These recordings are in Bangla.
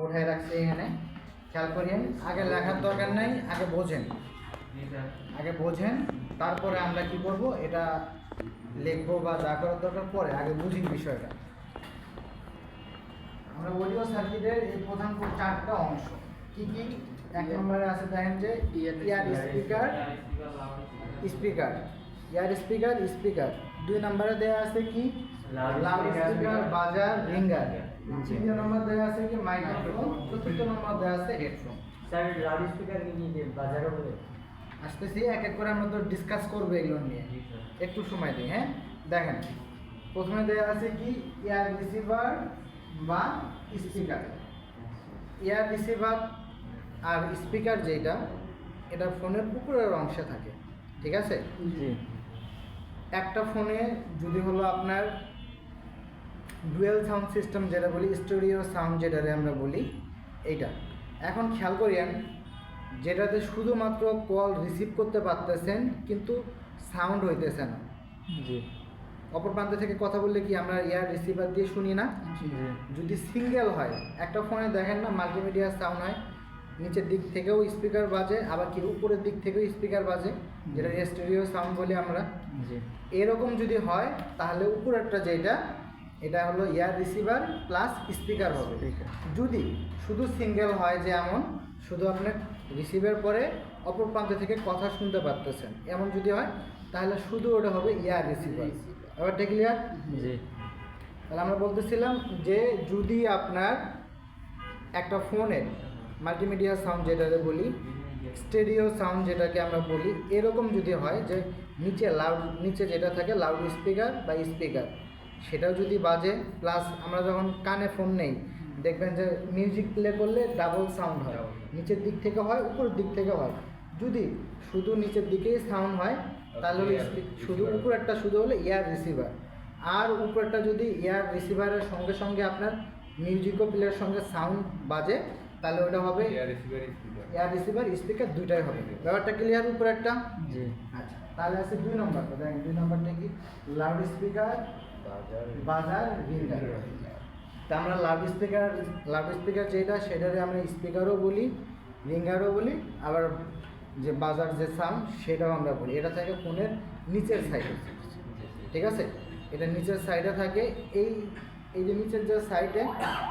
উঠায় রাখছি এখানে, খেয়াল করিয়েন। আগে লেখার দরকার নাই, আগে বোঝেন, তারপরে আমরা কি করব, এটা লিখবো বা যা করার দরকার পরে, আগে বুঝি বিষয়টা। আমরা অডিও সার্কিটের এই প্রধান 4টা অংশ কি কি? এক নম্বরে আছে দেখেন যে ইয়ার স্পিকার, স্পিকার। 2 নম্বরে দেওয়া আছে কি লাউড স্পিকার, বাজার, রিঙ্গার। 3 নম্বর দেওয়া আছে কি মাইক্রোফোন। 4 নম্বর দেওয়া আছে হেডফোন। স্যার লাউড স্পিকার কি বাজারও বলে? আসতেছি, এক এক করে আমরা তো ডিসকাস করবো এগুলো নিয়ে, একটু সময় দিই। হ্যাঁ, দেখেন প্রথমে দেওয়া আছে কি ইয়ার রিসিভার বা স্পিকার। ইয়ার রিসিভার আর স্পিকার যেটা, এটা ফোনের উপরের অংশে থাকে, ঠিক আছে? একটা ফোনে যদি হলো আপনার ডুয়েল সাউন্ড সিস্টেম যেটা বলি, স্টুডিও সাউন্ড যেটারে আমরা বলি, এইটা এখন খেয়াল করিয়েন, যেটাতে শুধুমাত্র কল রিসিভ করতে পারতেছেন কিন্তু সাউন্ড হইতেছে না। জি। অপর প্রান্ত থেকে কথা বললে কি আমরা ইয়ার রিসিভার দিয়ে শুনি না? যদি সিঙ্গেল হয়, একটা ফোনে দেখেন না মাল্টিমিডিয়া সাউন্ড হয়, নিচের দিক থেকেও স্পিকার বাজে, আবার কি উপরের দিক থেকেও স্পিকার বাজে, যেটা স্টেরিও সাউন্ড বলি আমরা। এরকম যদি হয় তাহলে উপরেরটা যেটা, এটা হলো ইয়ার রিসিভার প্লাস স্পিকার হবে। যদি শুধু সিঙ্গেল হয়, যে এমন শুধু আপনার রিসিভার পরে অপর প্রান্ত থেকে কথা শুনতে পারতেছেন, এমন যদি হয় তাহলে শুধু ওটা হবে ইয়ার রিসিভার। ব্যাপারটা ক্লিয়ার? জি। তাহলে আমরা বলতেছিলাম যে যদি আপনার একটা ফোনের মাল্টিমিডিয়া সাউন্ড যেটাকে বলি, স্টেরিও সাউন্ড যেটাকে আমরা বলি, এরকম যদি হয় যে নিচে যেটা থাকে লাউড স্পিকার বা স্পিকার, সেটাও যদি বাজে, প্লাস আমরা যখন কানে ফোন নেই দেখবেন যে মিউজিক প্লে করলে ডাবল সাউন্ড হয়, নিচের দিক থেকে হয়, উপরের দিক থেকে হয়। যদি শুধু নিচের দিকেই সাউন্ড হয় তাহলে শুধু উপরেরটা শুধু হলো ইয়ার রিসিভার, আর উপরেরটা যদি ইয়ার রিসিভারের সঙ্গে সঙ্গে আপনার মিউজিকও প্লেয়ার সঙ্গে সাউন্ড বাজে, তাহলে ওটা হবে ইয়ার রিসিভার স্পিকার, দুইটাই হবে। ব্যাপারটা ক্লিয়ার উপরেরটা? জি। আচ্ছা, তাহলে আছে 2 নম্বরটা। দেখেন 2 নম্বরটা কি লাউড স্পিকার, বাজার, রিঙ্গার। তা আমরা লাউড স্পিকার যেটা, সেটারে আমরা স্পিকারও বলি, রিঙ্গারও বলি, আবার যে বাজার যে সাউন্ড সেটাও আমরা বলি। এটা থাকে ফোনের নিচের সাইডে, ঠিক আছে? এটা নিচের সাইডে থাকে। এই যে নিচের যে সাইডে,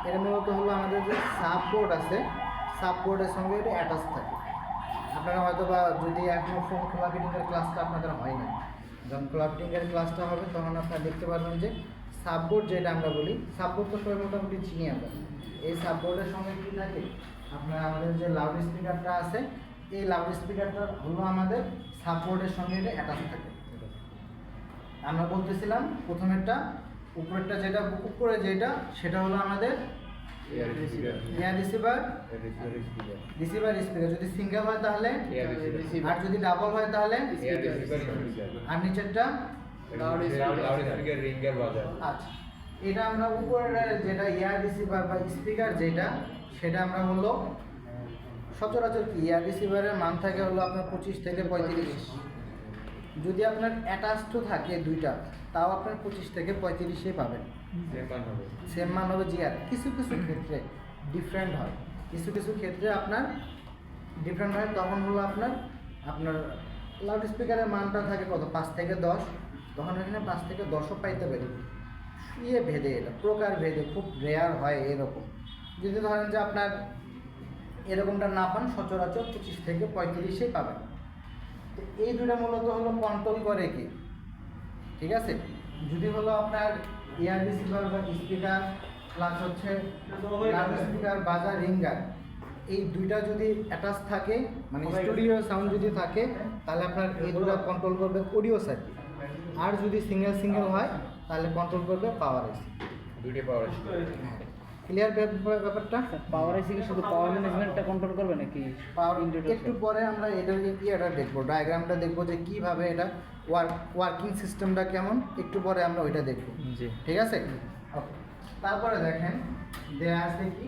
এটা মূলত হলো আমাদের যে সাববোর্ড আছে, সাববোর্ডের সঙ্গে এটা অ্যাটাচ থাকে। আপনারা হয়তো বা যদি এখনও ফোন খোলা ফিটিংয়ের ক্লাসটা আপনাদের হয় না, যখন খোলা ফিটিংয়ের ক্লাসটা হবে তখন আপনারা দেখতে পারবেন যে সাববোর্ড যেটা আমরা বলি, সাববোর্ড তো সবাই মোটামুটি চিনি আমরা। এই সাববোর্ডের সঙ্গে কী থাকে, আপনার আমাদের যে লাউড স্পিকারটা আছে, এই লাউড স্পিকারটা হলো আমাদের সাববোর্ডের সঙ্গে এটা অ্যাটাচ থাকে। আমরা বলতেছিলাম প্রথমেরটা, উপরেরটা যেটা, উপরে যেটা সেটা হলো আমাদের ইয়ার রিসিভার স্পিকার। যদি সিঙ্গেল হয় তাহলে, আর যদি ডাবল হয় তাহলে, আর নিচেরটা আচ্ছা, এটা আমরা উপরের যেটা ইয়ার রিসিভার বা স্পিকার যেটা, সেটা আমরা হলো সচরাচর কি ইয়ার রিসিভারের মান থাকে হলো আপনার 25 থেকে 35। যদি আপনার অ্যাটাচড থাকে দুইটা, তাও আপনার 25 থেকে 35 পাবেন, সেম মান হবে। জি, আর কিছু কিছু ক্ষেত্রে ডিফারেন্ট হয়, কিছু ক্ষেত্রে আপনার ডিফারেন্ট হয়। তখন হলো আপনার লাউড স্পিকারের মানটা থাকে কত, 5 থেকে 10, তখন এখানে 5 থেকে 10ও পাইতে পারি। ভেদে, এটা প্রকার ভেদে, খুব রেয়ার হয় এরকম। যদি ধরেন যে আপনার এরকমটা না পান, সচরাচর 25 থেকে 35 পাবেন। তো এই দুটা মূলত হলো কন্ট্রোল করে কি, ঠিক আছে? যদি হলো আপনার ইয়ার রিসিভার বা স্পিকার প্লাস হচ্ছে লাউড স্পিকার, বাজার, রিঙ্গার, এই দুইটা যদি অ্যাটাচ থাকে, মানে স্টুডিও সাউন্ড যদি থাকে, তাহলে আপনার এই দুটো কন্ট্রোল করবে অডিও সার্কিট। আর যদি সিঙ্গেল হয় তাহলে কন্ট্রোল করবে পাওয়ার আইসি, দুইটা পাওয়ার আইসি। ক্লিয়ার ব্যাপারটা? পাওয়ার আইসি কি শুধু পাওয়ার ম্যানেজমেন্টটা কন্ট্রোল করবে নাকি পাওয়ার? একটু পরে আমরা এটার এটা দেখবো, ডায়াগ্রামটা দেখবো যে কীভাবে এটা ওয়ার্কিং সিস্টেমটা কেমন, একটু পরে আমরা ওইটা দেখবো। জি, ঠিক আছে। ওকে, তারপরে দেখেন দেয়া আছে কি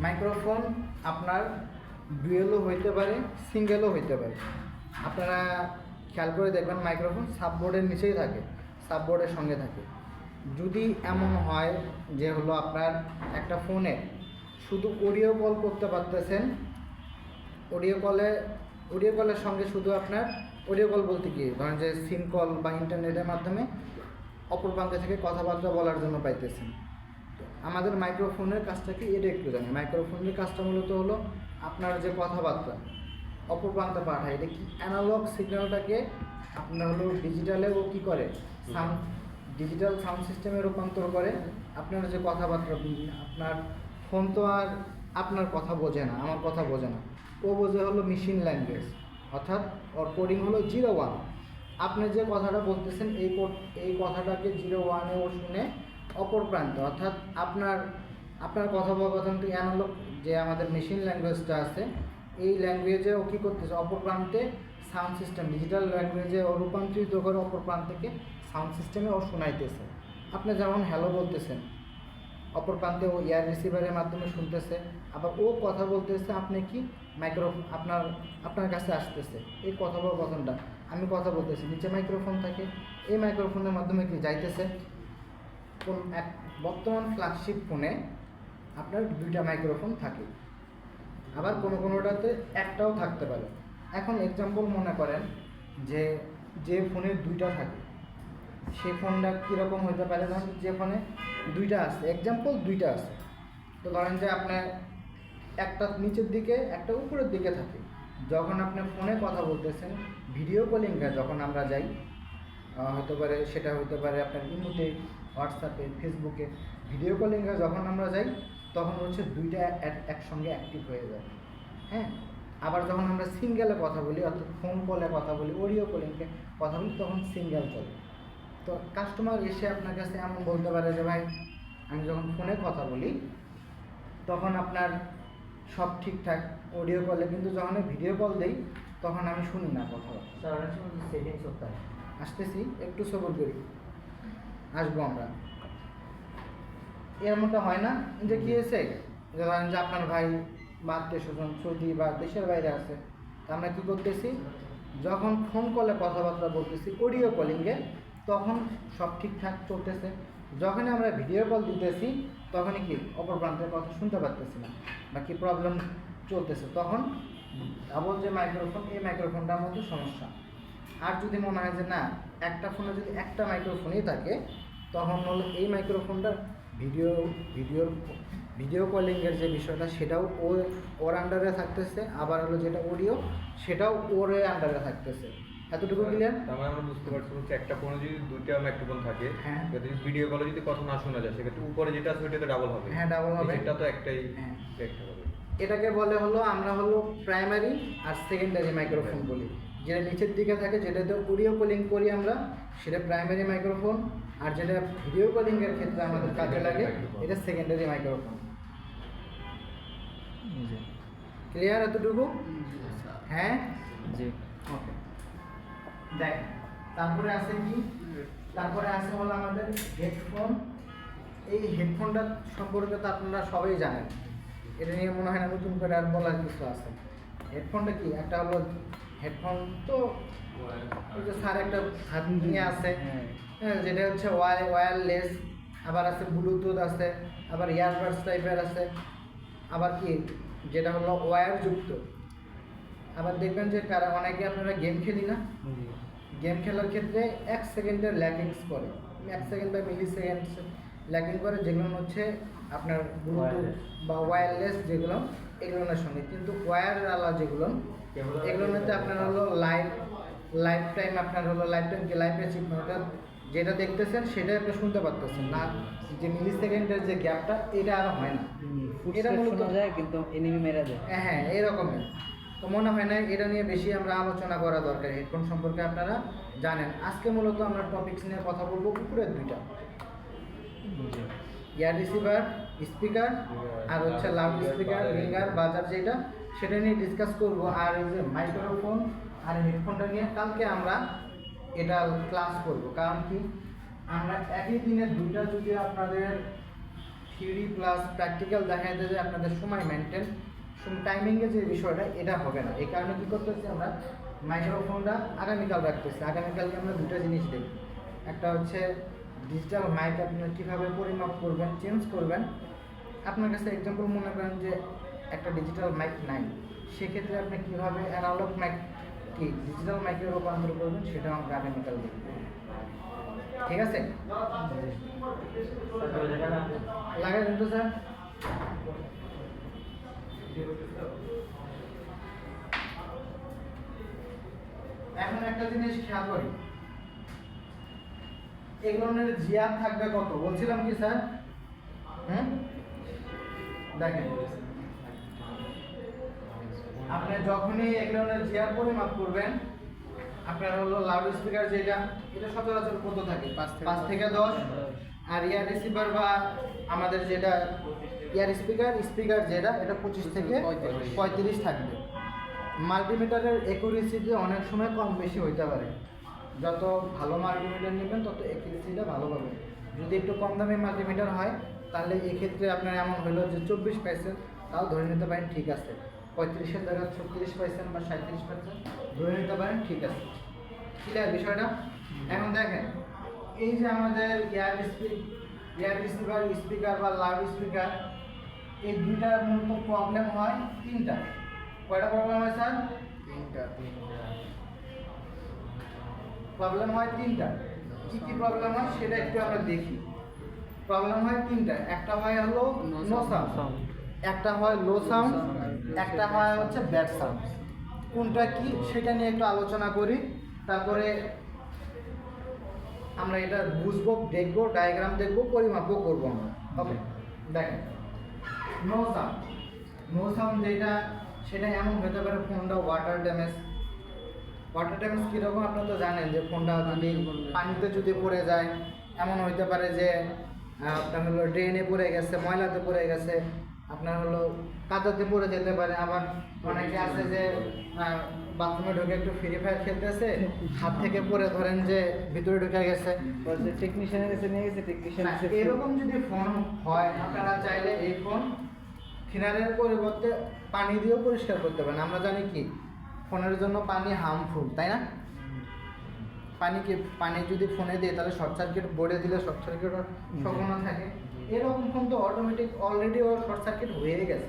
মাইক্রোফোন আপনার ডুয়েলও হইতে পারে, সিঙ্গেলও হইতে পারে। আপনারা খেয়াল করে দেখবেন মাইক্রোফোন সাববোর্ডের নিচেই থাকে, সাববোর্ডের সঙ্গে থাকে। যদি এমন হয় যে হলো আপনার একটা ফোনে শুধু অডিও কল করতে পারতেছেন, অডিও কলের সঙ্গে শুধু আপনার অডিও কল বলতে কি ধরেন যে সিম কল বা ইন্টারনেটের মাধ্যমে অপর প্রান্ত থেকে কথাবার্তা বলার জন্য পাইতেছেন। তো আমাদের মাইক্রোফোনের কাজটা কি এটা একটু জানি। মাইক্রোফোনের কাজটা মূলত হলো আপনার যে কথাবার্তা অপর প্রান্তে পাঠায়, এটা কি অ্যানালগ সিগন্যালটাকে আপনার হলো ডিজিটালে ও কী করে সাউন্ড, ডিজিটাল সাউন্ড সিস্টেমে রূপান্তর করে। আপনার যে কথাবার্তা, আপনার ফোন তো আর আপনার কথা বোঝে না, আমার কথা বোঝে না, ও বোঝে হলো মেশিন ল্যাঙ্গুয়েজ, অর্থাৎ ওর কোডিং হলো 01। আপনি যে কথাটা বলতেছেন এই কথাটাকে 01-এ ও শুনে অপর প্রান্তে, অর্থাৎ আপনার কথোপকথনটি অ্যানালগ যে আমাদের মেশিন ল্যাঙ্গুয়েজটা আছে এই ল্যাঙ্গুয়েজে ও কী করতেছে অপর প্রান্তে সাউন্ড সিস্টেম ডিজিটাল ল্যাঙ্গুয়েজে ও রূপান্তরিত করে অপর প্রান্ত থেকে সাউন্ড সিস্টেমে ও শোনাইতেছে। আপনি যেমন হ্যালো বলতেছেন, অপর প্রান্তে ও ইয়ার রিসিভারের মাধ্যমে শুনতেছে, আবার ও কথা বলতেছে, আপনি কি মাইক্রোফোন আপনার কাছে আসতেছে। এই কথোপকথনটা আমি কথা বলতেছি, নিচে মাইক্রোফোন থাকে, এই মাইক্রোফোনের মাধ্যমে কি যাইতেছে। বর্তমান ফ্ল্যাগশিপ ফোনে আপনার 2টা মাইক্রোফোন থাকে, আবার কোনোটাতে একটাও থাকতে পারে। এখন এক্সাম্পল মনে করেন যে ফোনের 2টা থাকে সেই ফোনটা কীরকম হতে পারে, ধরেন যে ফোনে 2টা আছে, এক্সাম্পল 2টা আছে, তো ধরেন যে আপনার একটা নিচের দিকে একটা উপরের দিকে থাকে। যখন আপনি ফোনে কথা বলতেছেন ভিডিও কলিংয়ে যখন আমরা যাই, সেটা হতে পারে আপনার ইমোতে, হোয়াটসঅ্যাপে, ফেসবুকে ভিডিও কলিংয়ে যখন আমরা যাই তখন হচ্ছে 2টা একসঙ্গে অ্যাক্টিভ হয়ে যায়। হ্যাঁ, আবার যখন আমরা সিঙ্গেলে কথা বলি, অর্থাৎ ফোন কলে কথা বলি, অডিও কলিংয়ে কথা বলি, তখন সিঙ্গেল চলে। তো কাস্টমার এসে আপনার কাছে এমন বলতে পারে যে ভাই আমি যখন ফোনে কথা বলি তখন আপনার সব ঠিকঠাক অডিও কলে, কিন্তু যখন ভিডিও কল দিই তখন আমি শুনি না কথা। সেটিংস করতে হয়। আসতেছি, একটু সবর করি, আসবো আমরা। এমনটা হয় না যে কী হয়েছে, যে ধরেন যে আপনার ভাই বা আত্মীয় স্বজন সৌদি বা দেশের বাইরে আছে, তা আমরা কী করতেছি, যখন ফোন কলে কথাবার্তা বলতেছি অডিও কলিংয়ে তখন সব ঠিকঠাক চলতেছে। যখনই আমরা ভিডিও কল দিতেছি তখনই কি অপর প্রান্তের কথা শুনতে পারতেছি না বা কী প্রবলেম চলতেছে, তখন আবার যে মাইক্রোফোন এই মাইক্রোফোনটার মধ্যে সমস্যা। আর যদি মনে হয় যে না একটা ফোনে যদি একটা মাইক্রোফোনই থাকে তখন হলো এই মাইক্রোফোনটার ভিডিও কলিংয়ের যে বিষয়টা সেটাও ওর আন্ডারে থাকতেছে, আবার হলো যেটা অডিও সেটাও ওর আন্ডারে থাকতেছে। এতটুকু ক্লিয়ার? তার মানে আমরা বুঝতে পারছি হচ্ছে একটা ফোনে যদি 2টা মাইক্রোফোন থাকে, হ্যাঁ, যদি ভিডিও কলে যদি কথা না শোনা যায় সেক্ষেত্রে উপরে যেটা আছে ওইটাতে ডাবল হবে। হ্যাঁ ডাবল হবে, সেটা তো একটাই, হ্যাঁ একটা হবে। এটাকে বলে হলো আমরা হলো প্রাইমারি আর সেকেন্ডারি মাইক্রোফোন বলি। যেটা নিচের দিকে থাকে যেটাতে অডিও কলিং করি আমরা সেটা প্রাইমারি মাইক্রোফোন, আর যেটা ভিডিও কলিংয়ের ক্ষেত্রে আমাদের কাজে লাগে এটা সেকেন্ডারি মাইক্রোফোন। ক্লিয়ার এতটুকু? হ্যাঁ জি। ওকে, দেখ তারপরে আছে কি, তারপরে আছে হলো আমাদের হেডফোন। এই হেডফোনটা সম্পর্কে তো আপনারা সবাই জানেন, এটা নিয়ে মনে হয় না নতুন করে আর বলার কিছু আছে। হেডফোনটা কি, একটা হলো হেডফোন তো ওই যে স্যার একটা হাত নিয়ে আছে, হ্যাঁ, যেটা হচ্ছে ওয়্যারলেস, আবার আছে ব্লুটুথ আছে, আবার ইয়ারবাডস টাইপের আছে, আবার কি যেটা হলো ওয়্যারযুক্ত। আবার দেখবেন যে অনেকে আপনারা গেম খেলি না, গেম খেলার ক্ষেত্রে 1 সেকেন্ডের ল্যাগিংস করে, 1 সেকেন্ড বা মিলি সেকেন্ড ল্যাগিং করে, যেগুলো হচ্ছে আপনার ব্লুটুথ বা ওয়্যারলেস যেগুলো এগুলোর সঙ্গে। কিন্তু ওয়্যারওয়ালা যেগুলো এগুলোর মধ্যে আপনার হলো লাইফ টাইম, আপনার হলো লাইফ টাইম কি লাইফ অ্যাচিভমেন্ট, যেটা দেখতেছেন সেটাই আপনি শুনতে পারতেছেন না, যে মিলি সেকেন্ডের যে গ্যাপটা এটা আর হয় না। এটা মূলত যায় কিন্তু এনিমি মেরা যায়। হ্যাঁ এরকমই। তো মনে হয় না এটা নিয়ে বেশি আমরা আলোচনা করা দরকার। হেডফোন সম্পর্কে আপনারা জানেন। আজকে মূলত আমরা টপিকস নিয়ে কথা বলবো উপরের 2টা, ইয়ার রিসিভার, স্পিকার, আর হচ্ছে লাউড স্পিকার, রিঙ্গার, বাজার যেটা সেটা নিয়ে ডিসকাস করব। আর এই যে মাইক্রোফোন আর হেডফোনটা নিয়ে কালকে আমরা এটা ক্লাস করব। কারণ কি আমরা একই দিনে 2টা যদি আপনাদের থিওরি প্লাস প্র্যাকটিক্যাল দেখাই দেয় যে আপনাদের সময় মেনটেন টাইমিংয়ের যে বিষয়টা এটা হবে না। এই কারণে কী করতেছি আমরা মাইক্রোফোনটা আগামীকাল রাখতেছি। আগামীকালকে আমরা 2টা জিনিস দেখব, একটা হচ্ছে ডিজিটাল মাইক আপনার কীভাবে পরিমাপ করবেন, চেঞ্জ করবেন। আপনার কাছে এক্সাম্পল মনে করেন যে একটা ডিজিটাল মাইক নাই, সেক্ষেত্রে আপনি কীভাবে অ্যানালগ মাইক কি ডিজিটাল মাইকে রূপান্তর করবেন সেটা আমরা আগামীকাল দেখব। ঠিক আছে, লাগাই দেন তো স্যার। এখন একটা জিনিস খেয়াল করি, এগুলোর জিআর থাকবে কত বলছিলাম কি স্যার? দেখেন, আপনি যখনই এগুলোর জিআর পরিমাপ করবেন, আপনার হলো লাউড স্পিকার যেটা, এটা সচরাচর কত থাকে? 5 থেকে 10। আর ইয়ার রিসিভার বা আমাদের যেটা ইয়ার স্পিকার যেটা, এটা 25 থেকে 35 থাকবে। মাল্টিমিটারের অ্যাকুরেসিতে অনেক সময় কম বেশি হইতে পারে। যত ভালো মাল্টিমিটার নেবেন তত অ্যাকুরেসিটা ভালো পাবেন। যদি একটু কম দামি মাল্টিমিটার হয় তাহলে এক্ষেত্রে আপনার এমন হলো যে 24 পাইছেন, তাও ধরে নিতে পারেন ঠিক আছে। 35-এর জায়গায় 36 পাইছেন বা 37 পাইছেন, ধরে নিতে পারেন ঠিক আছে। ক্লিয়ার বিষয়টা? এখন দেখেন, এই যে আমাদের ইয়ার রিসিভার স্পিকার বা লাউড স্পিকার, এই দুইটার মূলত প্রবলেম হয় তিনটা। কয়টা প্রবলেম হয় স্যার? প্রবলেম হয় তিনটা। কি কি প্রবলেম হয় সেটা একটু আমরা দেখি। প্রবলেম হয় তিনটা। একটা হয় হলো নো সাউন্ড, একটা হয় লো সাউন্ড, একটা হয় হচ্ছে ব্যাড সাউন্ড। কোনটা কি সেটা নিয়ে একটু আলোচনা করি, তারপরে আমরা এটা বুঝবো, দেখবো, ডায়াগ্রাম দেখবো, পরিমাপও করবো আমরা। ওকে, দেখেন, নো সাউন্ড যেটা, সেটা এমন হতে পারে ফোনটা ওয়াটার ড্যামেজ কীরকম আপনারা তো জানেন যে ফোনটা যদি পানিতে যদি পড়ে যায়, এমন হইতে পারে যে আপনার হলো ড্রেনে পড়ে গেছে, ময়লাতে পড়ে গেছে, আপনার হলো কাদাতে পড়ে যেতে পারে। আবার অনেকে আছে যে বাথরুমে ঢুকে একটু ফ্রি ফায়ার খেলতেছে, হাত থেকে পড়ে ধরেন যে ভিতরে ঢুকে গেছে, টেকনিশিয়ানের কাছে নিয়ে গেছে, টেকনিশিয়ান এরকম যদি ফোন হয়, আপনারা চাইলে এই ফোন থিনারের পরিবর্তে পানি দিয়েও পরিষ্কার করতে পারেন। আমরা জানি কি ফোনের জন্য পানি হার্মফুল, তাই না? পানি যদি ফোনে দিয়ে তাহলে শর্ট সার্কিট, বোর্ডে দিলে শর্ট সার্কিট হওয়ার সম্ভাবনা থাকে। এরকম ফোন তো অটোমেটিক অলরেডি ওর শর্ট সার্কিট হয়ে গেছে,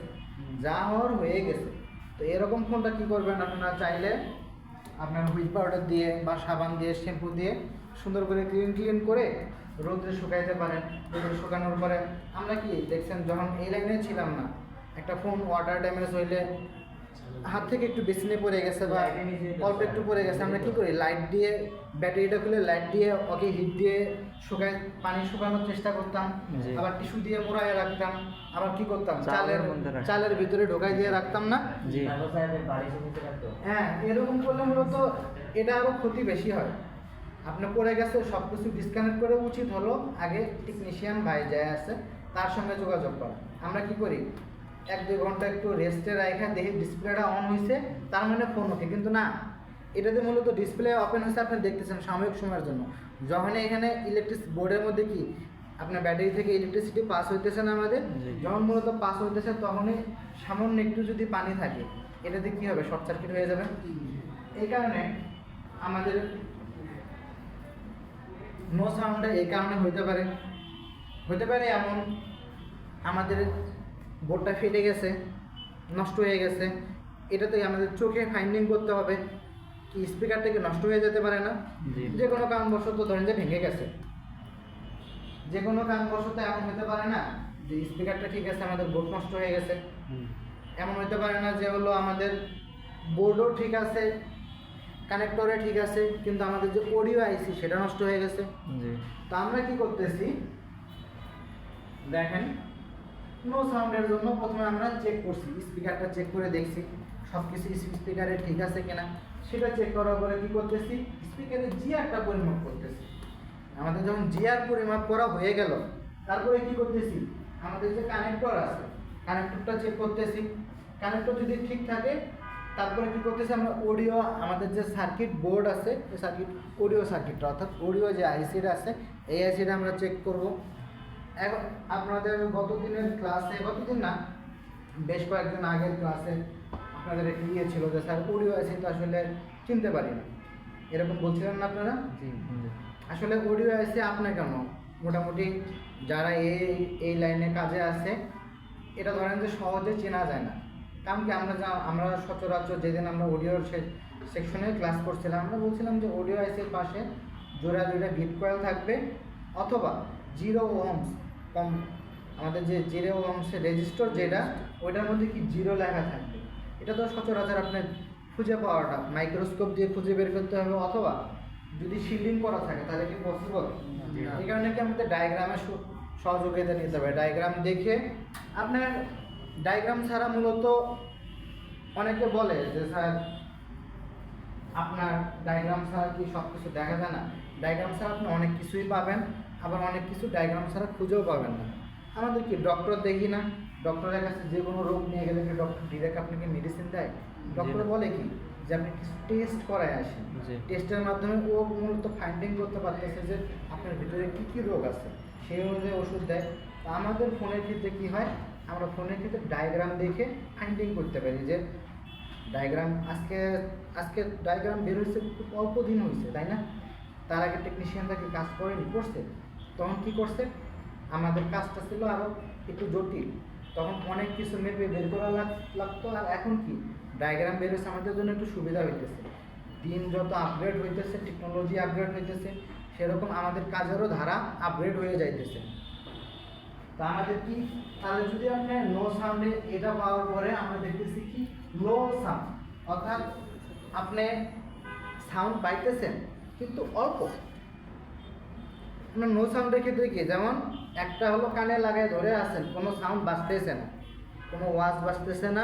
যা হওয়ার হয়ে গেছে। তো এরকম ফোনটা কি করবেন, আপনারা চাইলে আপনার হুইল পাউডার দিয়ে বা সাবান দিয়ে, শ্যাম্পু দিয়ে সুন্দর করে ক্লিন করে রোদে শুকাইতে পারেন। রোদে শুকানোর পরে আমরা কি দেখছেন, যখন এই লাইনে ছিলাম না, একটা ফোন ওয়াটার ড্যামেজ হইলে হাত থেকে একটু বেশি নিয়ে পড়ে গেছে বা অল্প একটু পড়ে গেছে, আমরা কি করি, লাইট দিয়ে, ব্যাটারিটা খুলে লাইট দিয়ে ওকে হিট দিয়ে পানি শুকানোর চেষ্টা করতাম। আবার টিস্যু দিয়ে মোড়ায় রাখতাম। আবার কি করতাম, চালের ভিতরে ঢোকাই দিয়ে রাখতাম না? হ্যাঁ, এরকম করলে মূলত এটা আরও ক্ষতি বেশি হয়। আপনার পড়ে গেছে, সব কিছু ডিসকানেক্ট করে উচিত হলো আগে টেকনিশিয়ান ভাই যায় আছে তার সঙ্গে যোগাযোগ করা। আমরা কি করি, 1-2 ঘন্টা একটু রেস্টে রাখা, দেখি ডিসপ্লেটা অন হয়েছে, তার মানে ফোন ওকে। কিন্তু না, এটাতে মূলত ডিসপ্লে ওপেন হয়েছে, আপনি দেখতেছেন সাময়িক সময়ের জন্য। যখনই এখানে ইলেকট্রিক বোর্ডের মধ্যে কি আপনার ব্যাটারি থেকে ইলেকট্রিসিটি পাস হইতেছে না আমাদের, যখন মূলত পাস হইতেছে তখনই সামান্য একটু যদি পানি থাকে, এটাতে কী হবে, শর্ট সার্কিট হয়ে যাবে। এই কারণে আমাদের নো সাউন্ডটা এই কারণে হইতে পারে এমন, আমাদের বোর্ডটা ফেটে গেছে, নষ্ট হয়ে গেছে, এটাতে আমাদের চোখে ফাইন্ডিং করতে হবে কি স্পিকারটা কি নষ্ট হয়ে যেতে পারে না? যে কোনো কারণবশত ধরেন যে ভেঙে গেছে, যে কোনো কারণবশত এমন হতে পারে না যে স্পিকারটা ঠিক আছে, আমাদের বোর্ড নষ্ট হয়ে গেছে। এমন হতে পারে না যে হলো আমাদের বোর্ডও ঠিক আছে, কানেক্টরে ঠিক আছে, কিন্তু আমাদের যে অডিও আইসি সেটা নষ্ট হয়ে গেছে। তো আমরা কি করতেছি, দেখেন, নো সাউন্ডের জন্য প্রথমে আমরা চেক করছি, স্পিকারটা চেক করে দেখছি সব কিছু স্পিকারে ঠিক আছে কিনা। সেটা চেক করার পরে কী করতেছি, স্পিকারের জিআরটা পরিমাপ করতেছি। আমাদের যখন জিআর পরিমাপ করা হয়ে গেল, তারপরে কি করতেছি, আমাদের যে কানেক্টর আছে কানেক্টরটা চেক করতেছি। কানেক্টর যদি ঠিক থাকে, তারপরে কী করতেছি, আমরা অডিও, আমাদের যে সার্কিট বোর্ড আছে, এই অডিও সার্কিটটা, অর্থাৎ অডিও যে আইসিটা আছে, এই আইসিটা আমরা চেক করব। এখন আপনাদের গতদিনের ক্লাসে, গতদিন না, বেশ কয়েকদিন আগের ক্লাসে আপনাদের একটু ছিল যে স্যার অডিও আইসি তো আসলে চিনতে পারি না, এরকম বলছিলেন না আপনারা? আসলে অডিও আইসি আপনি কেন মোটামুটি যারা এই লাইনে কাজে আছে এটা ধরেন যে সহজে চেনা যায় না। কারণ কি আমরা সচরাচর যেদিন আমরা অডিওর সেকশনে ক্লাস করছিলাম আমরা বলছিলাম যে অডিও আইসির পাশে জোড়া দুইটা বিট কয়েল থাকবে অথবা 0 ওহমস কম আমাদের যে 0 ওহমসের রেজিস্টর যেটা ওইটার মধ্যে কি 0 লেখা থাকবে। এটা তো সচরাচর আপনার খুঁজে পাওয়াটা মাইক্রোস্কোপ দিয়ে খুঁজে বের করতে হবে অথবা যদি শিল্ডিং করা থাকে তাহলে কি পসিবল? এই কারণে কি আমাদের ডায়াগ্রামের সহযোগিতা নিতে হবে। ডায়াগ্রাম দেখে আপনার ডায়াগ্রাম ছাড়া মূলত অনেকে বলে যে স্যার আপনার ডায়াগ্রাম ছাড়া কি সব কিছু দেখা যায় না। ডায়াগ্রাম ছাড়া আপনি অনেক কিছুই পাবেন, আবার অনেক কিছু ডায়াগ্রাম ছাড়া খুঁজেও পাবেন না। আমাদের কি ডক্টর দেখি না, ডক্টরের কাছে যে কোনো রোগ নিয়ে গেলে কি ডক্টর ডিরেক্ট আপনাকে মেডিসিন দেয়? ডক্টর বলে কি যে আপনি কিছু টেস্ট করায় আসেন, টেস্টের মাধ্যমে ও মূলত ফাইন্ডিং করতে পারতেছে যে আপনার ভিতরে কী কী রোগ আছে, সেই অনুযায়ী ওষুধ দেয়। তো আমাদের ফোনের ক্ষেত্রে কী হয়, আমরা ফোনের ক্ষেত্রে ডায়াগ্রাম দেখে ফাইন্ডিং করতে পারি যে ডায়াগ্রাম আজকে ডায়াগ্রাম বের হয়েছে খুব অল্প দিন হয়েছে, তাই না? তার আগে টেকনিশিয়ানরা কি কাজ করেনি, করছে। তখন কি করছে, আমাদের কাজটা ছিল আরও একটু জটিল, তখন অনেক কিছু মেপে বের করা লাগতো। আর এখন কি ডায়াগ্রাম বের হয়েছে আমাদের জন্য একটু সুবিধা হইতেছে। দিন যত আপগ্রেড হইতেছে, টেকনোলজি আপগ্রেড হইতেছে, সেরকম আমাদের কাজেরও ধারা আপগ্রেড হয়ে যাইতেছে। তা আমাদের কি তাহলে যদি আপনি নো সাউন্ডে এটা পাওয়ার পরে আমরা দেখতেছি কি লো সাউন্ড, অর্থাৎ আপনি সাউন্ড পাইতেছেন কিন্তু অল্প। আপনার নো সাউন্ডের ক্ষেত্রে কি, যেমন একটা হলো কানে লাগায় ধরে আছেন, কোনো সাউন্ড বাজতেছে না, কোনো ওয়াজ বাজতেছে না,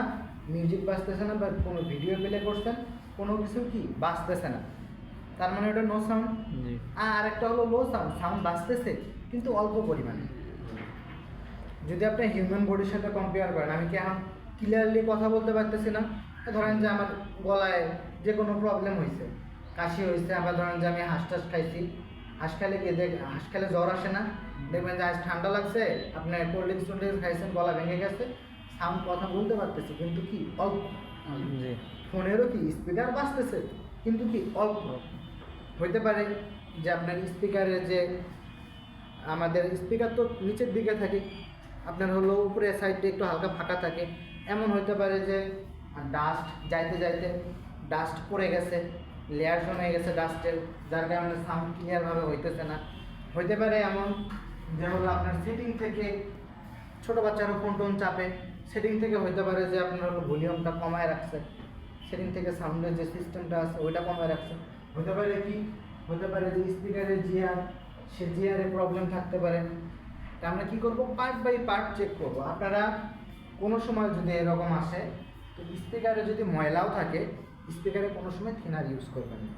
মিউজিক বাজতেছে না, বা কোনো ভিডিও প্লে করছেন, কোনো কিছু কি বাজতেছে না, তার মানে ওটা নো সাউন্ড। আর একটা হলো লো সাউন্ড, সাউন্ড বাজতেছে কিন্তু অল্প পরিমাণে। যদি আপনি হিউম্যান বডির সাথে কম্পেয়ার করেন, আমি কি এখন ক্লিয়ারলি কথা বলতে পারতেছি না? ধরেন যে আমার গলায় যে কোনো প্রবলেম হয়েছে, কাশি হয়েছে, আবার ধরেন যে আমি হাঁস টাস খাইছি, হাঁস খেলে কি হাঁস খেলে জ্বর আসে না? দেখবেন যে আজ ঠান্ডা লাগছে, আপনি কোল্ড ড্রিঙ্কস খাইছেন, গলা ভেঙে গেছে, সাউন্ড কথা বলতে পারতেছি কিন্তু কি অল্প। ফোনেরও কি স্পিকার বাজতেছে কিন্তু কি অল্প। হইতে পারে যে আপনার স্পিকারের যে আমাদের স্পিকার তো নিচের দিকে থাকে, আপনার হলো উপরে সাইডে একটু হালকা ফাঁকা থাকে। এমন হইতে পারে যে ডাস্ট যাইতে যাইতে ডাস্ট পড়ে গেছে, লেয়ার জমে গেছে ডাস্টের, যার কারণে সাউন্ড ক্লিয়ারভাবে হইতেছে না। হইতে পারে এমন যে হলো আপনার সেটিং থেকে, ছোটো বাচ্চারা ফোন টোন চাপে, সেটিং থেকে হইতে পারে যে আপনার হলো ভলিউমটা কমায় রাখছে, সেটিং থেকে সাউন্ডের যে সিস্টেমটা আছে ওইটা কমায় রাখছে। হতে পারে কি, হতে পারে যে স্পিকারের জিআর, সে জিআরে প্রবলেম থাকতে পারে। তা আমরা কী করবো, পার্ট বাই পার্ট চেক করবো। আপনারা কোনো সময় যদি এরকম আসে, তো স্পিকারে যদি ময়লাও থাকে, স্পিকারে কোনো সময় থিনার ইউজ করবেন না,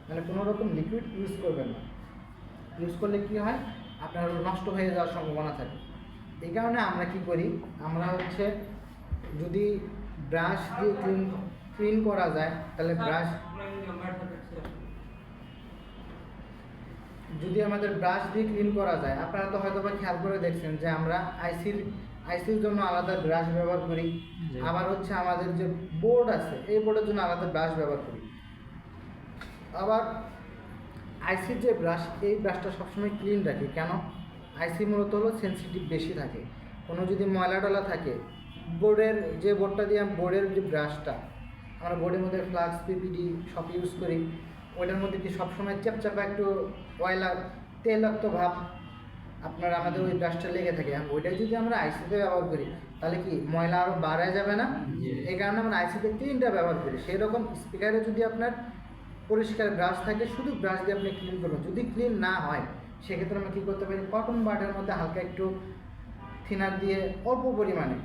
মানে কোনো রকম লিকুইড ইউজ করবেন না। ইউজ করলে কী হয়, আপনার নষ্ট হয়ে যাওয়ার সম্ভাবনা থাকে। এই কারণে আমরা কি করি, আমরা হচ্ছে যদি ব্রাশ দিয়ে ক্লিন করা যায়, তাহলে যদি আমাদের ব্রাশ দিয়ে ক্লিন করা যায়, আপনারা তো হয়তো বা খেয়াল করে দেখছেন যে আমরা আইসির জন্য আলাদা ব্রাশ ব্যবহার করি, আবার হচ্ছে আমাদের যে বোর্ড আছে এই বোর্ডের জন্য আলাদা ব্রাশ ব্যবহার করি। আবার আইসির যে ব্রাশ, এই ব্রাশটা সবসময় ক্লিন রাখি। কেন? আইসি মূলত হলো সেন্সিটিভ বেশি থাকে, কোনো যদি ময়লা টলা থাকে, বোর্ডের যে বোর্ডটা দিয়ে বোর্ডের যে ব্রাশটা আমরা বোর্ডের মধ্যে ফ্লাক্স পিপিডি সব ইউজ করি, ওইটার মধ্যে কি সবসময় চাপচাপা একটু তেলাক্ত ভাব আপনার আমাদের ওই ব্রাশটা লেগে থাকে। ওইটাই যদি আমরা আইসিতে ব্যবহার করি তাহলে কি ময়লা আরও বাড়া যাবে না? এই কারণে আমরা আইসিতে 3টা ব্যবহার করি। সেই রকম স্পিকারে যদি আপনার পরিষ্কার ব্রাশ থাকে, শুধু ব্রাশ দিয়ে আপনি ক্লিন করবেন। যদি ক্লিন না হয় সেক্ষেত্রে আমরা কী করতে পারি, কটন বাডের মধ্যে হালকা একটু থিনার দিয়ে অল্প পরিমাণে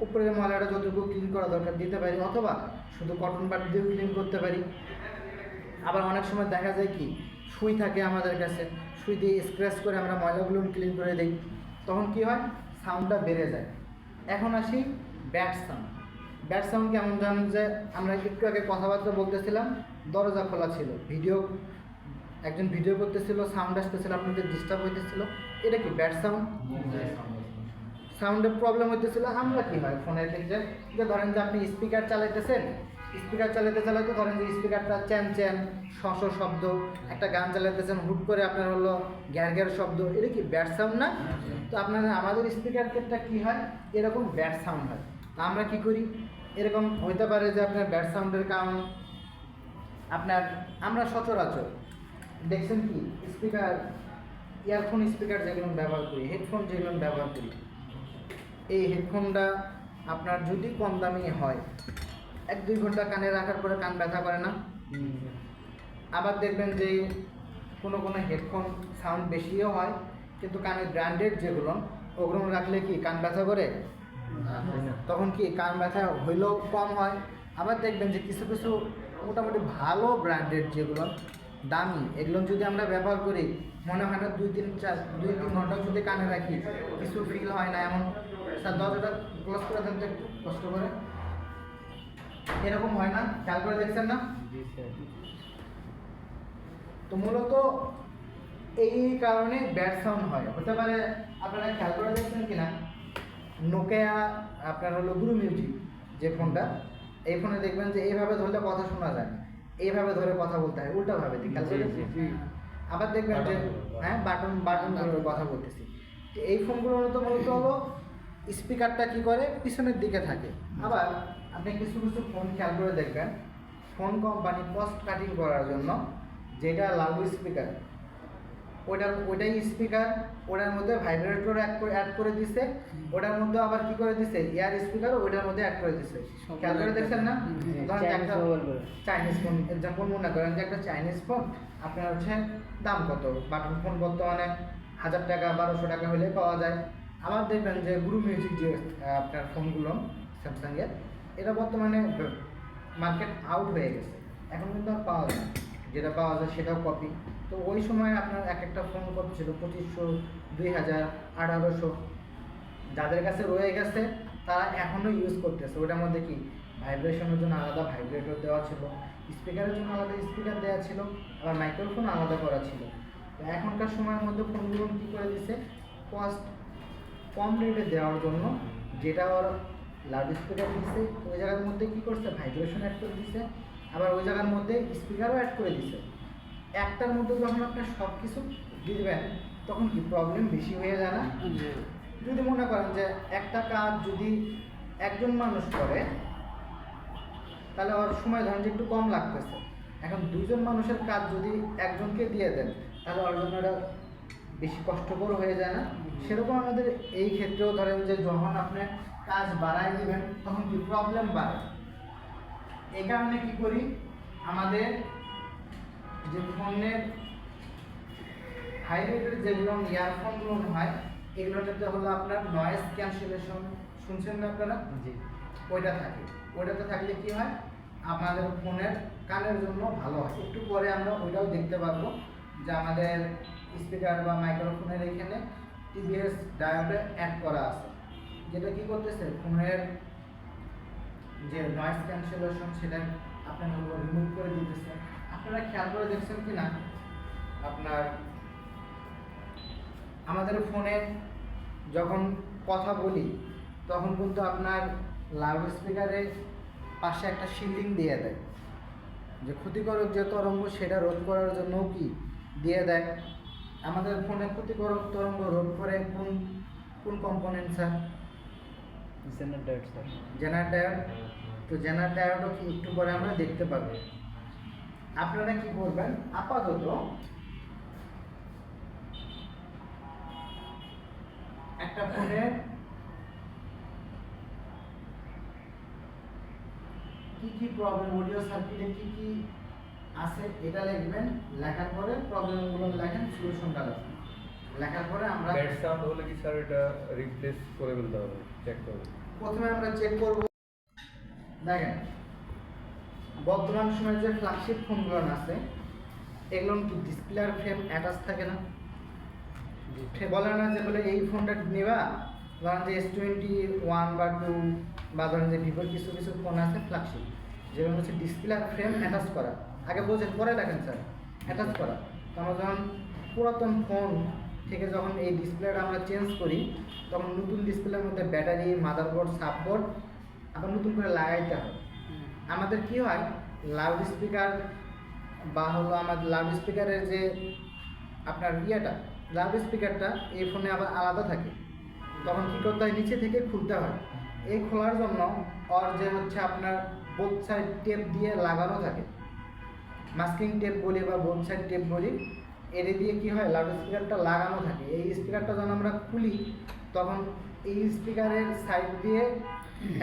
উপরের ময়লাটা যতটুকু ক্লিন করা দরকার দিতে পারি, অথবা শুধু কটন বাড দিয়েও ক্লিন করতে পারি। আবার অনেক সময় দেখা যায় কি, সুই থাকে আমাদের কাছে, সুই দিয়ে স্ক্র্যাচ করে আমরা ময়লাগুলো ক্লিন করে দিই, তখন কি হয়, সাউন্ডটা বেড়ে যায়। এখন আসি ব্যাড সাউন্ড। ব্যাড সাউন্ড কেমন জানেন, যে আমরা একটু আগে কথাবার্তা বলতেছিলাম, দরজা খোলা ছিল, একজন ভিডিও করতেছিল, সাউন্ড আসতেছিল, আপনাদের ডিস্টার্ব হইতেছিল, এটা কি ব্যাড সাউন্ড? সাউন্ডের প্রবলেম হইতেছিল। আমরা কি হয় ফোনের ক্ষেত্রে, যে ধরেন যে আপনি স্পিকার চালাইতেছেন, স্পিকার চালাতে চালাতে ধরেন যে স্পিকারটা চ্যান চ্যান শশ শব্দ, একটা গান চালাতেছেন হুট করে আপনার হলো গ্যার গ্যার শব্দ, এটা কি ব্যাড সাউন্ড না? তো আপনার আমাদের স্পিকারটা কি হয়, এরকম ব্যাড সাউন্ড হয়। তা আমরা কি করি, এরকম হইতে পারে যে আপনার ব্যাড সাউন্ডের কারণ আপনার আমরা সচরাচর দেখছেন কি স্পিকার, ইয়ারফোন স্পিকার যেগুলো ব্যবহার করি, হেডফোন যেগুলো ব্যবহার করি, এই হেডফোনটা আপনার যদি কম দামি হয় 1-2 ঘন্টা কানে রাখার পরে কান ব্যথা করে না? আবার দেখবেন যে কোনো কোনো হেডফোন সাউন্ড বেশিও হয় কিন্তু কানের ব্র্যান্ডেড যেগুলো ওগুলো রাখলে কি কান ব্যথা করে? তখন কি কান ব্যথা হইলেও কম হয়। আবার দেখবেন যে কিছু কিছু মোটামুটি ভালো ব্র্যান্ডেড যেগুলো দামি, এগুলো যদি আমরা ব্যবহার করি মনে হয় না 2-3 ঘন্টা যদি কানে রাখি কিছু ফিল হয় না। এমন স্যার দরজাটা ক্লোজ করে দেন তো একটু কষ্ট করে, এরকম হয় না? খেয়াল করে দেখছেন না? জি স্যার। তো মূলত এই কারণে ব্যাড সাউন্ড হয়। হতে পারে আপনারা খেয়াল করে দেখছেন কিনা, নোকিয়া আপনার হলো গুরু মিউজিক যে ফোনটা, এই ফোনে দেখবেন যে এইভাবে ধরলে কথা শোনা যায় না, এইভাবে ধরে কথা বলতে হয় উল্টাভাবে, খেয়াল করে দেখছেন? আবার দেখবেন যে হ্যাঁ বাটন ধরে কথা বলতেছি। তো এই ফোনগুলোর তো মূলত হলো স্পিকারটা কি করে পিছনের দিকে থাকে। আবার আপনি কিছু কিছু ফোন খেয়াল করে দেখবেন, ফোন কোম্পানি কস্ট কাটিং করার জন্য যেটা লাউড স্পিকার, ওইটাই স্পিকার, ওটার মধ্যে ভাইব্রেটর অ্যাড করে দিছে, ওটার মধ্যে আবার কি করে দিছে এয়ার স্পিকার ওইটার মধ্যে অ্যাড করে দিছে। খেয়াল করে দেখছেন না? চাইনিজ ফোন এক্সাম্পল মনে করেন যে একটা চাইনিজ ফোন আপনার হচ্ছে দাম কত, বাটন ফোন বর্তমানে 1000 টাকা 1200 টাকা হলে পাওয়া যায়। আবার দেখবেন যে গুরু মিউজিক যে আপনার ফোনগুলো স্যামসাংয়ের, এটা বর্তমানে মার্কেট আউট হয়ে গেছে, এখন কিন্তু আর পাওয়া যায় না, যেটা পাওয়া যায় সেটাও কপি। তো ওই সময় আপনার এক একটা ফোন কত ছিল 2500, 2000, 1800, যাদের কাছে রয়ে গেছে তারা এখনও ইউজ করতেছে। ওটার মধ্যে কি ভাইব্রেশনের জন্য আলাদা ভাইব্রেটর দেওয়া ছিল, স্পিকারের জন্য আলাদা স্পিকার দেওয়া ছিল, আবার মাইক্রোফোন আলাদা করা ছিল। তো এখনকার সময়ের মধ্যে ফোনগুলো কী করে দিছে, কস্ট কম রেটে দেওয়ার জন্য যেটা ওর লাউড স্পিকার দিচ্ছে ওই জায়গার মধ্যে কী করছে ভাইব্রেশন অ্যাড করে দিছে, আবার ওই জায়গার মধ্যে স্পিকারও অ্যাড করে দিছে। একটার মধ্যে যখন আপনি সব কিছু দিবেন তখন কি প্রবলেম বেশি হয়ে যায় না? যদি মনে করেন যে একটা কাজ যদি একজন মানুষ করে তাহলে ওর সময় ধরেন যে একটু কম লাগতেছে, এখন 2জন মানুষের কাজ যদি একজনকে দিয়ে দেন তাহলে ওর জন্য এটা বেশি কষ্টকর হয়ে যায় না? সেরকম আমাদের এই ক্ষেত্রেও ধরেন যে যখন আপনি কাজ বাড়ায় দিবেন তখন কি প্রবলেম বাড়ে। এই কারণে কী করি, আমাদের যে ফোনের হাই রেটের যেগুলো ইয়ারফোনগুলো হয় এগুলোতে হলো আপনার নয়েজ ক্যান্সেলেশন, শুনছেন না আপনারা? জি। ওইটা থাকে, ওইটাতে থাকলে কি হয় আপনাদের ফোনের কানের জন্য ভালো হয়। একটু পরে আমরা ওইটাও দেখতে পারবো যে আমাদের স্পিকার বা মাইক্রোফোনের এখানে টিভিএস ডায়োডে অ্যাড করা আছে, যেটা কি করতেছে ফোনের যে নয়েজ ক্যান্সেলেশন সেটা আপনার রিমুভ করে দিতেছে। আপনারা খেয়াল করে দেখছেন কি না, আপনার আমাদের ফোনে যখন কথা বলি তখন কিন্তু আপনার লাউড স্পিকারের পাশে একটা শিল্ডিং দিয়ে দেয়, যে ক্ষতিকারক যে তরঙ্গ সেটা রোধ করার জন্যও কি দিয়ে দেয়। আমাদের ফোনে ক্ষতিকারক তরঙ্গ রোধ করে কোন কোন component sir? Generator sir. Generator. তো জেনারেটরও কি একটু পরে আমরা দেখতে পাবো। আপনারা কি করবেন, আপাতত একটা ফোনের কি কি প্রবলেম, অডিও সার্কিটে কি কি আছে এটা লিখবেন, লেখার পরে প্রবলেমগুলো লেখেন, সলিউশনটা লেখেন, লেখার পরে আমরা ব্যাড সাউন্ড হলে কি স্যার এটা রিপ্লেস করে ফেলতে হবে, চেক করব? প্রথমে আমরা চেক করব। দেখেন বর্তমান সময়ে যে ফ্ল্যাগশিপ ফোনগুলো আছে এগুলো কি ডিসপ্লের ফ্রেম অ্যাটাচ থাকে না? বলে না যে বলে এই ফোনটা নেবা, ধরেন যে S21 বা 2 বা ধরেন যে ভিভোর কিছু কিছু ফোন আছে ফ্ল্যাগশিপ যেগুলো হচ্ছে ডিসপ্লে আর ফ্রেম অ্যাটাচ করা। আগে বলছেন পরে দেখেন স্যার অ্যাটাচ করা। তো আমরা যখন পুরাতন ফোন থেকে যখন এই ডিসপ্লেটা আমরা চেঞ্জ করি তখন নতুন ডিসপ্লের মধ্যে ব্যাটারি, মাদারবোর্ড, সাববোর্ড আবার নতুন করে লাগাইতে হয়। আমাদের কি হয় লাউড স্পিকার বা হলো আমাদের লাউড স্পিকারের যে আপনার ইয়েটা লাউড স্পিকারটা এই ফোনে আবার আলাদা থাকে, তখন কী করতে হয় নিচে থেকে খুলতে হয়। এই খোলার জন্য ওর যে হচ্ছে আপনার বোথ সাইড টেপ দিয়ে লাগানো থাকে, মাস্কিং টেপ বলি বা বোথ সাইড টেপ বলি, এর দিয়ে কি হয় লাউড স্পিকারটা লাগানো থাকে। এই স্পিকারটা যখন আমরা খুলি তখন এই স্পিকারের সাইড দিয়ে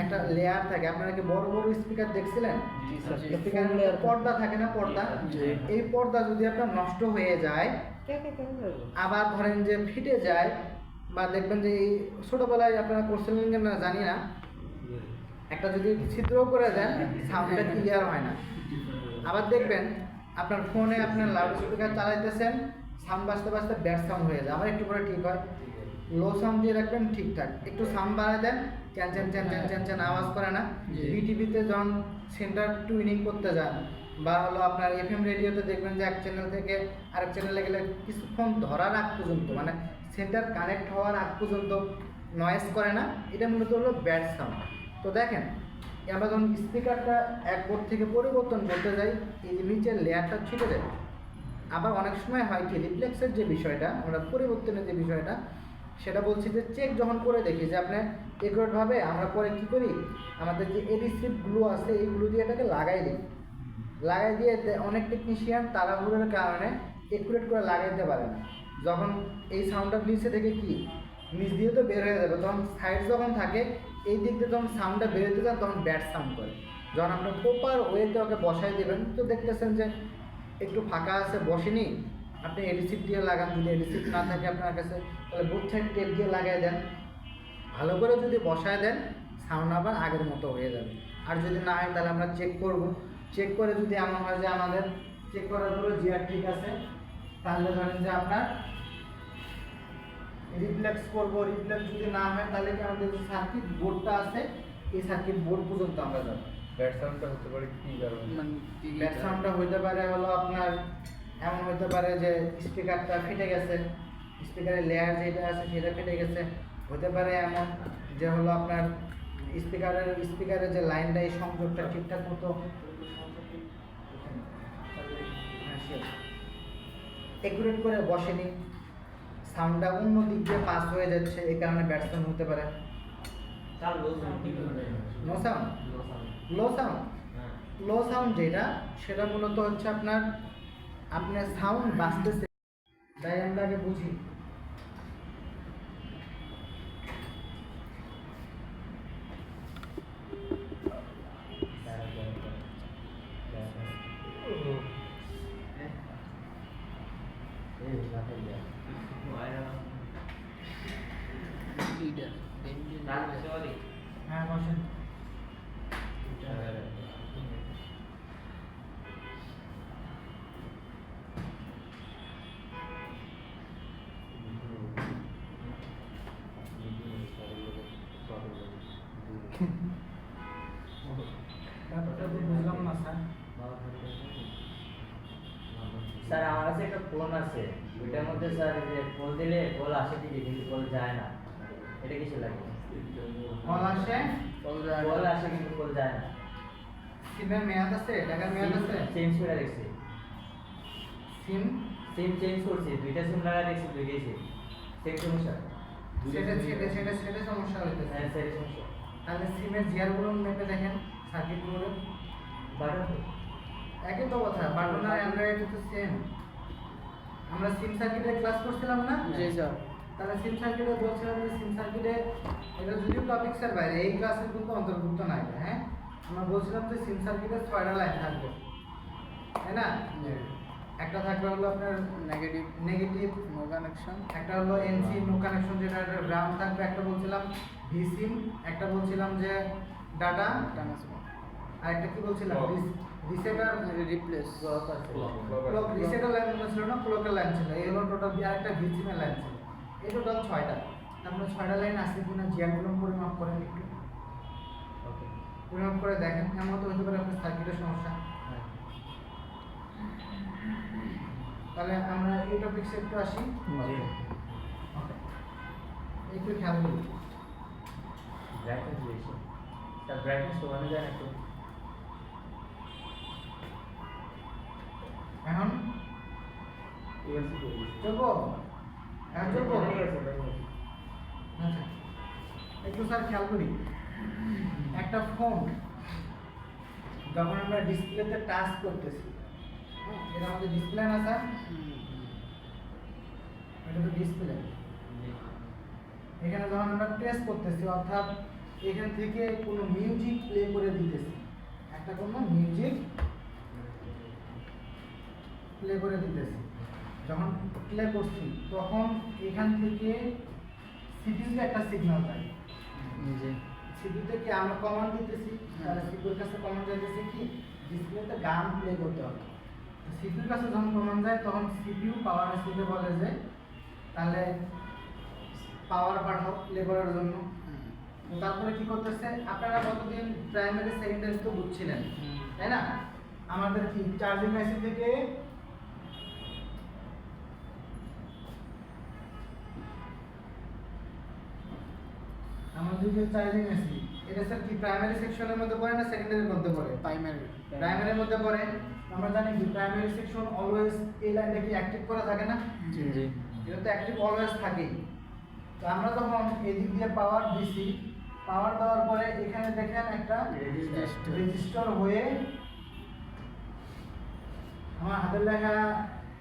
একটা লেয়ার থাকে। আপনারা কি বড় বড় স্পিকার দেখছিলেন? জি স্যার। স্পিকারের পর্দা থাকে না, পর্দা, জি। এই পর্দা যদি আপনার নষ্ট হয়ে যায়, আবার ধরেন যে ফিটে যায়, বা দেখবেন যে এই ছোটবেলায় আপনারা করছিলেন কি না জানি না, একটা যদি ছিদ্র করে দেন সাউন্ডটা ক্লিয়ার হয় না। আবার দেখবেন আপনার ফোনে আপনার লাউড স্পিকার চালাইতেছেন, সাউন্ড বাজতে বাজতে ব্যাড সাউন্ড হয়ে যায়, আবার একটু পরে ঠিক হয়। লো সাউন্ড দিয়ে রাখবেন ঠিকঠাক, একটু সাউন্ড বাড়ায় দেন, চ্যান চ্যান চ্যান চ্যান চ্যান চ্যান আওয়াজ করে না। বিটিভিতে যখন সেন্টার টুইনিং করতে যান বা হলো আপনার এফএম রেডিওতে দেখবেন যে এক চ্যানেল থেকে আরেক চ্যানেলে গেলে কিছুক্ষণ ধরার আগ পর্যন্ত, মানে সেন্টার কানেক্ট হওয়ার আগ পর্যন্ত নয়েজ করে না, এটা মূলত হলো ব্যাড সাউন্ড। তো দেখেন আমরা যখন স্পিকারটা এক বোর্ড থেকে পরিবর্তন করতে যাই, এই যে নিচের লেয়ারটা ছিটে যায়। আবার অনেক সময় হয় কি রিফ্লেক্সের যে বিষয়টা, আমরা পরিবর্তনের যে বিষয়টা, সেটা বলছি যে চেক যখন করে দেখি যে আপনি একুরেটভাবে, আমরা পরে কি করি আমাদের যে এডিসিভগুলো আছে এইগুলো দিয়ে এটাকে লাগাই দিই। লাগাই দিয়ে অনেক টেকনিশিয়ান তাড়াহুড়োর কারণে একুরেট করে লাগাইতে পারে না। যখন এই সাউন্ডটা নিচে থেকে কি নিচ দিয়ে তো বের হয়ে যাবে, তখন সাইড যখন থাকে এই দিক দিয়ে যখন সাউন্ডটা বেরোতে যান তখন ব্যাড সাউন্ড করে। যখন আপনি প্রপার ওয়েতে ওকে বসাই দেবেন, তো দেখতেছেন যে একটু ফাঁকা আছে বসেনি, আপনি এডিসিভ দিয়ে লাগান। যদি এডিসিভ না থাকে আপনার কাছে, তাহলে বোথ সাইড টেপ দিয়ে লাগাই দেন, ভালো করে যদি বসায় দেন সাউন্ড আবার আগের মতো হয়ে যাবে। আর যদি না হয় তাহলে আমরা চেক করব, চেক করে যদি এমন হয় যে আমাদের চেক করার পরে জিআর ঠিক আছে, তাহলে ধরেন যে আপনার রিফ্লেক্স করবো। রিফ্লেক্স যদি না হয় তাহলে কি আমাদের যে সার্কিট বোর্ডটা আছে এই সার্কিট বোর্ড পর্যন্ত আমরা যাবো। ব্যাড সাউন্ডটা হতে পারে কি কারণে? ব্যাড সাউন্ডটা হইতে পারে হলো আপনার এমন হইতে পারে যে স্পিকারটা ফেটে গেছে, স্পিকারের লেয়ার যেটা আছে সেটা ফেটে গেছে। হতে পারে এমন যে হলো আপনার স্পিকারের যে লাইনটা এই সংযোগটা ঠিকঠাক মতো একুরেট করে বসেনি, সাউন্ডটা অন্য দিক দিয়ে পাস হয়ে যাচ্ছে, এই কারণে ব্যাড সাউন্ড হতে পারে। নো সাউন্ড, লো সাউন্ড, লো সাউন্ড যেটা সেটা মূলত হচ্ছে আপনার সাউন্ড বাজতেছে, তাই আমরা আগে বুঝি। হ্যাঁ বসেন। ব্যাপারটা তো বুঝলাম না স্যার। স্যার আমার কাছে একটা ফোন আছে, ওইটার মধ্যে স্যার যে কল দিলে কল আসে ঠিকই কিন্তু কল যায় না, এটা কিছু লাগে? কল আসে, কল আসে কিন্তু কল যায় না। সিমের মেয়াদ আছে, টাকার মেয়াদ আছে। চেঞ্জ করে দেখছি, সিম সিম চেঞ্জ করছি, দুইটা সিম লাগা দেখছি, দুইটাই সেম সমস্যা। সেটা সমস্যা হইতেছে। হ্যাঁ সেম সমস্যা। তাহলে সিমের জিআরগুলো মেপে দেখেন, সার্কিটগুলো বাটন একই তো কথা, বাটন আর অ্যান্ড্রয়েড তো সেম। আমরা সিম সার্কিটে ক্লাস করছিলাম না? জি স্যার। তাহলে সিম সার্কিটে বলছিলাম যে সিম সার্কিটে এটা যদিও টপিক্সের বাইরে, এই ক্লাসের কিন্তু অন্তর্ভুক্ত না এটা। হ্যাঁ, আমরা বলছিলাম যে সিম সার্কিটে 6টা লাইন থাকবে, তাই না? একটা থাকবে হলো আপনার নেগেটিভ নো কানেকশন। একটা হলো এনসি নো কানেকশন, যেটা গ্রাউন্ড থাকবে। একটা বলছিলাম ভি সিম, একটা বলছিলাম যে ডাটা, আর একটা কি বলছিলাম রিসেটার রিপ্লেস। ক্লক রিসেটার লাইন ছিল না, ক্লকের লাইন ছিল। এই হলো টোটাল, আর একটা ভি সিমের লাইন ছিল। এই টোটাল 6টা। তারপরে 6টা লাইন আছে কিনা জিআরগুলো পরিমাপ করেন, একটু ওকে। পরিমাপ করে দেখেন। এমন তো হতে পারে আপনার সার্কিটের সমস্যা। তাহলে আমরা এই টপিকসে একটু আসি। জি। একটু খেয়াল করি। ব্রাইটনেস বেশি, স্যার ব্রাইটনেস কমানো যায় না একটু? এখন চলবো এখন চলবো আচ্ছা একটু স্যার খেয়াল করি একটা ফোন যখন আমরা ডিসপ্লেতে টাচ করতেছি এটা আমাদের ডিসপ্লে না স্যার এটা তো ডিসপ্লে এখানে যখন আমরা প্রেস করতেছি অর্থাৎ এখান থেকে কোনো মিউজিক প্লে করে দিতেছি একটা কোনো মিউজিক প্লে করে দিতেছি যখন প্লে করছি তখন এখান থেকে সিপিইউতে একটা সিগন্যাল যায় জি সিপিইউতে কি আমরা কমান্ড দিতেছি তাহলে সিপিইউর কাছে কমান্ড যাইতেছে কি ডিসপ্লেতে গান প্লে করতে হবে সিপিইউর কাছে যখন কমান্ড যায় তখন সিপিইউ পাওয়ার আইসিতে বলে যে তাহলে পাওয়ার পাঠাও প্লে করার জন্য তো তারপরে কি করতেছে আপনারা কতদিন প্রাইমারি সেকেন্ডারি তো বুঝছিলেন তাই না আমাদের কি চার্জিং আইসি থেকে আমাদের যে চার্জিং আইসি এটা স্যার কি প্রাইমারি সেকশনের মধ্যে পড়ে না সেকেন্ডারির মধ্যে পড়ে প্রাইমারির মধ্যে পড়ে আমরা জানি কি প্রাইমারি সেকশন অলওয়েজ এই লাইনটা কি অ্যাক্টিভ করা থাকে না জি এটা তো অ্যাক্টিভ অলওয়েজ থাকেই তো আমরা যখন এদিক দিয়ে পাওয়ার দিছি পাওয়ার দেওয়ার পরে এখানে দেখেন একটা রেজিস্টার হয়ে আমার হাতের লেখা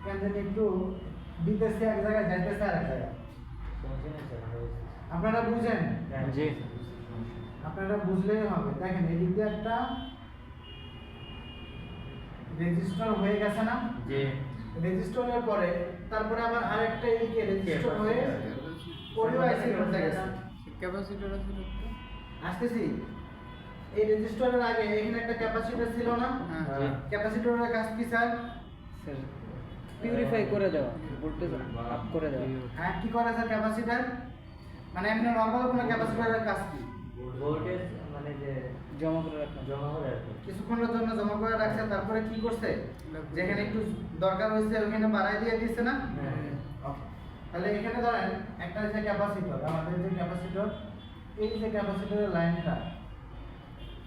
কেন জানি একটু দিতেছে এক জায়গায় যাইতেছে আর এক জায়গায় আপনারা বুঝেন জি আপনারা বুঝলেই হবে দেখেন এদিক দিয়ে একটা রেজিস্টার হয়ে গেছে না জি রেজিস্টারের পরে তারপরে আবার আরেকটা এদিকে রেজিস্টার হয়ে অডিও আইসি করতে গেছে ক্যাপাসিটর আছে আসতেছি এই রেজিস্টারের আগে এখানে একটা ক্যাপাসিটর ছিল না হ্যাঁ ক্যাপাসিটরের কাজ কি স্যার স্যার পিউরিফাই করে দেওয়া ভোল্টেজ আপ করে দেওয়া হ্যাঁ কি করে স্যার ক্যাপাসিটর মানে এমনি নরমাল কোনো ক্যাপাসিটরের কাজ কি ভোল্টেজ মানে যে জমা করে রাখা জমা করে রাখে কিছুক্ষণের জন্য জমা করে রাখছে তারপরে কি করছে যেখানে একটু দরকার হয়েছে ওখানে বাড়াই দিয়ে দিচ্ছে না Okay. তাহলে এখানে ধরেন একটা যে ক্যাপাসিটর আমাদের যে ক্যাপাসিটর এই যে ক্যাপাসিটরের লাইনটা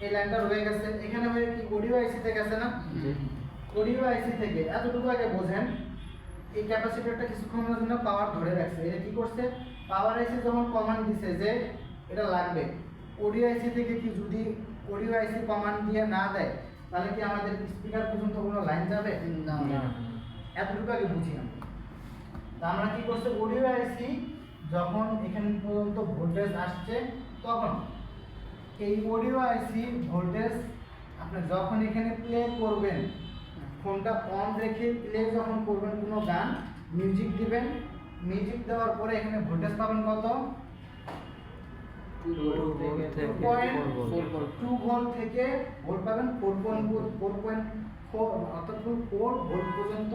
এই লাইনটা রয়ে গেছে এখানে হয়ে কি অডিও আইসিতে গেছে না জি অডিও আইসি থেকে এতটুকু আগে বোঝেন এই ক্যাপাসিটরটা কিছুক্ষণের জন্য পাওয়ার ধরে রাখছে এটা কি করছে পাওয়ার আইসি যখন কমান্ড দিছে যে এটা লাগবে অডিও আইসি থেকে কি যদি অডিও আইসি কমান্ড দিয়ে না দেয় তাহলে কি আমাদের স্পিকার পর্যন্ত কোনো লাইন যাবে না এতটুকু আগে বুঝি আমরা তা আমরা কি করছে অডিও আইসি যখন এখান পর্যন্ত ভোল্টেজ আসছে তখন এই অডিও আইসি ভোল্টেজ আপনি যখন এখানে প্লে করবেন ফোনটা অন রেখে প্লে যখন করবেন কোনো গান মিউজিক দিবেন মিউজিক দেওয়ার পরে এখানে ভোল্টেজ পাবেন কত 2 ভোল্ট থেকে ভোল্ট পাবেন 4.4 অর্থাৎ 4 ভোল্ট পর্যন্ত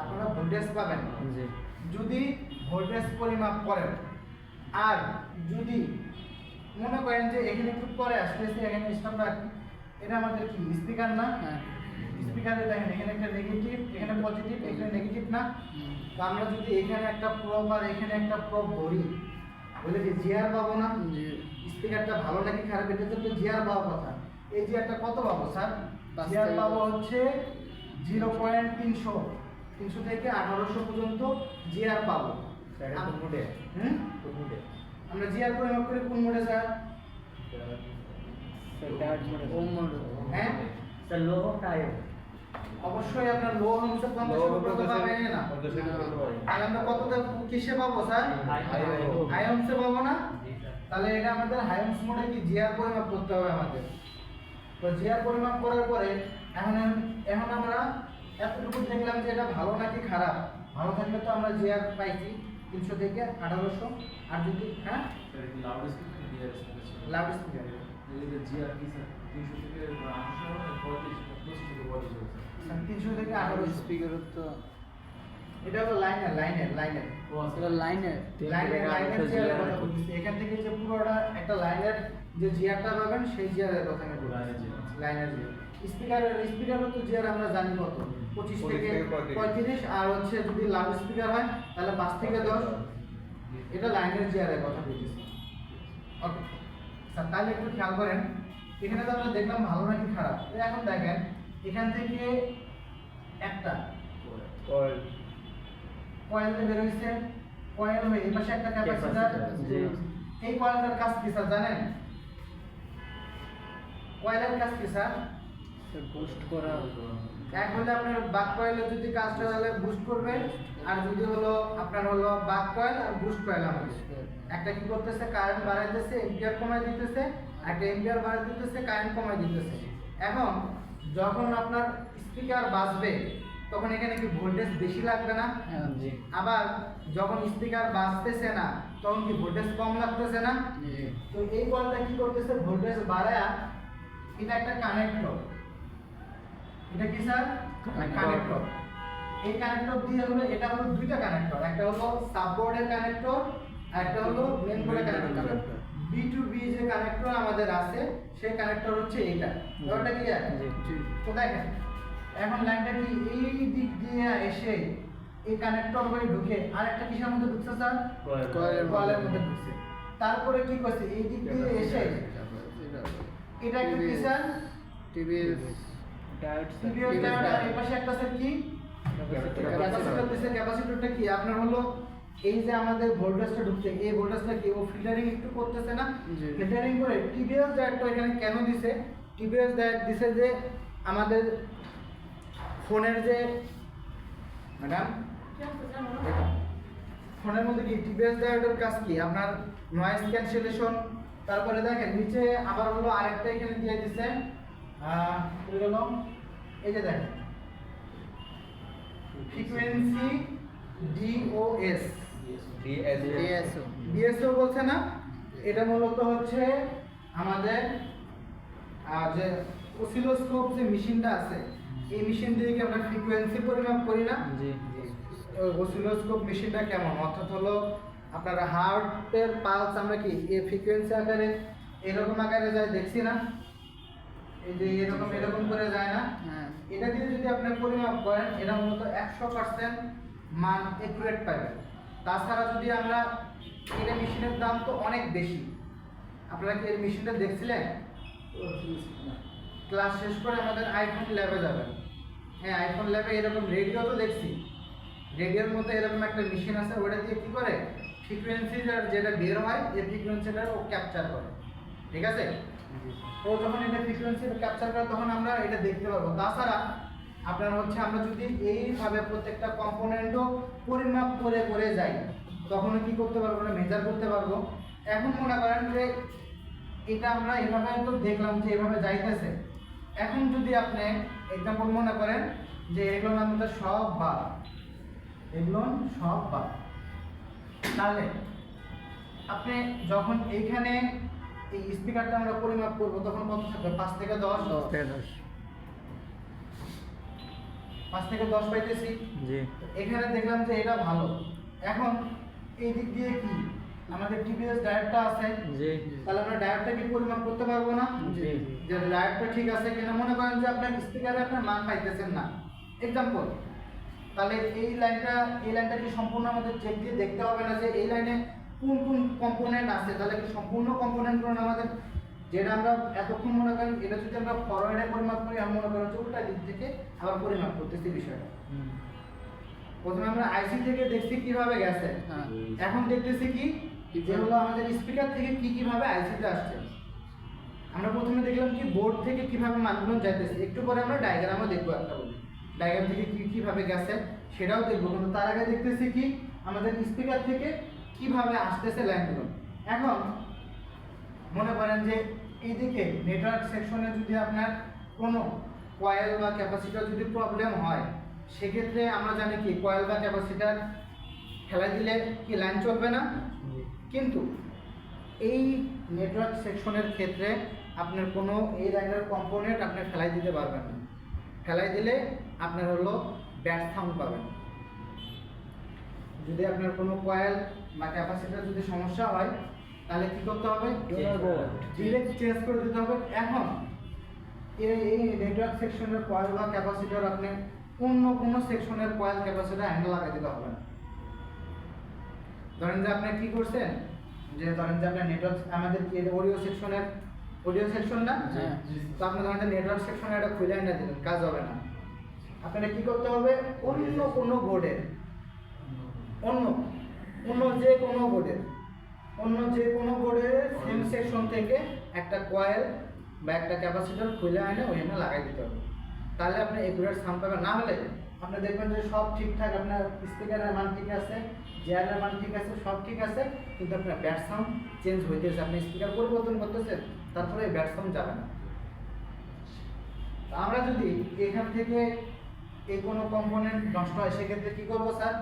আপনারা ভোল্টেজ পাবেন জি যদি ভোল্টেজ পরিমাপ করেন আর যদি মনে করেন যে এখানে একটু পরে আসতেছে এখানে স্টপ রাখি এটা আমাদের কি স্পিকার না হ্যাঁ স্পিকারে দেখেন এখানে একটা নেগেটিভ এখানে পজিটিভ এখানে নেগেটিভ না তো আমরা যদি এখানে একটা প্রব আর এখানে একটা প্রব ধরি বলে কি জিআর পাবো না জি স্পিকারটা ভালো নাকি খারাপ এটা তো জিআর পাওয়ার কথা এই জিআরটা কত পাবো স্যার পাঁচ জিআর থেকে পাবো হচ্ছে 0.300 300 থেকে 1800 পর্যন্ত জিআর পাবো স্যার কোন মোডে হুম কোন মোডে আমরা জিআর পরিমাপ করি কোন মোডে স্যার স্যার টাচ মোড ওম মোড হ্যাঁ স্যার লো হোক হাই হোক অবশ্যই আপনার লো হোমসে 50 উপরে পাবেন না তাহলে আমরা কতটা কিসে পাবো স্যার হাই হোমসে পাবো না তাহলে এটা আমাদের হাই হোমস মোডে কি জিআর পরিমাপ করতে হবে আমাদের তো জিআর পরিমাপ করার পরে এখন আমরা এতটুকু দেখলাম যে এটা ভালো নাকি খারাপ ভালো থাকলে তো আমরা জিআর পাইছি 300 থেকে 1800 আর যদি হ্যাঁ লাউড স্পিকার তিনশো থেকে 1800 স্পিকার তো এটা হলো লাইনের এটা লাইনের জিআরের কথা বলতেছি এখান থেকে যে পুরোটা একটা লাইনের যে জিআরটা পাবেন সেই জিআরের কথা আমি বলছি লাইনের জিআর স্পিকারের তো জিআর আমরা জানি কত 25 থেকে 35 আর হচ্ছে যদি লাউড স্পিকার হয় তাহলে 5 থেকে 10 এটা লাইনের জিআরের কথা বলতেছি ওকে স্যার তাহলে একটু খেয়াল করেন এখানে তো আমরা দেখলাম ভালো নাকি খারাপ এখন দেখেন এখান থেকে একটা কয়েল কয়েল বের হইছে, কয়েল হয়ে এই পাশে একটা ক্যাপাসিটর। জি। এই কয়েলটার কাজ কি স্যার জানেন? কয়েলের কাজ কি স্যার? বুস্ট করা। এক হলে আপনার বাক কয়েলে যদি কাজটা হলে বুস্ট করবে, আর যদি হলো আপনার হলো বাক কয়েল আর বুস্ট কয়েল আমাদের একটা কি করতেছে, কারেন্ট বাড়াইতেছে, এম্পিয়ার কমাই দিতেছে, একটা এম্পিয়ার বাড়াই দিতেছে, কারেন্ট কমাই দিতেছে। এখন যখন আপনার স্পিকার বাজবে তখন এখানে কি ভোল্টেজ বেশি লাগবে না? হ্যাঁ, জি। আবার যখন স্পিকার বাজতেছে না তখন কি ভোল্টেজ কম লাগতেছে না? জি। তো এই কয়েলটা কি করতেছে, ভোল্টেজ বাড়ায়া, এটা একটা কানেক্টর। এটা কি স্যার? কানেক্টর। এই কানেক্টর দিয়ে হলো, এটা হলো দুইটা কানেক্টর, একটা হলো সাববোর্ডের কানেক্টর আর একটা হলো মেন বোর্ডের কানেক্টর। B2B যে কানেক্টর আমাদের আছে সেই কানেক্টর হচ্ছে এইটা। ব্যাপারটা কি আছে? জি। তো দেখেন এখন লাইনটা কি এই দিক দিয়ে এসে এই কানেক্টর হয়ে ঢুকে আরেকটা কিসের মধ্যে ঢুকছে স্যার? কয়েলের মধ্যে ঢুকছে। তারপরে কি করছে, এই দিক দিয়ে এসে এটা একটা কি স্যার? Diode TBS diode. আর এই পাশে একটা স্যার কি? ক্যাপাসিটর দিছে। ক্যাপাসিটরটা কি আপনার হলো এই যে আমাদের ভোল্টেজটা ঢুকছে, এই ভোল্টেজটা কি ও ফিল্টারিং একটু করতেছে না? জি। ফিল্টারিং করে টিবিএস ডায়োডটা এখানে কেন দিছে? টিবিএস ডায়োড দিছে যে আমাদের ফোনের যে ম্যাডাম ফোনের মধ্যে কি টিবিএস ডায়োডের কাজ কি আপনার নয়েজ ক্যান্সেলেশন। তারপরে দেখেন নিচে আবার হলো আরেকটা এখানে দিয়ে দিছে কি হলো, এই যে দেখেন ফ্রিকোয়েন্সি ডিওএস, ডিএসও। ডিএসও বলছে না? এটা মূলত হচ্ছে আমাদের যে অসিলোস্কোপ যে মেশিনটা আছে, এই মেশিন দিয়ে কি আমরা ফ্রিকোয়েন্সি পরিমাপ করি না? জি। অসিলোস্কোপ মেশিনটা কেমন, অর্থাৎ হলো আপনার হার্টের পালস আমরা কি এই ফ্রিকোয়েন্সি আকারে এরকম আকারে যায় দেখছি না? এই যে এরকম এরকম করে যায় না? হ্যাঁ। এটা দিয়ে যদি আপনি পরিমাপ করেন এটা মূলত 100% মান একুরেট পাবেন। তাছাড়া যদি আমরা এটা মেশিনের দাম তো অনেক বেশি। আপনারা কি এই মেশিনটা দেখছিলেন? ক্লাস শেষ করে আমাদের আইফোন ল্যাবে যাবেন। হ্যাঁ, আইফোন ল্যাবে এরকম রেডিও তো দেখছি। রেডিওর মধ্যে এরকম একটা মেশিন আছে, ওটা দিয়ে কি করে ফ্রিকোয়েন্সি যেটা বের হয় এই ফ্রিকোয়েন্সিটা ও ক্যাপচার করে। ঠিক আছে? ও যখন এটা ফ্রিকোয়েন্সি ক্যাপচার করে তখন আমরা এটা দেখতে পাবো। তাছাড়া আপনার হচ্ছে আমরা যদি এইভাবে প্রত্যেকটা কম্পোনেন্টও পরিমাপ করে করে যাই তখন কি করতে পারবো না, মেজার করতে পারবো। এখন মনে করেন যে এটা আমরা এভাবে তো দেখলাম যে এভাবে যাইতেছে। এখন যদি আপনি এক্সাম্পল মনে করেন যে এগুলো আমাদের সব বার, এগুলো সব বার, তাহলে আপনি যখন এইখানে এই স্পিকারটা আমরা পরিমাপ করব তখন কত থাকবে? 5 থেকে 10, 5 থেকে 10 পাইতেছি। জি। এখানে দেখলাম যে এটা ভালো। এখন এই দিক দিয়ে কি আমাদের টিবিএস ডায়োডটা আছে, জি। তাহলে আমরা ডায়োডটা কি পরিমাপ করতে পারবো না? জি। যে ডায়োডটা ঠিক আছে কিনা। মনে করেন যে আপনার স্পিকারে আপনার মান পাইতেছেন না, এক্সাম্পল, তাহলে এই লাইনটা কি সম্পূর্ণ আমাদের চেক দিয়ে দেখতে হবে না যে এই লাইনে কোন কোন কম্পোনেন্ট আছে? তাহলে কি সম্পূর্ণ কম্পোনেন্টগুলো আমাদের যেটা আমরা এতক্ষণ মনে করেন এটা যদি আমরা ফরওয়ার্ডে পরিমাপ করি, আমরা মনে করেন যে উল্টা দিক থেকে আবার পরিমাপ করতেছি বিষয়টা। প্রথমে আমরা আইসি থেকে দেখছি কিভাবে গেছে, হ্যাঁ। এখন দেখতেছি কি যে হলো আমাদের স্পিকার থেকে কি কিভাবে আইসিতে আসছে। আমরা প্রথমে দেখলাম কি বোর্ড থেকে কিভাবে মানগুলো যাইতেছে, একটু পরে আমরা ডায়াগ্রামও দেখবো একটা বলি, ডায়াগ্রাম থেকে কি কিভাবে গেছে সেটাও দেখবো। কিন্তু তার আগে দেখতেছি কি আমাদের স্পিকার থেকে কিভাবে আসতেছে লাইনগুলো। এখন মনে করেন যে এইদিকে নেটওয়ার্ক সেকশনে যদি আপনার কোনো কয়েল বা ক্যাপাসিটর যদি প্রবলেম হয় সেক্ষেত্রে আমরা জানি কি কয়েল বা ক্যাপাসিটর ফেলাই দিলে কি লাইন চলবে না। কিন্তু এই নেটওয়ার্ক সেকশনের ক্ষেত্রে আপনার কোনো এই লাইনের কম্পোনেন্ট আপনি ফেলাই দিতে পারবেন না। ফেলাই দিলে আপনার হলো ব্যাড সাউন্ড পাবেন। যদি আপনার কোনো কয়েল বা ক্যাপাসিটর যদি সমস্যা হয় তাহলে কি করতে হবে? ডিরেক্ট চেঞ্জ করে দিতে হবে। এখন এই নেটওয়ার্ক সেকশনের কয়েল বা ক্যাপাসিটর আপনি অন্য কোনো সেকশনের কয়েল ক্যাপাসিটর হ্যান্ডেল লাগাই দিতে হবে না। ধরেন যে আপনি কি করছেন, যে ধরেন যে আপনার নেটওয়ার্ক আমাদের কি অডিও সেকশন না, হ্যাঁ। তো আপনি ধরেন যে নেটওয়ার্ক সেকশনে একটা খুলে এনে দিলেন, কাজ হবে না। আপনারা কি করতে হবে, অন্য কোনো বোর্ডের অন্য যে কোনো বোর্ডের সেম সেকশন থেকে একটা কয়েল বা একটা ক্যাপাসিটর খুলে আনে ওইখানে লাগাই দিতে হবে। তাহলে আপনি একুরেট সাউন্ড পাবেন। না হলে আপনি দেখবেন যে সব ঠিকঠাক, আপনার স্পিকারের মান ঠিক আছে, জিআরের মান ঠিক আছে, সব ঠিক আছে, কিন্তু আপনার ব্যাট সাউন্ড চেঞ্জ হইতেছে, আপনি স্পিকার পরিবর্তন করতেছেন, তারপরে ব্যাট সাউন্ড যাবে না। আমরা যদি এখান থেকে এই কোনো কম্পোনেন্ট নষ্ট হয় সেক্ষেত্রে কি করবো স্যার?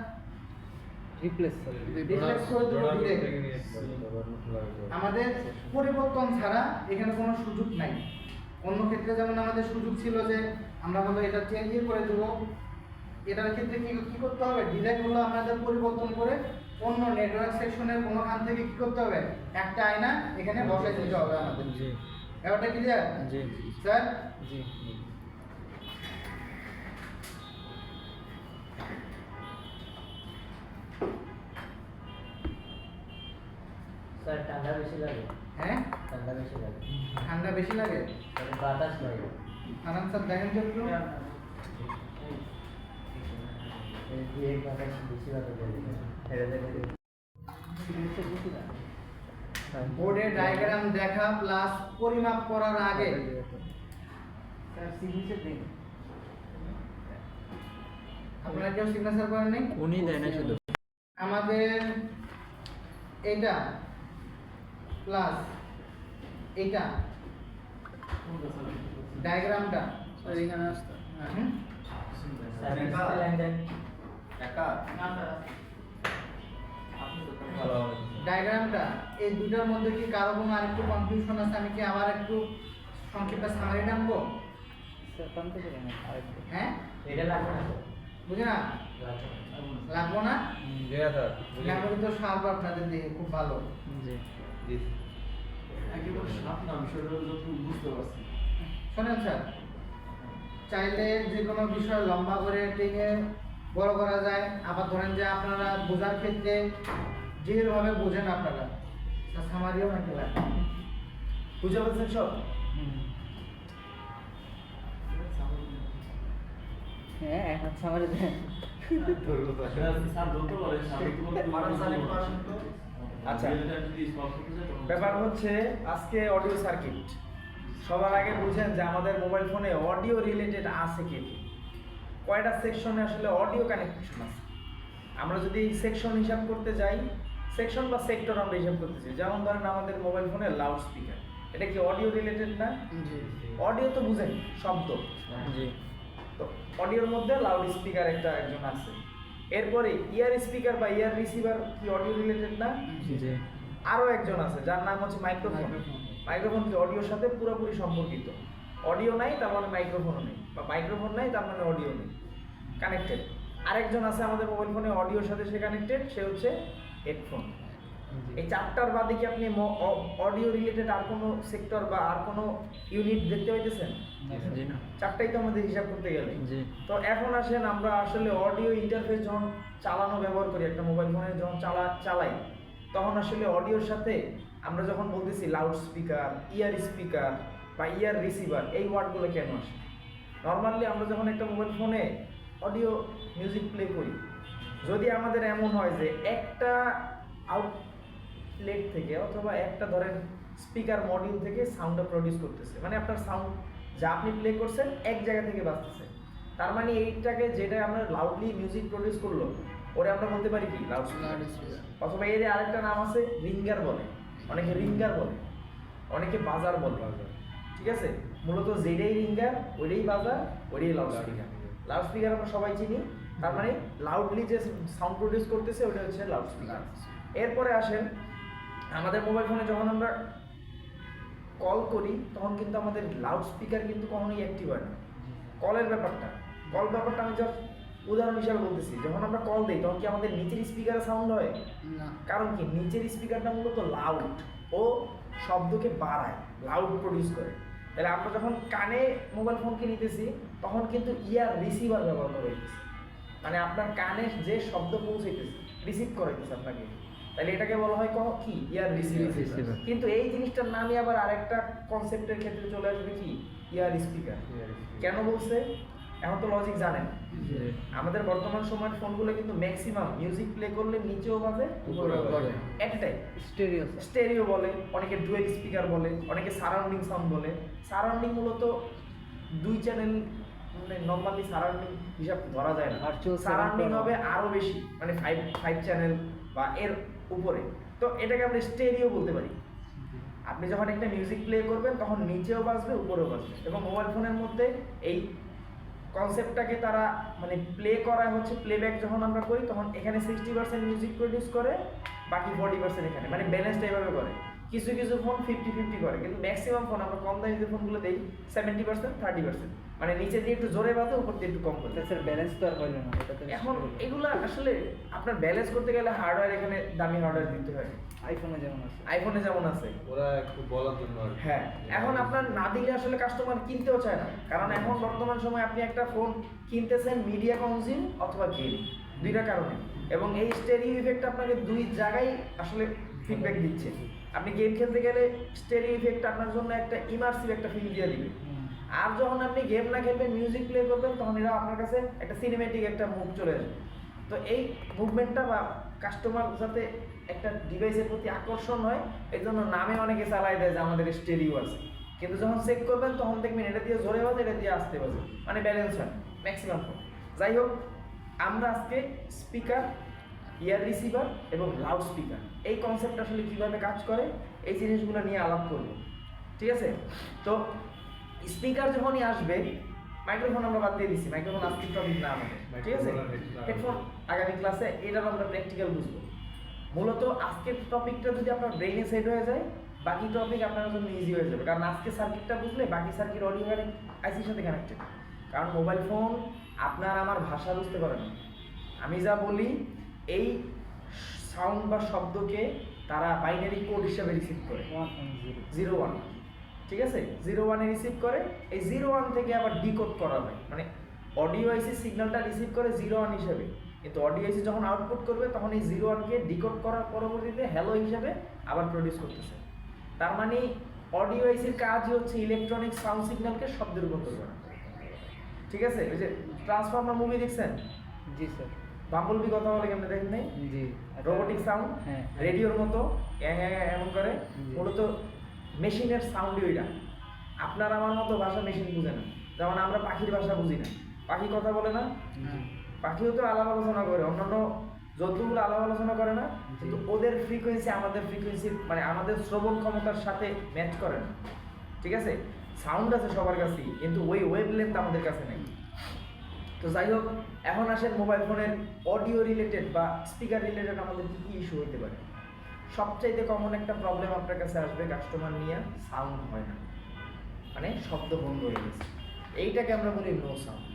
Replace sir. রিপ্লেস করে দেবো direct। আমাদের পরিবর্তন ছাড়া এখানে কোনো সুযোগ নাই। অন্য ক্ষেত্রে যেমন আমাদের সুযোগ ছিল যে আমরা হলো এটা চেঞ্জ করে দেবো, এটার ক্ষেত্রে কি করতে হবে, ডিরেক্ট হলো আমাদের পরিবর্তন করে অন্য নেটওয়ার্ক সেকশনের কোনোখান থেকে কি করতে হবে, একটা আয়না এখানে বসাই দিতে হবে আমাদের। জি ব্যাপারটা ক্লিয়ার জি স্যার? জি। স্যার ঠান্ডা বেশি লাগে, হ্যাঁ, ঠান্ডা বেশি লাগে, ঠান্ডা বেশি লাগে? তাহলে বাতাস লাগে। আরাম স্যার দেখেন তো একটু। এই দিয়ে বাতাস বেশি বাতাস লাগে, এটা দেখে বোর্ডে ডায়াগ্রাম দেখা প্লাস পরিমাপ করার আগে স্যার সিগনেচার দিন। আপনারা কেউ সিগনেচার করেন নাই? উনি দেয় না শুধু। আমাদের এইটা প্লাস এইটা ডায়াগ্রামটা স্যার এখানে আসতে। হুম? স্যার ডিসপ্লে লাইন দেন। ডায়াগ্রামটা এই দুটার মধ্যে কি কারো কোনো আরেকটু কনফিউশন আছে? আমি কি আবার একটু সংক্ষিপ্ত সামারি টানবো? স্যার টানতে পারেন আরেকটু। হ্যাঁ, এটা লাগবে না স্যার, বুঝে না? লাগবে না। লাগবো না? জি না স্যার, মেমোরি তো শার্প আপনাদের দেখে খুব ভালো। জি জি। একেবারে সাপ না, বিষয়টা যতটুকু বুঝতে পারছি। শোনেন স্যার, চাইলে যে কোনো বিষয় লম্বা করে টেনে বড় করা যায়। আবার ধরেন যে আপনারা বোঝার ক্ষেত্রে যেভাবে বোঝেন আপনারা, স্যার সামারিও নাকি লাগে, বুঝে পারছেন সব? হ্যাঁ এখন সামারে দেন। স্যার ধরতে পারে, স্যার একটু বলতে পারেন। আচ্ছা। এটা যদি স্পষ্ট করতে চায় তখন- ব্যাপার হচ্ছে আজকে অডিও সার্কিট। সবার আগে বুঝেন যে আমাদের মোবাইল ফোনে অডিও রিলেটেড আছে কি কি? কয়টা সেকশনে আসলে অডিও কানেকশন আছে। আমরা যদি সেকশন হিসাব করতে যাই, সেকশন বা সেক্টর আমরা হিসাব করতে চাই, যেমন ধরেন আমাদের মোবাইল ফোনে লাউড স্পিকার, এটা কি অডিও রিলেটেড না? জি অডিও তো বুঝেন শব্দ, জি তো অডিওর মধ্যে লাউড স্পিকার একজন আছে। এরপরে ইয়ার স্পিকার বা ইয়ার রিসিভার কি অডিও রিলেটেড না? জি আরও একজন আছে যার নাম হচ্ছে মাইক্রোফোন। মাইক্রোফোন কি অডিওর সাথে পুরোপুরি সম্পর্কিত। অডিও নাই তার মানে মাইক্রোফোনও নেই, বা মাইক্রোফোন নাই তার মানে অডিও নেই, কানেক্টেড। আরেকজন আছে আমাদের মোবাইল ফোনে অডিওর সাথে সে কানেক্টেড, সে হচ্ছে হেডফোন। এই চারটার বাদে কি আপনি অডিও রিলেটেড আর কোনো সেক্টর বা আর কোনো ইউনিট দেখতে পাইতেছেন? জি না চারটাই তো আমাদের হিসাব করতে গেলে। জি তো এখন আসেন আমরা আসলে অডিও ইন্টারফেস যখন চালানো ব্যবহার করি, একটা মোবাইল ফোনে যখন চালাই, তখন আসলে অডিওর সাথে আমরা যখন বলতেছি লাউড স্পিকার, ইয়ার স্পিকার বা ইয়ার রিসিভার, এই ওয়ার্ডগুলো কেন আসে? নর্মালি আমরা যখন একটা মোবাইল ফোনে অডিও মিউজিক প্লে করি, যদি আমাদের এমন হয় যে একটা আউটলেট থেকে অথবা একটা ধরেন স্পিকার মডিউল থেকে সাউন্ডটা প্রডিউস করতেছে, মানে আপনার সাউন্ড যা আপনি প্লে করছেন এক জায়গা থেকে বাজতেছে, তার মানে এইটাকে যেটা আমরা লাউডলি মিউজিক প্রডিউস করলো ওরে আমরা বলতে পারি কি লাউড স্পিকার। অথবা এর আরেকটা নাম আছে রিঙ্গার বলে, অনেকে রিঙ্গার বলে, অনেকে বাজার বলে, ঠিক আছে? মূলত যেটাই রিঙ্গার ওইটাই বাজার, ওইটাই লাউড স্পিকার। লাউড স্পিকার আমরা সবাই চিনি, তার মানে লাউডলি যে সাউন্ড প্রডিউস করতেছে ওটা হচ্ছে লাউড স্পিকার। এরপরে আসেন আমাদের মোবাইল ফোনে যখন আমরা কল করি তখন কিন্তু আমাদের লাউড স্পিকার কিন্তু কখনোই অ্যাক্টিভ হয় না। কলের ব্যাপারটা আমি জাস্ট উদাহরণ হিসাবে বলতেছি, যখন আমরা কল দিই তখন কি আমাদের নিচের স্পিকারে সাউন্ড হয়? না কারণ কি নিচের স্পিকারটা মূলত লাউড ও শব্দকে বাড়ায়, লাউড প্রডিউস করে। তাহলে আমরা যখন কানে মোবাইল ফোনকে নিতেছি তখন কিন্তু ইয়ার রিসিভার ব্যবহার করা হইতেছে, মানে আপনার কানে যে শব্দ পৌঁছাইতেছে, রিসিভ করাইতেছে আপনাকে, তাহলে এটাকে বলা হয় কি ইয়ার রিসিভার। কিন্তু এই জিনিসটার নামই আবার আরেকটা কনসেপ্টের ক্ষেত্রে চলে আসবে কি ইয়ার স্পিকার। কেন বলছে? এখন তো লজিক জানেন, আমাদের বর্তমান সময়ের ফোনগুলো কিন্তু ম্যাক্সিমাম মিউজিক প্লে করলে নিচেও বাজে উপরেও বাজে এট টাইম। স্টেরিও স্টেরিও বলে, অনেকে ডুয়েল স্পিকার বলে, অনেকে সারাউন্ডিং সাউন্ড বলে। সারাউন্ডিং মূলত 2 চ্যানেল, মানে নর্মালি সারাউন্ডিং হিসাব ধরা যায় না, Virtual সারাউন্ডিং sound হবে আরো বেশি, মানে 5 চ্যানেল বা এর উপরে। তো এটাকে আমরা স্টেরিও বলতে পারি। আপনি যখন একটা মিউজিক প্লে করবেন তখন নিচেও বাজবে উপরেও বাজবে। এবং মোবাইল ফোনের মধ্যে এই কনসেপ্টটাকে তারা মানে প্লে করা হচ্ছে, প্লেব্যাক যখন আমরা করি তখন এখানে 60% মিউজিক প্রডিউস করে, বাকি 40% এখানে, মানে ব্যালেন্সটা এইভাবে করে। কিছু কিছু ফোন 50-50 করে, কিন্তু ম্যাক্সিমাম ফোন আমরা কম দামি যে ফোনগুলো দেই 70% 30%, মানে নিচে দিয়ে একটু জোরে বাজে, উপর দিয়ে একটু কম করে। স্যার ব্যালেন্স তো আর হইল না, এটা তো এখন এগুলা আসলে আপনার ব্যালেন্স করতে গেলে হার্ডওয়্যার, এখানে দামি হার্ডওয়্যার দিতে হয়, আইফোনে যেমন আছে। আইফোনে যেমন আছে। ওরা একটু বলার জন্য আর কি। হ্যাঁ, এখন আপনার না দিলে আসলে কাস্টমার কিনতেও চায় না, কারণ এখন বর্তমান সময় আপনি একটা ফোন কিনতেছেন মিডিয়া কনজিউম অথবা গেম, দুইটা কারণে। এবং এই স্টেরিও ইফেক্ট আপনাকে 2 জায়গায় আসলে ফিডব্যাক দিচ্ছে। আপনি গেম খেলতে গেলে স্টেরিও ইফেক্ট আপনার জন্য একটা ইমার্সিভ একটা ফিল দিয়ে দিবে, আর যখন আপনি গেম না খেলবেন মিউজিক প্লে করবেন তখন এটা আপনার কাছে একটা সিনেমেটিক একটা মুভ চলে আসবে। তো এই মুভমেন্টটা বা কাস্টমার যাতে একটা ডিভাইসের প্রতি আকর্ষণ হয়, এই জন্য নামে অনেকে চালাই দেয় যে আমাদের স্টেরিও আছে, কিন্তু যখন চেক করবেন তখন দেখবেন এটা দিয়ে জোরে বাজে, এটা দিয়ে আসতে বাজে, মানে ব্যালেন্স হয় ম্যাক্সিমাম ফোন। যাই হোক, আমরা আজকে স্পিকার, ইয়ার রিসিভার এবং লাউড স্পিকার এই কনসেপ্ট আসলে কীভাবে কাজ করে এই জিনিসগুলো নিয়ে আলাপ করব, ঠিক আছে? তো স্পিকার যখনই আসবে, মাইক্রোফোন আমরা বাদ দিয়ে দিচ্ছি, মাইক্রোফোন আজকের টপিক না আমাদের, ঠিক আছে? হেডফোন আগামী ক্লাসে এটার আমরা প্র্যাকটিক্যাল বুঝবো। মূলত আজকের টপিকটা যদি আপনার ব্রেইনে সেট হয়ে যায়, বাকি টপিক আপনার জন্য ইজি হয়ে যাবে, কারণ আজকে সার্কিটটা বুঝলে বাকি সার্কিট অডিও আইসির সাথে কানেক্টেড। কারণ মোবাইল ফোন আপনার আমার ভাষা বুঝতে পারে না, আমি যা বলি এই সাউন্ড বা শব্দকে তারা বাইনারি কোড হিসাবে রিসিভ করে 01, ঠিক আছে? 01-এ রিসিভ করে, এই 01 থেকে আবার ডিকোড করা হয়, মানে অডিও আইসি সিগন্যালটা রিসিভ করে 01 হিসাবে, কিন্তু অডিও আইসি যখন আউটপুট করবে তখন এই 01-কে ডিকোড করার পরবর্তীতে হ্যালো হিসাবে আবার প্রডিউস করতেছে। তার মানে অডিও আইসির কাজই হচ্ছে ইলেকট্রনিক সাউন্ড সিগন্যালকে শব্দে রূপান্তর করা, ঠিক আছে? ওই যে ট্রান্সফর্মার মুভি দেখছেন? জি স্যার। বাম্বলবি কথা বলে কেমন দেখেন নাই? জি। রোবোটিক সাউন্ড, হ্যাঁ। রেডিওর মতো এমন করে, মূলত মেশিনের সাউন্ডই ওইটা। আপনার আমার মতো ভাষা মেশিন বুঝে না, যেমন আমরা পাখির ভাষা বুঝি না, পাখি কথা বলে না, পাখিও তো আলাপ আলোচনা করে, অন্যান্য জন্তুগুলো আলাপ আলোচনা করে না, কিন্তু ওদের ফ্রিকোয়েন্সি আমাদের ফ্রিকোয়েন্সি, মানে আমাদের শ্রবণ ক্ষমতার সাথে ম্যাচ করে না, ঠিক আছে? সাউন্ড আছে সবার কাছেই, কিন্তু ওই ওয়েভ লেন্থ আমাদের কাছে নেই। তো যাই হোক, এখন আসেন মোবাইল ফোনের অডিও রিলেটেড বা স্পিকার রিলেটেড আমাদের কী কী ইস্যু হতে পারে। সবচাইতে কমন একটা প্রবলেম আপনার কাছে আসবে, কাস্টমার নিয়ে সাউন্ড হয় না, মানে শব্দ বন্ধ হয়ে গেছে, এইটাকে আমরা বলি নো সাউন্ড,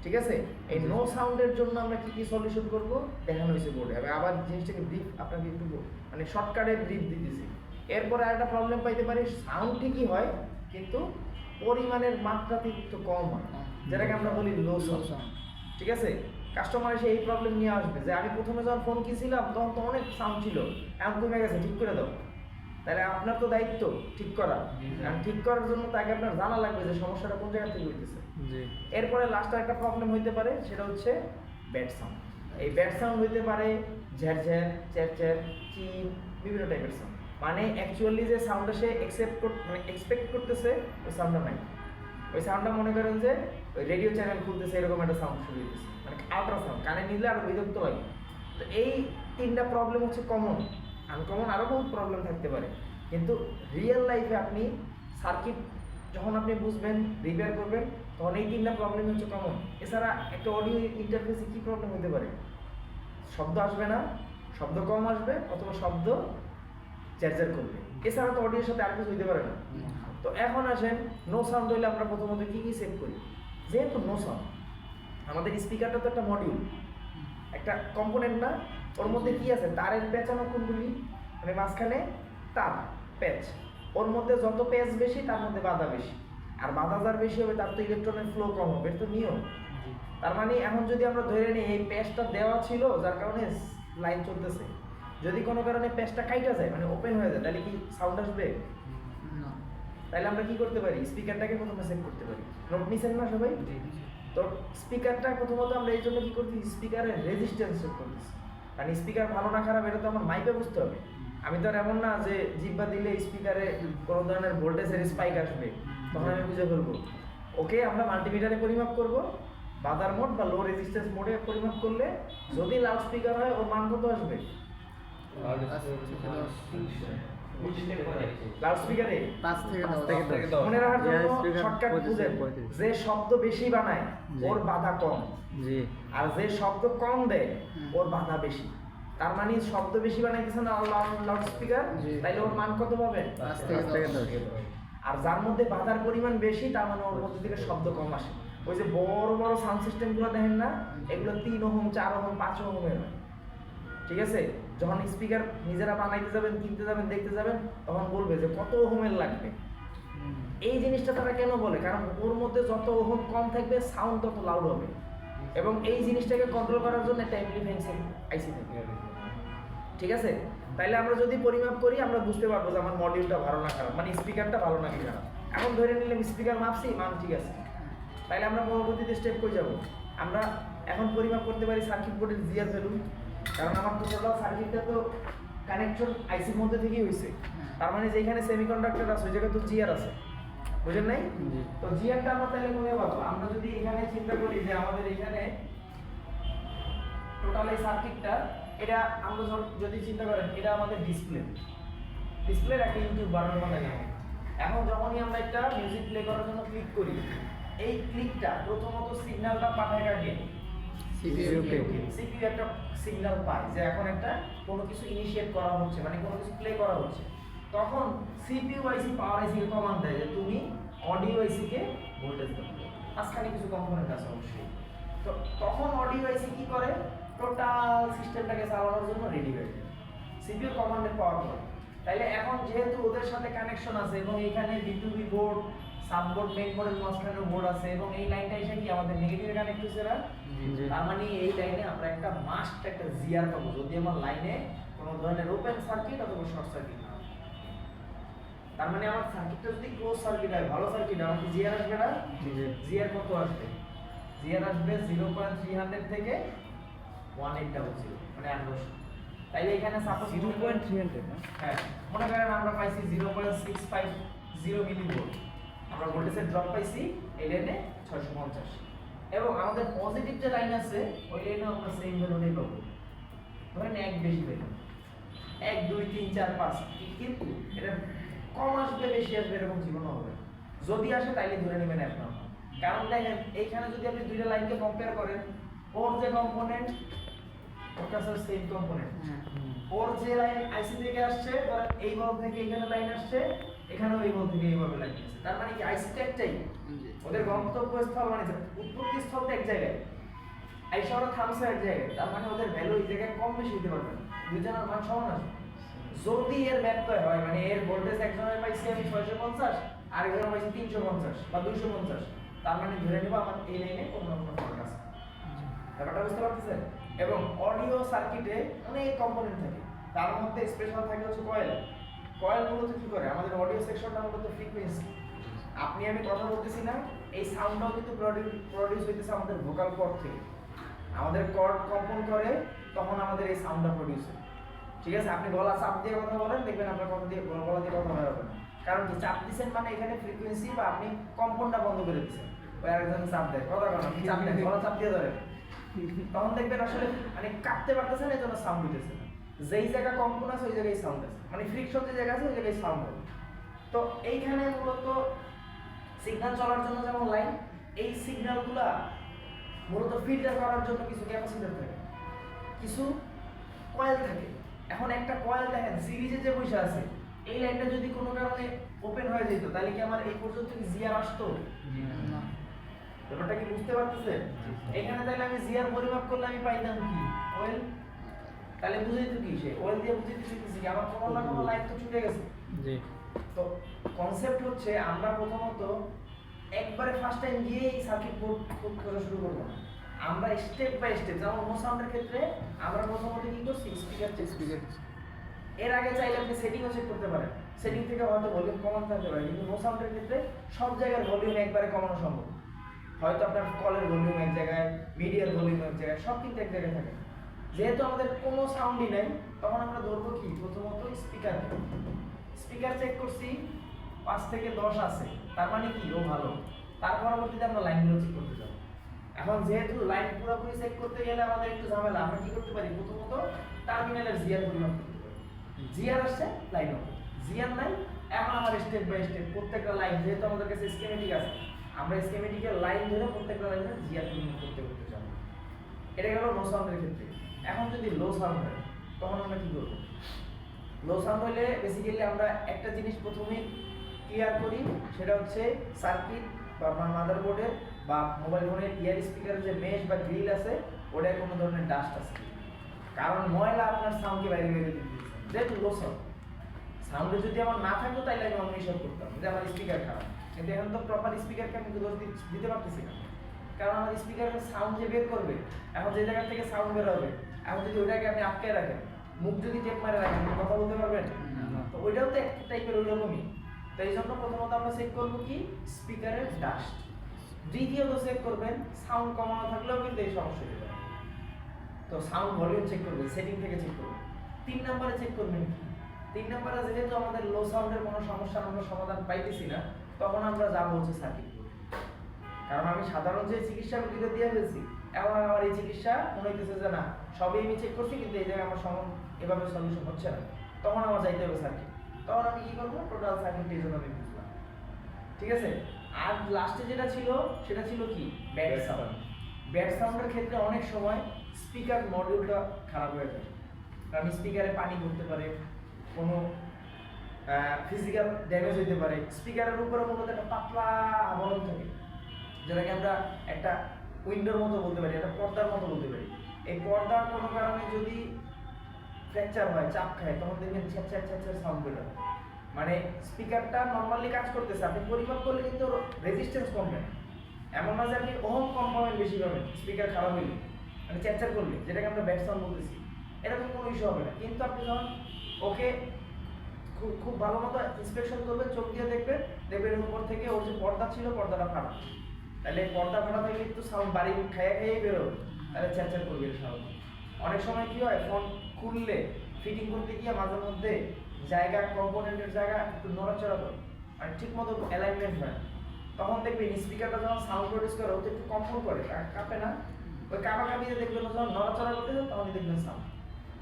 ঠিক আছে? এই নো সাউন্ডের জন্য আমরা কী কী সলিউশন করবো দেখানো হয়েছে বোর্ডে। আমি আবার জিনিসটাকে ব্রিফ আপনাকে একটু মানে শর্টকাটে ব্রিফ দিতেছি। এরপরে আরেকটা প্রবলেম পাইতে পারি, সাউন্ড ঠিকই হয় কিন্তু পরিমাণের মাত্রাতে একটু কম হয়, যেটাকে আমরা বলি লো সাউন্ড, ঠিক আছে? কাস্টমার এসে এই প্রবলেম নিয়ে আসবে যে আমি প্রথমে যখন ফোন কিনছিলাম তখন তো অনেক সাউন্ড ছিল, এখন কমে গেছে, ঠিক করে দাও। তাহলে আপনার তো দায়িত্ব ঠিক করা, কারণ ঠিক করার জন্য তাকে আপনার জানা লাগবে যে সমস্যাটা কোন জায়গা থেকে হইতেছে। এরপরে লাস্টে একটা প্রবলেম হইতে পারে, সেটা হচ্ছে ব্যাড সাউন্ড। এই ব্যাড সাউন্ড হইতে পারে ঝ্যারঝ্যার, চ্যারচ্যার, চিন, বিভিন্ন টাইপের সাউন্ড, মানে অ্যাকচুয়ালি যে সাউন্ডটা সে এক্সপেক্ট করতেছে ওই সাউন্ডটা নাই। ওই সাউন্ডটা মনে করেন যে ওই রেডিও চ্যানেল খুলতেছে এরকম একটা সাউন্ড শুরু হইতেছে, মানে আল্ট্রাসাউন্ড, কানে নিলে আরও বিরক্ত লাগে। তো এই 3টা প্রবলেম হচ্ছে কমন। আনকমন আরও বহুত প্রবলেম থাকতে পারে, কিন্তু রিয়েল লাইফে আপনি সার্কিট যখন আপনি বুঝবেন, রিপেয়ার করবেন, তখন এই 3টা প্রবলেম হচ্ছে কমন। এছাড়া একটা অডিও ইন্টারফেসে কী প্রবলেম হতে পারে? শব্দ আসবে না, শব্দ কম আসবে, অথবা শব্দ চ্যারচার করবে, এছাড়া তো অডিওর সাথে আর কিছু হইতে পারে না। তো এখন আসেন নো সাউন্ড হইলে আমরা প্রথমত কী কী সেভ করি। যেহেতু নো সাউন্ড, আমাদের স্পিকারটা তো একটা মডিউল, একটা কম্পোনেন্ট না, ওর মধ্যে কি আছে? তারের পেঁচানো কোনগুলি, মানে মাঝখানে তার প্যাচ, ওর মধ্যে যত প্যাচ বেশি তার মধ্যে বাধা বেশি, আর বাধা যার বেশি হবে তার তো ইলেকট্রনের ফ্লো কম হবে, এটা তো নিয়ম। তার মানে এখন যদি আমরা ধরে নিই এই প্যাচটা দেওয়া ছিল যার কারণে লাইন চলতেছে, যদি কোনো কারণে প্যাচটা কাইটা যায়, মানে ওপেন হয়ে যায়, তাহলে কি সাউন্ড আসবে? তাহলে আমরা কি করতে পারি? স্পিকারটাকে প্রথমে সেট করতে পারি। নোট নিছেন না সবাই? তো স্পিকারটা প্রথমত আমরা এই জন্য কি করতেছি, স্পিকারের রেজিস্ট্যান্স চেক করতেছি। কারণ স্পিকার ভালো না খারাপ এটা তো আমার মাইকে বুঝতে হবে। আমি তো আর এমন না যে জিব্বা দিলে স্পিকারে কোনো ধরনের ভোল্টেজের স্পাইক আসবে, তখন আমি বুঝে ফেলবো। ওকে আমরা মাল্টিমিটারে পরিমাপ করব, বাজার মোড বা লো রেজিস্ট্যান্স মোডে পরিমাপ করলে যদি লাউড স্পিকার হয় ওর মান কত আসবে? লাউড স্পিকারে 5 থেকে 10 মনে রাখার জন্য speaker শর্টকাট 25 বুঝেন, 35 যে শব্দ বেশি বানায় জি। ওর বাধা কম, জি আর যে শব্দ কম দেয় ওর বাধা বেশি। তার মানে শব্দ বেশি বানাইতেছে না লাউড স্পিকার, জি। তাইলে ওর মান কত পাবেন? 5 থেকে 10 আর যার মধ্যে বাধার পরিমাণ বেশি তার মানে ওর মধ্যে থেকে শব্দ কম আসে। ওই যে বড় বড় সাউন্ড সিস্টেমগুলো দেখেন না, এগুলো 3 ওহম 4 ওহম 5 ওহমের হয়। ঠিক আছে, যখন স্পিকার নিজেরা বানাইতে যাবেন, কিনতে যাবেন, দেখতে যাবেন, তখন বলবে যে কত ওহমের লাগবে। এই জিনিসটা তারা কেন বলে? কারণ ওর মধ্যে যত ওহম কম থাকবে সাউন্ড তত লাউড হবে। এবং এই জিনিসটাকে কন্ট্রোল করার জন্য একটা অ্যাম্প্লিফাইং আইসি থাকে। ঠিক আছে, তাইলে আমরা যদি পরিমাপ করি আমরা বুঝতে পারবো যে আমার মডিউলটা ভালো না খারাপ, মানে স্পিকারটা ভালো নাকি খারাপ। এখন ধরে নিলাম স্পিকার মাপছি, মান ঠিক আছে, তাইলে আমরা পরবর্তীতে স্টেপ করে যাব। আমরা এখন পরিমাপ করতে পারি সার্কিট বোর্ডের জিআর ভ্যালু, কারণ আমার টোটাল সার্কিটটা তো কানেকশন আইসির মধ্যে থেকেই হয়েছে। তার মানে যেখানে সেমিকন্ডাক্টর আছে ওই জায়গায় তো জিআর আছে, বুঝেন নাই? তো জিআরটা আমরা তাহলে কোথায় পাবো? আমরা যদি এখানে চিন্তা করি যে আমাদের এখানে টোটাল এই সার্কিটটা, এটা আমরা যদি চিন্তা করেন এটা আমাদের ডিসপ্লের একটা ইউটিউব বানানোর মতো লাগে। এখন যখনই আমরা একটা মিউজিক প্লে করার জন্য ক্লিক করি, এই ক্লিকটা প্রথমত সিগন্যালটা পাঠায় কাকে? CPU কে। সিপিইউ একটা সিগন্যাল পায় যে এখন একটা কোনো কিছু ইনিশিয়েট করা হচ্ছে, মানে কোনো কিছু প্লে করা হচ্ছে। তখন সিপিইউ আইসি পাওয়ার আইসি কে কমান্ড দেয় যে তুমি অডিও আইসি কে ভোল্টেজ দাও। মাঝখানে কিছু কম্পোনেন্ট আছে অবশ্যই। তো তখন অডিও আইসি কি করে? টোটাল সিস্টেমটাকে চালানোর জন্য রেডি হয়ে যায়, সিপিইউ কমান্ডের পাওয়ার করে। তাইলে এখন যেহেতু ওদের সাথে কানেকশন আছে এবং এখানে B2B বোর্ড, সাববোর্ড, মেইন বোর্ডের মাঝখানে বোর্ড আছে এবং এই লাইনটা এসে কি আমাদের নেগেটিভে কানেক্ট হয়েছে না? তার মানে এই লাইনে আমরা একটা মাস্ট একটা জিআর পাবো যদি আমার লাইনে কোনো ধরনের ওপেন সার্কিট অথবা শর্ট সার্কিট না। তার মানে আমার সার্কিটটা যদি ক্লোজ সার্কিট হয়, ভালো সার্কিট, আমার কি জিআর আসবে না? জিআর কত আসবে? জিআর আসবে 0.300 থেকে 1800, মানে 800। তাইলে এখানে সাপোজ 0.300 না? হ্যাঁ, মনে করেন আমরা পাইছি 0.650 মিলিভোল্ট, আমরা ভোল্টেজের ড্রপ পাইছি এই লাইনে 650, এবং আমাদের পজিটিভ যে লাইন আছে ওই লাইনে আমরা সেম ভ্যালুটাই পাবো। ধরেন এক বেশি ভ্যালু 1 2 3 4 5, কিন্তু এটা কম আসবে বেশি আসবে এরকম জীবন হবে না। যদি আসে তাইলে ধরে নেবেন আপনার। কারণ দেখেন এইখানে যদি আপনি দুইটা লাইনকে কম্পেয়ার করেন, ওর যে কম্পোনেন্ট ওর কাছে সেম কম্পোনেন্ট, ওর যে লাইন আইসি থেকে আসছে, ধরেন এই বল থেকে এখানে লাইন আসছে, এখানেও এই বল থেকে এইভাবে লাইন আসছে। তার মানে কি আইসি একটাই, ওদের গন্তব্যস্থল মানে উৎপত্তি স্থল তো এক জায়গায়, আইসা ওরা থামছে এক জায়গায়। তার মানে ওদের ভ্যালু এই জায়গায় কম বেশি হতে পারবে না, দুজনের মান সমান আসবে। যদি এর ব্যত্যয় হয়, মানে এর ভোল্টেজ একজনের পাইছি আমি 650 আর একজনের পাইছি 350 বা 250, তার মানে ধরে নেব আমার এই লাইনে কোনো না কোনো ফল্ট আছে। ব্যাপারটা বুঝতে পারতেছেন? এবং অডিও সার্কিটে অনেক কম্পোনেন্ট থাকে, তার মধ্যে স্পেশাল থাকে হচ্ছে কয়েল। কয়েল মূলত কি করে? আমাদের অডিও সেকশনটা মূলত ফ্রিকোয়েন্সি। আপনি আমি কথা বলতেছি না, এই সাউন্ডটাও কিন্তু প্রডিউস হইতেছে আমাদের ভোকাল কর্ড থেকে। আমাদের কর্ড কম্পন করে, তখন আমাদের এই সাউন্ডটা প্রডিউস হয়। ঠিক আছে, আপনি গলা চাপ দিয়ে কথা বলেন, দেখবেন আপনার কথা দিয়ে গলা দিয়ে কথা হয়ে যাবে না। কারণ কি, চাপ দিচ্ছেন মানে এখানে ফ্রিকোয়েন্সি বা আপনি কম্পনটা বন্ধ করে দিচ্ছেন। ওই আরেকজন চাপ দেয়, কথা বলেন, আপনি চাপ দেন, গলা চাপ দিয়ে ধরেন, তখন দেখবেন আসলে মানে কাঁপতে পারতেছেন, এই জন্য সাউন্ড হইতেছে না। যেই জায়গা কম্পন আছে ওই জায়গায় সাউন্ড আছে, মানে ফ্রিকশন যে জায়গা আছে ওই জায়গায় সাউন্ড হবে। তো এইখানে মূলত সিগন্যাল চলার জন্য যেমন লাইন, এই সিগন্যালগুলা মূলত ফিল্টার করার জন্য কিছু ক্যাপাসিটর থাকে, কিছু কয়েল থাকে। এখন একটা কয়েল দেখেন সিরিজে যে বসে আছে, এই লাইনটা যদি কোনো কারণে ওপেন হয়ে যেত, তাহলে কি আমার এই পর্যন্ত কি জিআর আসতো? ব্যাপারটা কি বুঝতে পারতেছেন? এখানে তাহলে আমি জিআর পরিমাপ করলে আমি পাইতাম কি? ওয়েল। তাহলে বুঝাইতো কি? সে ওয়েল দিয়ে বুঝাইতে শিখতেছি কি আমার কোনো না কোনো লাইন তো ছুটে গেছে। জি। তো কনসেপ্ট হচ্ছে আমরা প্রথমত একবারে ফার্স্ট টাইম গিয়ে এই সার্কিট বোর্ড খোঁজা শুরু করবো না, আমরা স্টেপ বাই স্টেপ। যেমন নো সাউন্ডের ক্ষেত্রে আমরা প্রথমত কি করছি? স্পিকার। এর আগে চাইলে আপনি সেটিংও চেক করতে পারেন, সেটিং থেকে হয়তো ভলিউম কমানো থাকতে পারে, কিন্তু নো সাউন্ডের ক্ষেত্রে সব জায়গার ভলিউম একবারে কমানো সম্ভব। হয়তো আপনার কলের ভলিউম এক জায়গায়, মিডিয়ার ভলিউম এক জায়গায়, সব কিন্তু এক জায়গায় থাকে। যেহেতু আমাদের কোনো সাউন্ডই নাই, তখন আমরা ধরবো কি প্রথমত স্পিকার। স্পিকার চেক করছি 5 থেকে 10 আছে, তার মানে কি ও ভালো। তার পরবর্তীতে আমরা লাইনগুলো চেক করতে যাবো। এখন যেহেতু লাইন পুরোপুরি চেক করতে গেলে আমাদের একটু ঝামেলা, আমরা কি করতে পারি প্রথমত টার্মিনালের জিআর পরিমাপ করতে পারি। জিআর আসছে লাইন হবে, জিআর নাই এখন আমার স্টেপ বাই স্টেপ প্রত্যেকটা লাইন, যেহেতু আমাদের কাছে স্কেমেটিক আছে, আমরা স্কেমেটিকের লাইন ধরে প্রত্যেকটা লাইনের জিআর পরিমাপ করতে যাবো। এটা গেল নো সাউন্ডের ক্ষেত্রে। এখন যদি লো সাউন্ড হয় তখন আমরা কি করবো? লো সাউন্ড হলে বেসিক্যালি আমরা একটা জিনিস প্রথমে ক্লিয়ার করি, সেটা হচ্ছে সার্কিট বা আপনার মাদারবোর্ডের বা মোবাইল ফোনের ইয়ার স্পিকারের যে মেশ বা গ্রিল আছে ওটায় কোনো ধরনের ডাস্ট আছে, কারণ ময়লা আপনার সাউন্ডকে বাইরে বেরিয়ে দিতে দিচ্ছে। যেহেতু লো সাউন্ড, সাউন্ডে যদি আমার না থাকতো তাইলে আমি অন্য হিসাব করতাম যে আমার স্পিকার খারাপ, কিন্তু এখন তো প্রপার স্পিকারকে আমি দোষ দিতে পারতেছি না, কারণ আমার স্পিকারের সাউন্ড যে বের করবে, এখন যে জায়গা থেকে সাউন্ড বের হবে, এখন যদি ওইটাকে আপনি আটকে রাখেন, মুখ যদি টেপ মারে রাখেন, আপনি কথা বলতে পারবেন? তো ওইটাও তো এক টাইপের ওইরকমই। তো এই জন্য প্রথমত আমরা চেক করবো কি স্পিকারের ডাস্ট। দ্বিতীয়ত চেক করবেন সাউন্ড কমানো থাকলেও কিন্তু এই সমস্যা হতে পারে, তো সাউন্ড ভলিউম চেক করবেন, সেটিং থেকে চেক করবেন। 3 নম্বরে চেক করবেন কি 3 নম্বরে যেহেতু আমাদের লো সাউন্ডের কোনো সমস্যার আমরা সমাধান পাইতেছি না, তখন আমরা যাবো হচ্ছে সার্কিট বোর্ড। কারণ আমি সাধারণ যে চিকিৎসা রোগীকে দিয়ে ফেলছি, এখন আমার এই চিকিৎসা মনে হইতেছে যে না সবই আমি চেক করছি কিন্তু এই জায়গায় আমার এভাবে সলিউশন হচ্ছে না, তখন আমার যাইতে হবে সার্কিট। তখন আমি কি করবো? টোটাল সার্কিট এই জন্য আমি বুঝলাম, ঠিক আছে। আর লাস্টে যেটা ছিল সেটা ছিল কি ব্যাড সাউন্ড। ব্যাড সাউন্ডের ক্ষেত্রে অনেক সময় স্পিকার মডিউলটা খারাপ হয়ে যায়, কারণ স্পিকারে পানি পড়তে পারে, কোনো ফিজিক্যাল ড্যামেজ হতে পারে। স্পিকারের উপরে মূলত একটা পাতলা আবরণ থাকে, যেটাকে আমরা একটা উইন্ডোর মতো বলতে পারি, একটা পর্দার মতো বলতে পারি। এই পর্দার কোনো কারণে যদি ফ্র্যাকচার হয়, চাপ খায়, তখন দেখবেন ছ্যাঁচ্ছার ছ্যাঁচ্ছার সাউন্ড বের হয়। মানে স্পিকারটা নর্মালি কাজ করতেছে, আপনি পরিমাপ করলে কিন্তু রেজিস্ট্যান্স কমবে না। এমন না যে আপনি ওহম কম পাবেন, বেশি পাবেন স্পিকার খারাপ হইলে, মানে চ্যাঁচার করলে, যেটাকে আমরা ব্যাড সাউন্ড বলতেছি, এরকম কোনো ইস্যু হবে না। কিন্তু আপনি যখন ওকে খুব ভালো মতো ইন্সপেকশন করবেন, চোখ দিয়ে দেখবেন, দেখবেন উপর থেকে ওর যে পর্দা ছিল পর্দাটা ফাটা, তাহলে পর্দা ফাটা থেকে একটু সাউন্ড বাড়ি খাইয়ে বেরোবে, তাহলে চ্যাঁচার করবে সাউন্ড। অনেক সময় কি হয়, ফোন খুললে ফিটিং করতে গিয়ে মাঝে মধ্যে জায়গা, কম্পোনেন্টের জায়গা একটু নড়াচড়া করে, মানে ঠিক মতো অ্যালাইনমেন্ট হয়, তখন দেখবেন স্পিকারটা যখন সাউন্ড প্রডিউস করে ওটা একটু কম্পন করে, কাঁপে না, ওই কাঁপাকাঁপিতে দেখবেন যখন নড়াচড়া করতে যায় তখনই দেখবেন সাউন্ড।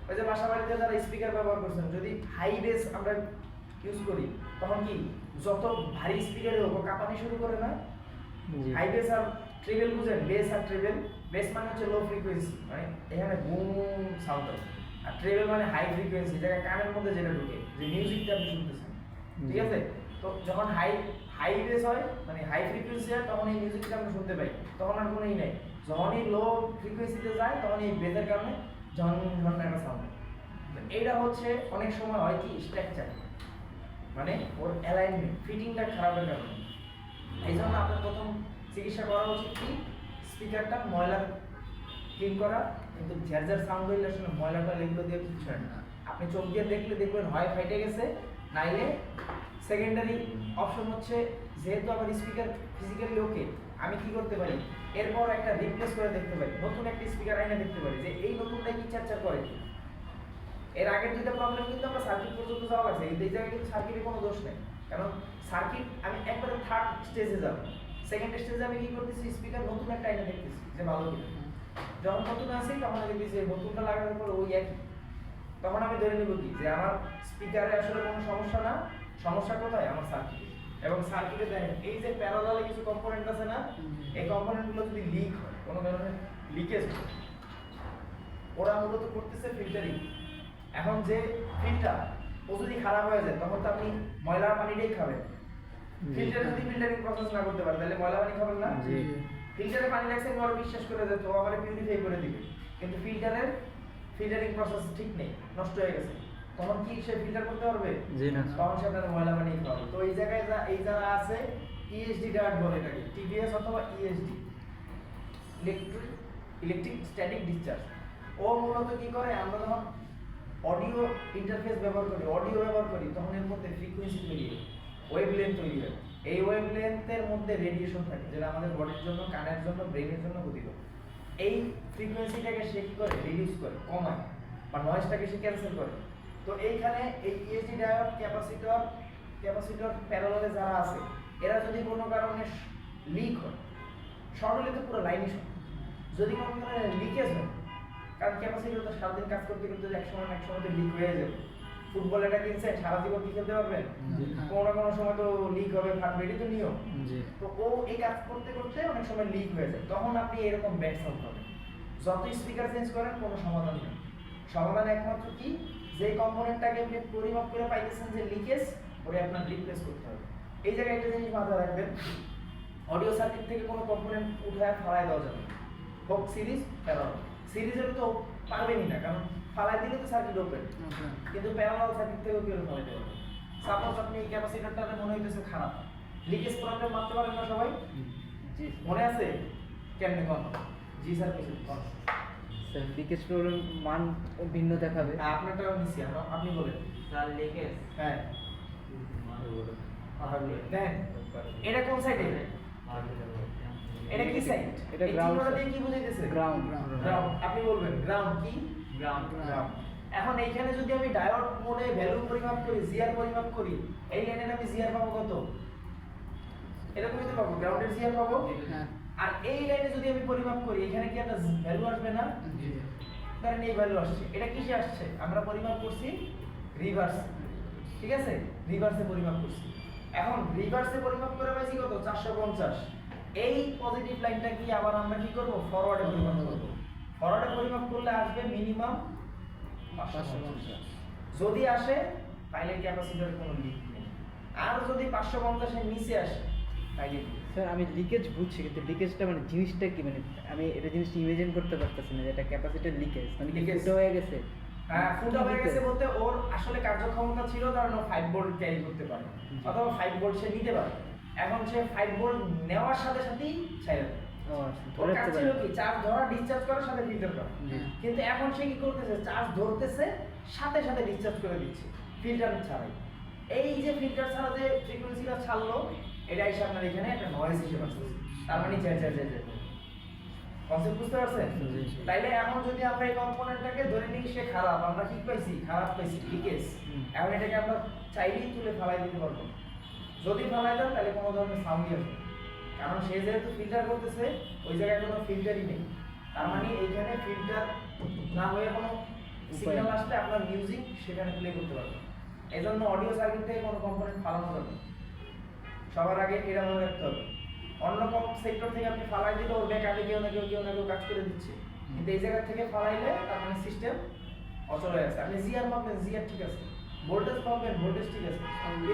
ওই যে বাসা বাড়িতে যারা স্পিকার ব্যবহার করছেন, যদি হাই বেস আমরা ইউজ করি, তখন কি যত ভারী স্পিকারে হোক কাঁপানি শুরু করে না। হাই বেস আর ট্রেবেল বুঝেন, বেস আর ট্রেবেল। বেস মানে হচ্ছে লো ফ্রিকোয়েন্সি, মানে এখানে বুম সাউন্ড হয়, আর ট্রেবেল মানে হাই ফ্রিকোয়েন্সি, যেটা কানের মধ্যে যেটা ঢুকে, যে মিউজিকটা আপনি শুনতেছেন, ঠিক আছে। তো যখন হাই বেস হয়, মানে হাই ফ্রিকোয়েন্সি হয়, তখন এই মিউজিকটা আমরা শুনতে পাই, তখন আর কোনোই নাই। যখনই লো ফ্রিকোয়েন্সিতে যায়, তখন এই বেসের কারণে ঝন ঝন একটা সাউন্ড। এইটা হচ্ছে অনেক সময় হয় কি স্ট্রাকচার, মানে ওর অ্যালাইনমেন্ট, ফিটিংটা খারাপের কারণে। এই জন্য আপনার প্রথম চিকিৎসা করা উচিত কি স্পিকারটা ময়লা ক্লিন করা, কিন্তু ঝেরঝের সাউন্ড হইলে আসলে ময়লাটা এগুলো দিয়ে কিছু হয় না। আপনি চোখ দিয়ে দেখলে দেখবেন হয় ফাইটে গেছে, নাইলে সেকেন্ডারি অপশন হচ্ছে, যেহেতু আমার স্পিকার ফিজিক্যালি ওকে, আমি কি করতে পারি এরপর একটা রিপ্লেস করে দেখতে পারি, নতুন একটা স্পিকার আইনে দেখতে পারি যে এই নতুনটা কি চার্চার করে। এর আগের দুইটা প্রবলেম কিন্তু আমরা সার্কিট পর্যন্ত যাওয়া আছে, এই জায়গায় কিন্তু সার্কিটের কোনো দোষ নেই, কারণ সার্কিট আমি একবারে থার্ড স্টেজে যাব, সেকেন্ড স্টেজে আমি কি করতেছি স্পিকার নতুন একটা আইনে দেখতেছি যে ভালো কিনা। যখন নতুন আসি তখন দেখতেছি নতুনটা লাগানোর পর ওই একই, তখন আমি ধরে নিব কি যে আমার স্পিকারে আসলে কোনো সমস্যা না, সমস্যা কোথায় আমার সার্কিটে। এবং সার্কিটে দেখেন এই যে প্যারালালে কিছু কম্পোনেন্ট আছে না, এই কম্পোনেন্টগুলো যদি লিক হয়, কোনো ধরনের লিকেজ হয়, ওরা মূলত করতেছে ফিল্টারিং। এখন যে ফিল্টার ও যদি খারাপ হয়ে যায়, তখন তো আপনি ময়লা পানিটাই খাবেন। ফিল্টার যদি ফিল্টারিং প্রসেস না করতে পারে, তাহলে ময়লা পানি খাবেন না। ফিল্টারে পানি রাখছেন, ওরা বিশ্বাস করে যে তো আমার পিউরিফাই করে দিবে, কিন্তু ফিল্টারের ফিল্টারিং প্রসেস ঠিক নেই, নষ্ট হয়ে গেছে, তখন কি সে ফিল্টার করতে পারবে? তখন সে আপনার ময়লা পানি খাবে। তো এই জায়গায় এই যারা আছে ইএসডি ডার্ট বলে এটাকে, টিবিএস অথবা ইএসডি, ইলেকট্রিক স্ট্যাটিক ডিসচার্জ। ও মূলত কি করে, আমরা যখন অডিও ইন্টারফেস ব্যবহার করি, তখন এর মধ্যে ফ্রিকোয়েন্সি তৈরি হয়, ওয়েভলেন্থ তৈরি হয়। এই ওয়েভলেন্থের মধ্যে রেডিয়েশন থাকে যেটা আমাদের বডির জন্য, কানের জন্য, ব্রেনের জন্য ক্ষতিকর। এই ফ্রিকোয়েন্সিটাকে সে কি করে, রিডিউস করে, কমায়, বা নয়েজটাকে সে ক্যান্সেল করে। তো এইখানে এই ইএসডি ডায়োড, ক্যাপাসিটর প্যারালালে যারা আছে, এরা যদি কোনো কারণে লিক হয়, শর্ট হলে তো পুরো লাইনই শর্ট। যদি কোনো কারণে লিকেজ হয়, কারণ ক্যাপাসিটর তো সারাদিন কাজ করতে করতে এক সময় তো লিক হয়ে যাবে। ফুটবল এটা কিনছেন, সারা জীবন কি খেলতে পারবেন? কোনো না কোনো সময় তো লিক হবে, ফাটবে, এটাই তো নিয়ম। তো ও এই কাজ করতে করতে অনেক সময় লিক হয়ে যায়, তখন আপনি এরকম ব্যাড সাউন্ড পাবেন। যত স্পিকার চেঞ্জ করেন কোনো সমাধান নেই। সমাধান একমাত্র কি, যে কম্পোনেন্টটাকে আপনি পরিমাপ করে পাইতেছেন যে লিকেজ, ওরে আপনার রিপ্লেস করতে হবে। এই জায়গায় একটা জিনিস মাথায় রাখবেন, অডিও সার্কিট থেকে কোনো কম্পোনেন্ট উঠায় ফালাই দেওয়া যাবে, হোক সিরিজ প্যারালাল। সিরিজের তো পারবেনই না, কারণ ফালাই দিলে তো সার্কিট ওপেন, কিন্তু প্যারালাল সার্কিট থেকেও কেউ ফালাই দেওয়া যাবে। সাপোজ আপনি এই ক্যাপাসিটরটাতে মনে হইতেছে খারাপ, লিকেজ প্রবলেম মারতে পারেন না সবাই? জি মনে আছে কেমনে কোন? জি স্যার কিছু কোন? স্যার লিকেজ প্রবলেম মান ভিন্ন দেখাবে। আপনারটাও নিছি আমরা, আপনি বলেন। স্যার লিকেজ হ্যাঁ দেন, এটা কোন সাইডে? এটা কি সাইড? এটা এই ground চিহ্নটা side। দিয়ে কি বুঝাইতেছে? গ্রাউন্ড। গ্রাউন্ড। আপনি বলবেন গ্রাউন্ড কি? গ্রাউন্ড। গ্রাউন্ড। এখন এইখানে যদি আমি ডায়োড মোডে ভ্যালু পরিমাপ করি, জিআর পরিমাপ করি, এই লাইনে আমি জিআর পাবো কত? এরকমই তো পাবো, গ্রাউন্ডের জিআর পাবো। আর এই লাইনে যদি আমি পরিমাপ করি, এখানে কি একটা ভ্যালু আসবে না? ধরেন এই ভ্যালু আসছে, এটা কিসে আসছে? আমরা পরিমাপ করছি রিভার্স, ঠিক আছে? রিভার্সে পরিমাপ করছি। এখন রিভার্সে পরিমাপ করে পাইছি কত? 450। এই পজিটিভ লাইনটা কি আবার আমরা কি করব? ফরওয়ার্ডে পরিমাপ করব। ফরওয়ার্ডে পরিমাপ করলে আসবে মিনিমাম 550। যদি আসে তাহলে ক্যাপাসিটরের কোনো লিক নেই, আর যদি 550 এর নিচে আসে তাহলে স্যার আমি লিকেজ বুঝছি, কিন্তু লিকেজটা মানে জিনিসটা কি, মানে আমি এটা জিনিসটা ইমাজিন করতে পারতেছি না, যে এটা ক্যাপাসিটর লিকেজ মানে কি Leakage। ফুটো হয়ে গেছে। হ্যাঁ, ফুটা হয়ে গেছে বলতে ওর আসলে কার্যক্ষমতা ছিল, কারণ ও 5 ভোল্ট ক্যারি করতে পারে, অথবা 5 ভোল্ট সে নিতে পারে। এখন সে 5 ভোল্ট নেওয়ার সাথে সাথেই ছেড়ে দেয়। ও আচ্ছা, ওর ধরে কাজ রাখতে ছিল পারে। কি, চার্জ ধরা, ডিসচার্জ করার সাথে ফিল্টার করা। জি। কিন্তু এখন সে কি করতেছে, চার্জ ধরতেছে, সাথে সাথে ডিসচার্জ করে দিচ্ছে, ফিল্টার ছাড়াই। এই যে ফিল্টার ছাড়া যে ফ্রিকোয়েন্সিটা ছাড়লো, এটা এসে আপনার এখানে একটা নয়েজ হিসেবে আসছে, তার মানে কনসেপ্ট বুঝতে পারছেন? তাইলে এখন যদি আমরা এই কম্পোনেন্টটাকে ধরে নিই সে খারাপ, আমরা কি পাইছি? খারাপ পাইছি, লিকেজ। এখন এটাকে আমরা চাইলেই তুলে ফালাই দিতে পারবো। যদি ফালাই দেন তাহলে কোনো ধরনের সাউন্ডই আসবে না। কারণ সে যেহেতু ফিল্টার করতেছে, ওই জায়গায় কোনো ফিল্টারই নেই, তার মানে এইখানে ফিল্টার না হয়ে কোনো সিগন্যাল আসলে আপনার মিউজিক সেখানে প্লে করতে পারবে। এই জন্য অডিও সার্কিট থেকে কোনো কম্পোনেন্ট ফালানো যাবে না। সবার আগে এটা মনে রাখতে হবে, অন্য কোন সেক্টর থেকে আপনি ফালাই দিলে ওর ব্যাকআপে কেউ না কেউ কাজ করে দিচ্ছে, কিন্তু এই জায়গা থেকে ফালাইলে তার মানে সিস্টেম অচল হয়ে আছে। আপনি জিআর মাপবেন, জিআর ঠিক আছে, ভোল্টেজ মাপবেন, ভোল্টেজ ঠিক আছে,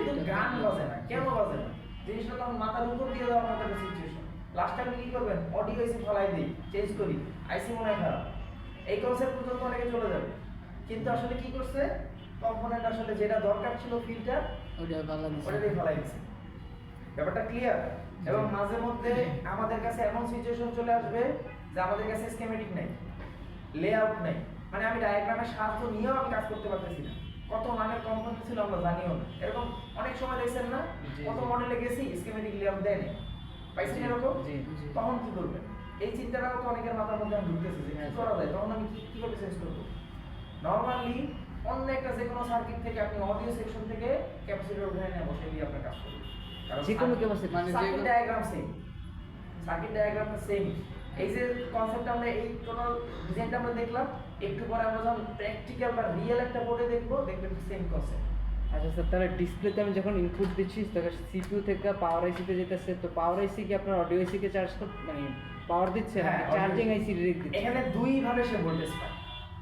কিন্তু গান বাজে না। কেন বাজে না? জিনিসটা তো মাথার উপর দিয়ে দেওয়ার মতো একটা সিচুয়েশন। লাস্ট আপনি কি করবেন? অডিও আইসি ফালাই দিই, চেঞ্জ করি, আইসি মনে হয় খারাপ, এই কনসেপ্ট পর্যন্ত অনেকে চলে যাবে। কিন্তু আসলে কি করছে, কম্পোনেন্ট আসলে যেটা দরকার ছিল ফিল্টার, ওটাই ফালাই দিচ্ছে। ব্যাপারটা ক্লিয়ার? এবং মাঝে মধ্যে আমাদের কাছে এমন সিচুয়েশন চলে আসবে যে আমাদের কাছে স্কিমেটিক নাই, লেআউট নাই, মানে আমি ডায়াগ্রামের সাহায্য নিয়েও আমি কাজ করতে পারতেছি না। কত মানের কম্পোনেন্ট ছিল আমরা জানিও না। এরকম অনেক সময় দেখছেন না, কত মডেলে গেছি স্কিমেটিক লেআউট দেয় না, পাইছেন এরকম? তখন কি করবেন? এই চিন্তাটাও তো অনেকের মাথার মধ্যে আমি ঢুকতেছি যে কি করা যায়, তখন আমি কিভাবে চেঞ্জ করবো? নর্মালি অন্য একটা যে কোনো সার্কিট থেকে আপনি অডিও সেকশন থেকে ক্যাপাসিটর উঠে নিয়ে বসে দিয়ে আপনার কাজ করবেন। যে কোনো ক্যাপাসিটি মানে সার্কিট ডায়াগ্রাম সেম, সার্কিট ডায়াগ্রামটা সেম। এই যে কনসেপ্ট আমরা এই টোটাল ডিজাইনটা আমরা দেখলাম, একটু পরে আমরা যখন প্র্যাকটিক্যাল বা রিয়েল একটা বোর্ডে দেখবো, দেখবেন সেম কনসেপ্ট। আচ্ছা স্যার, তাহলে ডিসপ্লেতে আমি যখন ইনপুট দিচ্ছি তখন সিপিইউ থেকে পাওয়ার আইসিতে যেতেছে, তো পাওয়ার আইসি কি আপনার অডিও আইসিকে চার্জ মানে পাওয়ার দিচ্ছে, হ্যাঁ, চার্জিং আইসি ডিরেক্ট দিচ্ছে? এখানে দুই ভাবে সে ভোল্টেজ পায়,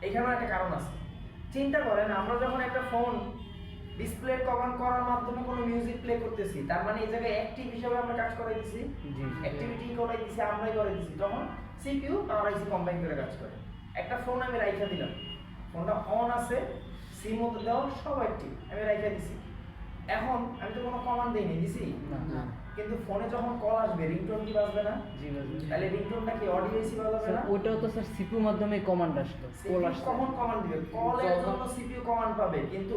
এখানেও একটা কারণ আছে। চিন্তা করেন, আমরা যখন একটা ফোন ডিসপ্লে কভার করার মাধ্যমে কোনো মিউজিক প্লে করতেছি, তার মানে এই জায়গায় অ্যাক্টিভ হিসেবে আমরা কাজ করাই দিছি, অ্যাক্টিভিটি করাই দিছি, আমরাই করাই দিছি, তখন সিপিইউ পাওয়ার আইসি কম্বাইন করে কাজ করে। একটা ফোন আমি রাইখা দিলাম, ফোনটা অন আছে, সিম মতো দেওয়া, সব অ্যাক্টিভ, আমি রাইখা দিছি। এখন আমি তো কোনো কমান্ড দেইনি, দিছি? কিন্তু ফোনে যখন কল আসবে রিংটোন কি বাজবে না? জি বাজবে। তাহলে রিংটোনটা কি অডিও এসি বাজাবে স্যার না? ওটাও তো স্যার সিপিউ মাধ্যমে কমান্ড আসতো, কল CPU আসতো। কখন কমান্ড দিবে? কলের যখন- জন্য সিপিইউ কমান্ড পাবে, কিন্তু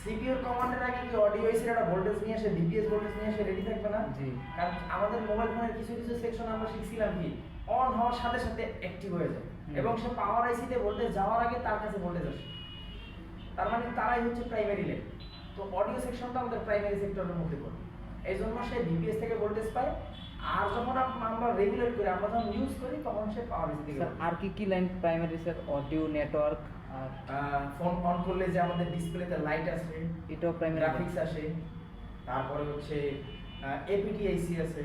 সিপিইউর কমান্ডের আগে কি অডিও এসির একটা ভোল্টেজ নিয়ে এসে বিপিএস ভোল্টেজ নিয়ে এসে রেডি থাকবে না? জি। কারণ আমাদের মোবাইল ফোনের কিছু কিছু সেকশন আমরা শিখছিলাম কি অন হওয়ার সাথে সাথে অ্যাক্টিভ হয়ে যায় এবং সে পাওয়ার আইসিতে ভোল্টেজ যাওয়ার আগে তার কাছে ভোল্টেজ আসে। তার মানে তারাই হচ্ছে প্রাইমারি লেন। তো অডিও সেকশনটা আমাদের প্রাইমারি সেক্টরের মধ্যে পড়ে, এই জন্য সে বিপিএস থেকে ভোল্টেজ পায়। আর যখন আমরা রেগুলেট করি, আমরা যখন ইউজ করি, তখন সে পাওয়ার আইসি থেকে স্যার আর কি line primary sir? Audio, network আর ফোন অন করলে যে আমাদের ডিসপ্লেতে লাইট আসে, এটাও প্রাইমারি। গ্রাফিক্স আসে, তারপরে হচ্ছে এপিটিআইসি আছে।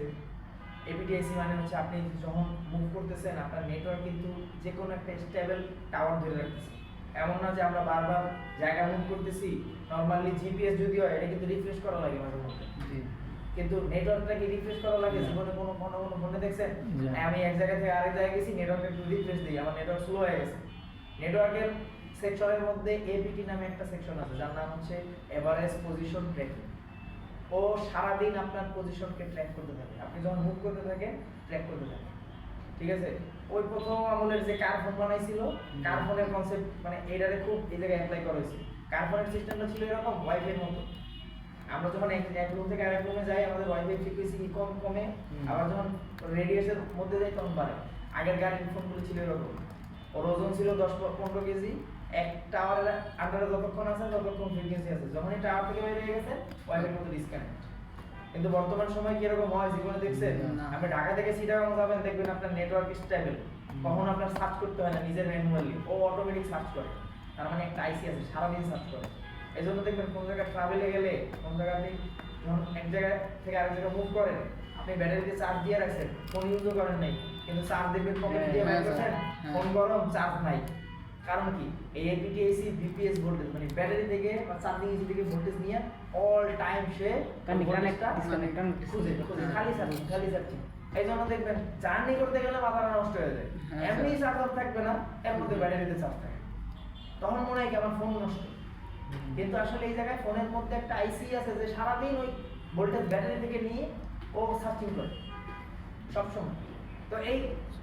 এপিটিআইসি মানে হচ্ছে আপনি যখন মুভ করতেছেন আপনার নেটওয়ার্ক কিন্তু যে কোনো একটা স্টেবল টাওয়ার ধরে রাখতেছে। এমন না যে আমরা বারবার জায়গা মুভ করতেছি। নরমালি জিপিএস যদি হয় এটা কিন্তু রিফ্রেশ করা লাগে মাঝে মধ্যে, জি। কিন্তু নেটওয়ার্কটাকে রিফ্রেশ করা লাগে। জীবনে কোনো ফোনে দেখছেন জি। আমি এক জায়গা থেকে আরেক জায়গায় গেছি, নেটওয়ার্কে একটু রিফ্রেশ দিই, আমার নেটওয়ার্ক স্লো হয়ে গেছে। নেটওয়ার্কের সেকশনের মধ্যে এপিটি নামে একটা সেকশন আছে যার নাম হচ্ছে এভারেজ পজিশন ট্র্যাকিং। ও সারাদিন আপনার পজিশনকে ট্র্যাক করতে থাকে, আপনি যখন মুভ করতে থাকেন ট্র্যাক করতে থাকেন, ঠিক আছে? ওই প্রথম আমলের যে কার ফোন বানাইছিল, কার ফোনের কনসেপ্ট মানে এইটারে খুব এই জায়গায় অ্যাপ্লাই করা হয়েছে। কার ফোনের সিস্টেমটা ছিল এরকম ওয়াইফাইয়ের মতো। আমরা যখন এক রুম থেকে আরেক রুমে যাই আমাদের ওয়াইফাই ফ্রিকোয়েন্সি কমে, আবার যখন রেডিয়েশনের মধ্যে যাই তখন বাড়ে। আগের গাড়ির ফোনগুলো ছিল এরকম, ওর ওজন ছিল 10-15 কেজি। এক টাওয়ারের আন্ডারে যতক্ষণ আছে ততক্ষণ ফ্রিকোয়েন্সি আছে, যখন এই টাওয়ার থেকে বেরিয়ে গেছে ওয়াইফাইয়ের মধ্যে ডিসকানেক্ট। কিন্তু বর্তমান সময় কিরকম হয় জীবনে দেখছেন? না। আপনি ঢাকা থেকে চিটাগাং যাবেন, দেখবেন আপনার নেটওয়ার্ক স্টেবল, কখনো আপনার সার্চ করতে হয় না নিজের ম্যানুয়ালি, ও অটোমেটিক সার্চ করে। তার মানে একটা আইসি আছে সারাদিন সার্চ করে। এই জন্য দেখবেন কোন জায়গায় ট্রাভেলে গেলে, কোন জায়গায় আপনি যখন এক জায়গা থেকে আরেক জায়গায় মুভ করেন, আপনি ব্যাটারিতে চার্জ দিয়ে রাখছেন, ফোন ইউজও করেন নাই, কিন্তু চার্জ দেখবেন পকেট দিয়ে বের করছেন, ফোন গরম, চার্জ নাই। কারণ কি? এই এপিটিআইসি বিপিএস ভোল্টেজ মানে ব্যাটারি থেকে বা চার্জিং এসি থেকে ভোল্টেজ নিয়ে অল টাইম সে ভোল্টেজটা খুঁজে খালি চার্জিং। এই জন্য দেখবেন জার্নি করতে গেলে মাথাটা নষ্ট হয়ে যায়। এমনি চার্জার থাকবে না, এর মধ্যে ব্যাটারিতে চার্জ থাকে, তখন মনে হয় কি আমার ফোন নষ্ট। কিন্তু আসলে এই জায়গায় ফোনের মধ্যে একটা আইসি আছে যে সারাদিন ওই ভোল্টেজ ব্যাটারি থেকে নিয়ে ও সার্চিং করে সবসময়। তো এই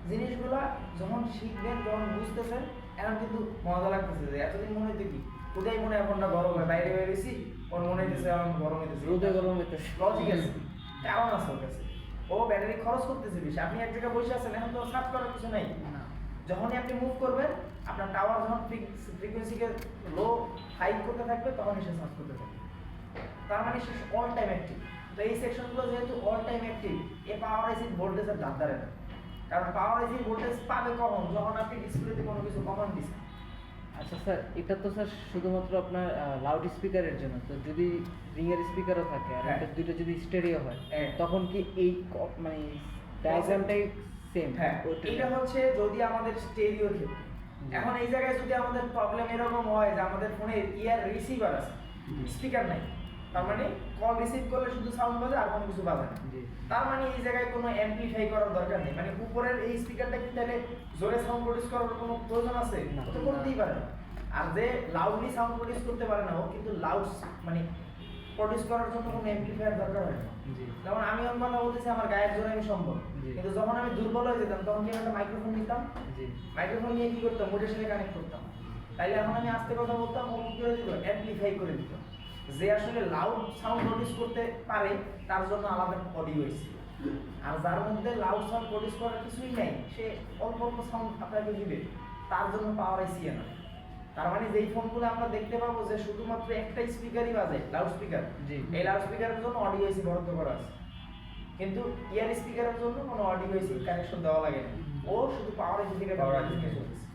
জিনিসগুলা যখন শিখবেন, যখন বুঝতেছেন, এখন কিন্তু মজা লাগতেছে যে এতদিন মনে হইতে কি কোথায় মনে হয় ফোনটা গরম হয়, বাইরে বেরিয়েছি ওর মনে হইতেছে এখন গরম হইতেছে, রোদে গরম হইতেছে। লজিক আছে, কারণ আছে ওর কাছে। ও ব্যাটারি খরচ করতেছে বেশি। আপনি এক জায়গায় বসে আছেন, এখন তো সার্চ করার কিছু নাই। যখনই আপনি মুভ করবেন, আপনার টাওয়ার যখন ফ্রিকোয়েন্সিকে লো হাই করতে থাকবে, তখন এসে সার্চ করতে থাকবে। তার মানে সে অল টাইম অ্যাক্টিভ। তো এই সেকশনগুলো যেহেতু অল টাইম অ্যাক্টিভ, এই পাওয়ার আইসির ভোল্টেজের দাঁত দাঁড়ায় না। কারণ পাওয়ার আইসির ভোল্টেজ পাবে কখন? যখন আপনি ডিসপ্লেতে কোনো কিছু কমান দিচ্ছেন। আচ্ছা স্যার, এটা তো স্যার শুধুমাত্র আপনার লাউড স্পিকারের জন্য, তো যদি রিংয়ের স্পিকারও থাকে আর হ্যাঁ। এটা দুটো যদি স্টেরিও হয়, হ্যাঁ। তখন কি এই মানে ডায়াগ্রামটাই সেম? হ্যাঁ, এটা হচ্ছে যদি আমাদের স্টেরিওর ক্ষেত্রে। এখন এই জায়গায় যদি আমাদের প্রবলেম এরকম হয় যে আমাদের ফোনে ইয়ার রিসিভার আছে, স্পিকার নাই, তার মানে কল রিসিভ করলে শুধু সাউন্ড বাজে আর কোনো কিছু বাজে না। জি। তার মানে এই জায়গায় কোনো অ্যাম্পলিফাই করার দরকার নেই। মানে উপরের এই স্পিকারটা কি তাহলে জোরে সাউন্ড প্রডিউস করার কোনো প্রয়োজন আছে? না। ও তো করতেই পারে না। আর যে লাউডলি সাউন্ড প্রডিউস করতে পারে না, ও কিন্তু লাউড মানে প্রডিউস করার জন্য কোনো অ্যাম্পলিফায়ার দরকার হয় না। জি। যেমন আমি অন্য কথা বলতেছি আমার গায়ের জোরে আমি সম্ভব, জি। কিন্তু যখন আমি দুর্বল হয়ে যেতাম তখন কি আমি একটা মাইক্রোফোন নিতাম, জি। মাইক্রোফোন নিয়ে কি করতাম? মোটের সাথে কানেক্ট করতাম। তাইলে এখন আমি আস্তে কথা বলতাম, ও কি করে দিত? অ্যাম্পলিফাই করে দিত। যে আসলে লাউড সাউন্ড প্রডিউস করতে পারে তার জন্য আলাদা অডিও হয়েছে, আর যার মধ্যে লাউড সাউন্ড প্রডিউস করার কিছুই নাই, সে অল্প অল্প সাউন্ড আপনাকে দিবে, তার জন্য পাওয়ার আইসি না। তার মানে যেই ফোনগুলো আমরা দেখতে পাবো যে শুধুমাত্র একটা স্পিকারই বাজে, লাউড স্পিকার, জি। এই লাউড স্পিকারের জন্য অডিও আইসি বরাদ্দ করা আছে, কিন্তু ইয়ার স্পিকারের জন্য কোনো অডিও আইসি কানেকশন দেওয়া লাগে না। ও শুধু পাওয়ার আইসি থেকে Power IC কানেকশন চলছে।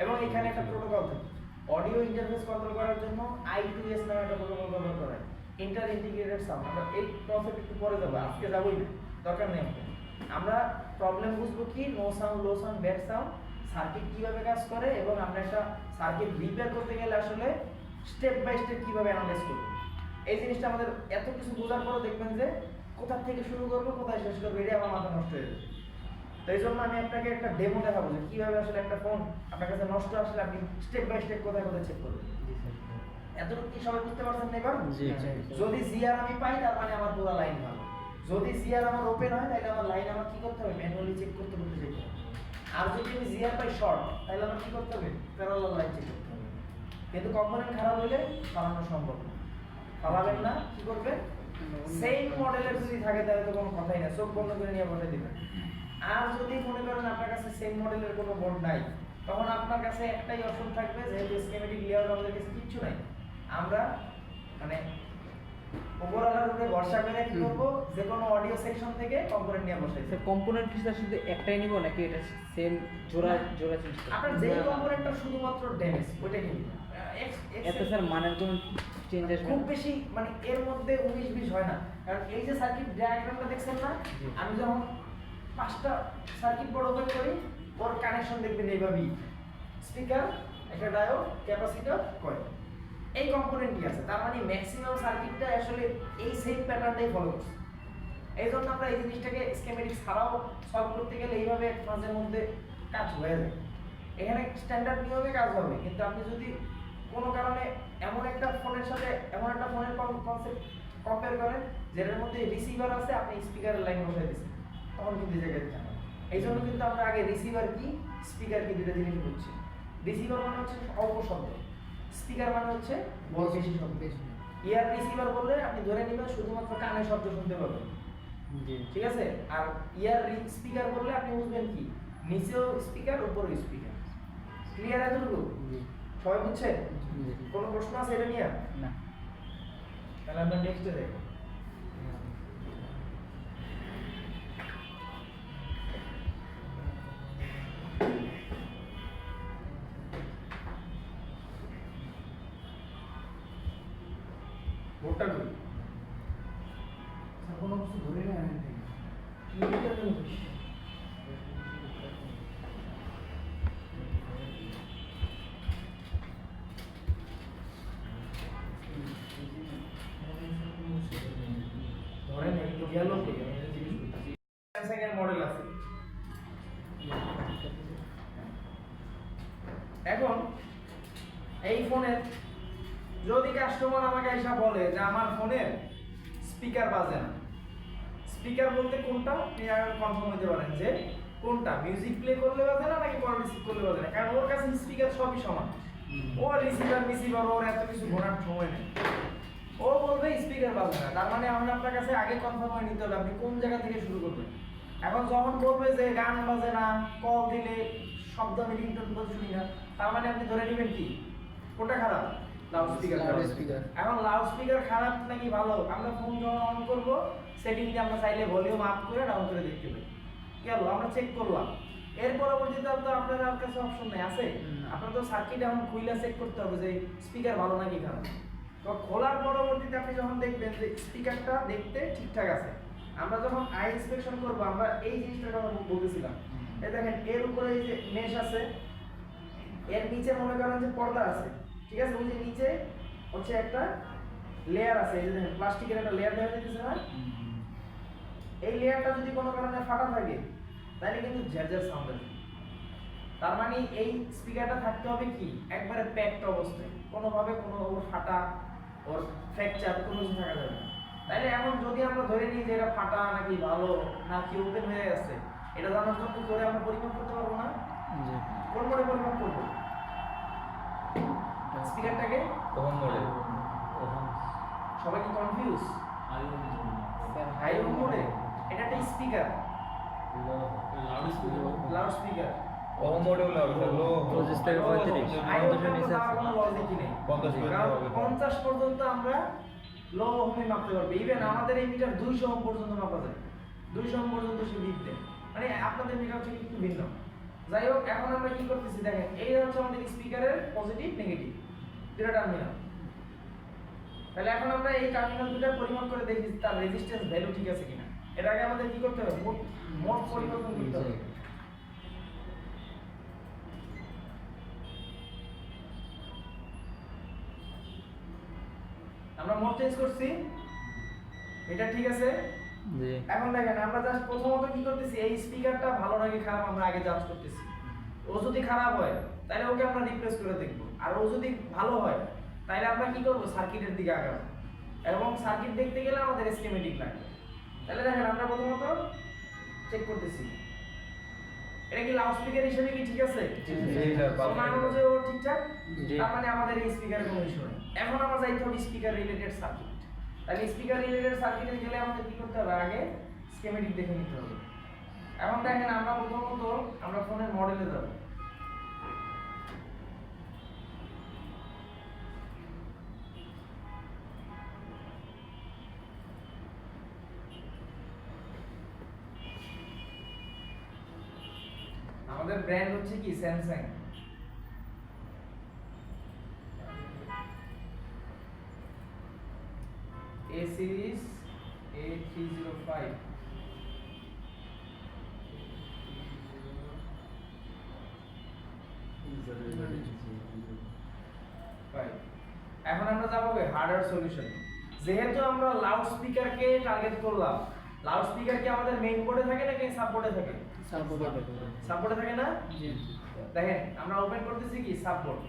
এবং এখানে একটা প্রোটোকল থাকে, অডিও ইন্টারফেস কন্ট্রোল করার জন্য I2S নামে একটা প্রোটোকল ব্যবহার করা হয়, ইন্টার ইন্টিগ্রেটেড সাউন্ড। আমরা এই কনসেপ্ট একটু পরে যাবো, আজকে যাবোই না, দরকার নেই আমাদের। আমরা প্রবলেম বুঝবো কি, নো সাউন্ড, লো সাউন্ড, ব্যাড সাউন্ড, সার্কিট কিভাবে কাজ করে, এবং আমরা একটা সার্কিট রিপেয়ার করতে গেলে আসলে স্টেপ বাই স্টেপ কিভাবে অ্যানালাইজ করবো। এই জিনিসটা আমাদের এত কিছু বোঝার পরে দেখবেন যে কোথা থেকে শুরু করবো, কোথায় শেষ করবো, এটা আমার মাথা নষ্ট হয়ে যাবে। তো এই জন্য আমি আপনাকে একটা ডেমো দেখাবো যে কিভাবে আসলে একটা ফোন আপনার কাছে নষ্ট আসলে আপনি স্টেপ বাই স্টেপ কোথায় কোথায় চেক করবেন। জি স্যার। এতটুকু কি সবাই বুঝতে পারছেন না এবার? জি। যদি জিআর আমি পাই তার মানে আমার পুরো লাইন ভালো, যদি জিআর আমার ওপেন হয় তাহলে আমার লাইন আমার কি করতে হবে ম্যানুয়ালি চেক করতে যেতে হবে। আর যদি আমি জিআর পাই শর্ট তাহলে আমার কি করতে হবে প্যারালাল লাইন চেক করতে হবে। কিন্তু কম্পোনেন্ট খারাপ হলে চালানো সম্ভব না, চালাবেন না, কি করবে সেম মডেলের যদি থাকে তাহলে তো কোনো কথাই না, চোখ বন্ধ করে নিয়ে বলে দিবেন। আর যদি মনে করেন আপনার কাছে সেম মডেলের কোনো বোর্ড নাই, তখন আপনার কাছে একটাই অপশন থাকবে, যেহেতু স্কিমেটিক লেআউট আমাদের কাছে কিচ্ছু নাই, আমরা মানে ওভারঅলের উপরে ভরসা করে কি করব, যে কোনো অডিও সেকশন থেকে কম্পোনেন্ট নিয়ে বসাই স্যার কম্পোনেন্ট কি স্যার শুধু একটাই নিব নাকি এটা সেম জোড়া জোড়া চেঞ্জ করব? আপনার যেই কম্পোনেন্টটা শুধুমাত্র ড্যামেজ ওইটা কি এত স্যার মানের কোনো চেঞ্জ আসবে খুব না? বেশি মানে এর মধ্যে 19-20 হয় না, কারণ এই যে সার্কিট ডায়াগ্রামটা দেখছেন না, আমি যখন 5টা সার্কিট বোর্ড ওপেন করি ওর কানেকশন দেখবেন এইভাবেই, স্পিকার, একটা ডায়োড, ক্যাপাসিটর, কয়েল, এই কম্পোনেন্টই আছে। তার মানে ম্যাক্সিমাম সার্কিটটা আসলে এই সেম প্যাটার্নটাই ফলো করছে। এই জন্য আমরা এই জিনিসটাকে স্কিমেটিক ছাড়াও সলভ করতে গেলে এইভাবে এক মাঝের মধ্যে কাজ হয়ে যায়। এখানে স্ট্যান্ডার্ড নিয়মে কাজ হবে, কিন্তু আপনি যদি কোনো কারণে এমন একটা ফোনের সাথে এমন একটা ফোনের কনসেপ্ট কম্পেয়ার করেন যেটার মধ্যে রিসিভার আছে, আপনি স্পিকারের লাইন বসাই দিচ্ছেন, তখন কিন্তু এই জায়গায় জানা। এই জন্য কিন্তু আমরা আগে রিসিভার কি স্পিকার কি দুটো জিনিস বুঝছি। রিসিভার মানে হচ্ছে অল্প শব্দ, স্পিকার মানে হচ্ছে বড় বেশি শব্দ। ইয়ার রিসিভার বললে আপনি ধরে নেবেন শুধুমাত্র কানে শব্দ শুনতে পাবেন, জি ঠিক আছে। আর ইয়ার স্পিকার বললে আপনি বুঝবেন কি নিচেও স্পিকার উপরেও স্পিকার। ক্লিয়ার এতটুকু? জি সবাই বুঝছেন? জি কোনো প্রশ্ন আছে এটা নিয়ে? না তাহলে আমরা নেক্সটে দেখব। ভোটটা করি কোনো কিছু ধরে নেয় ধরেন একটু গেল থেকে স্যামসাং এর মডেল আছে। এখন এই ফোনের যদি কাস্টমার আমাকে এসে বলে যে আমার ফোনের স্পিকার বাজে না, স্পিকার বলতে কোনটা আপনি আগে কনফার্ম হতে পারেন যে কোনটা মিউজিক প্লে করলে বাজে না নাকি কল রিসিভ করলে বাজে না, কারণ ওর কাছে স্পিকার সবই সমান, ও রিসিভার ওর এত কিছু ঘোরার সময় নেই, ও বলবে স্পিকার বাজে না। তার মানে আমরা আপনার কাছে আগে কনফার্ম হয়ে নিতে হবে আপনি কোন জায়গা থেকে শুরু করবেন। এখন যখন বলবে যে গান বাজে না, কল দিলে শব্দ আমি রিংটোন বলতে শুনি না, তার মানে আপনি ধরে নেবেন কি কোনটা খারাপ, লাউড স্পিকার। এখন লাউড স্পিকার খারাপ নাকি ভালো, আমরা ফোন যখন অন করবো সেটিংয়ে আমরা চাইলে ভলিউম আপ করে ডাউন করে দেখতে পাই, গেল আমরা চেক করলাম। এর পরবর্তীতে তো আপনার আর কাছে অপশন নেই, আছে আপনার তো সার্কিট এখন খুইলা চেক করতে হবে যে স্পিকার ভালো নাকি খারাপ। তো খোলার পরবর্তীতে আপনি যখন দেখবেন যে স্পিকারটা দেখতে ঠিকঠাক আছে, আমরা যখন আই ইন্সপেকশন করবো আমরা এই জিনিসটার কথা বলতেছিলাম, এই দেখেন এর উপরে এই যে মেশ আছে, এর নিচে মনে করেন যে পর্দা আছে, ঠিক আছে, ওই যে নিচে হচ্ছে একটা লেয়ার আছে, এই যে দেখেন প্লাস্টিকের একটা লেয়ার দেখা যাচ্ছে না, এই লেয়ারটা যদি কোনো কারণে ফাটা থাকে তাহলে কিন্তু ঝেরঝের সাউন্ড আসবে। তার মানে এই স্পিকারটা থাকতে হবে কি একবারে প্যাকড অবস্থায়, কোনোভাবে কোনো ওর ফাটা ওর ফ্র্যাকচার কোনো কিছু থাকা যাবে না। তাইলে এখন যদি আমরা ধরে নিই যে এটা ফাটা নাকি ভালো নাকি ওপেন হয়ে গেছে, এটা জানার জন্য করে আমরা পরিমাপ করতে পারবো না, জি কোন মোডে পরিমাপ করবো স্পিকারটাকে? কম মডেল সবাই কি কনফিউজ? হাই মোডে এটা একটা স্পিকার, লাউড স্পিকার। কম মডেল লাগবে স্যার, লো 25 থেকে 35 হাই ওহমে যাওয়ার কোনো লজিকই নেই, 50 পর্যন্ত কারণ হবে। 50 পর্যন্ত আমরা লো ওহমে মাপতে পারবো। ইভেন আমাদের এই মিটার 200 ওহম পর্যন্ত মাপা যায়, 200 ওহম পর্যন্ত সে লিড দেয়, মানে আপনাদের মিটার থেকে একটু ভিন্ন। যাই হোক, এখন আমরা কি করতেছি দেখেন, এই হচ্ছে আমাদের স্পিকারের পজিটিভ নেগেটিভ দুটো টার্মিনাল। তাহলে এখন আমরা এই টার্মিনাল দুটো পরিমাপ করে দেখি তার রেজিস্ট্যান্স ভ্যালু ঠিক আছে কিনা। এর আগে আমাদের কি করতে হবে, মোড পরিবর্তন করতে হবে। আমরা মোড চেঞ্জ করছি, এটা ঠিক আছে। জি এখন দেখেন আমরা জাস্ট প্রথমত কি করতেছি, এই স্পিকারটা ভালো নাকি খারাপ আমরা আগে জাজ করতেছি। ও যদি খারাপ হয় তাহলে ওকে আমরা রিপ্লেস করে দেখব, আর ও যদি ভালো হয় তাহলে আমরা কি করব, সার্কিটের দিকে আগাবো। এবং সার্কিট দেখতে গেলে আমাদের স্কিমেটিক লাগবে। তাহলে দেখেন আমরা প্রথমত চেক করতেছি এটা কি লাউড স্পিকার হিসেবে কি ঠিক আছে? জি স্যার, প্রমাণ অনুযায়ী ও ঠিকঠাক। জি। তার মানে আমাদের এই স্পিকারের কোনো ইস্যু নেই। এখন আমরা যাইতে হবে স্পিকার রিলেটেড সার্কিট। তাহলে স্পিকার রিলেটেড সার্কিটে গেলে আমাদের কি করতে হবে? আগে স্কিমেটিক দেখে নিতে হবে। এখন দেখেন আমরা প্রথমত আমরা ফোনের মডেলে যাব। আমাদের ব্র্যান্ড হচ্ছে কি স্যামসাং। A series A305 এখন আমরা যাবো হার্ডওয়্যার সলিউশন। যেহেতু আমরা লাউড স্পিকারকে টার্গেট করলাম, লাউড স্পিকার কি আমাদের মেইন বোর্ডে থাকে নাকি সাববোর্ডে থাকে? সাববোর্ডে থাকে না? দেখেন আমরা ওপেন করতেছি কি সাববোর্ড।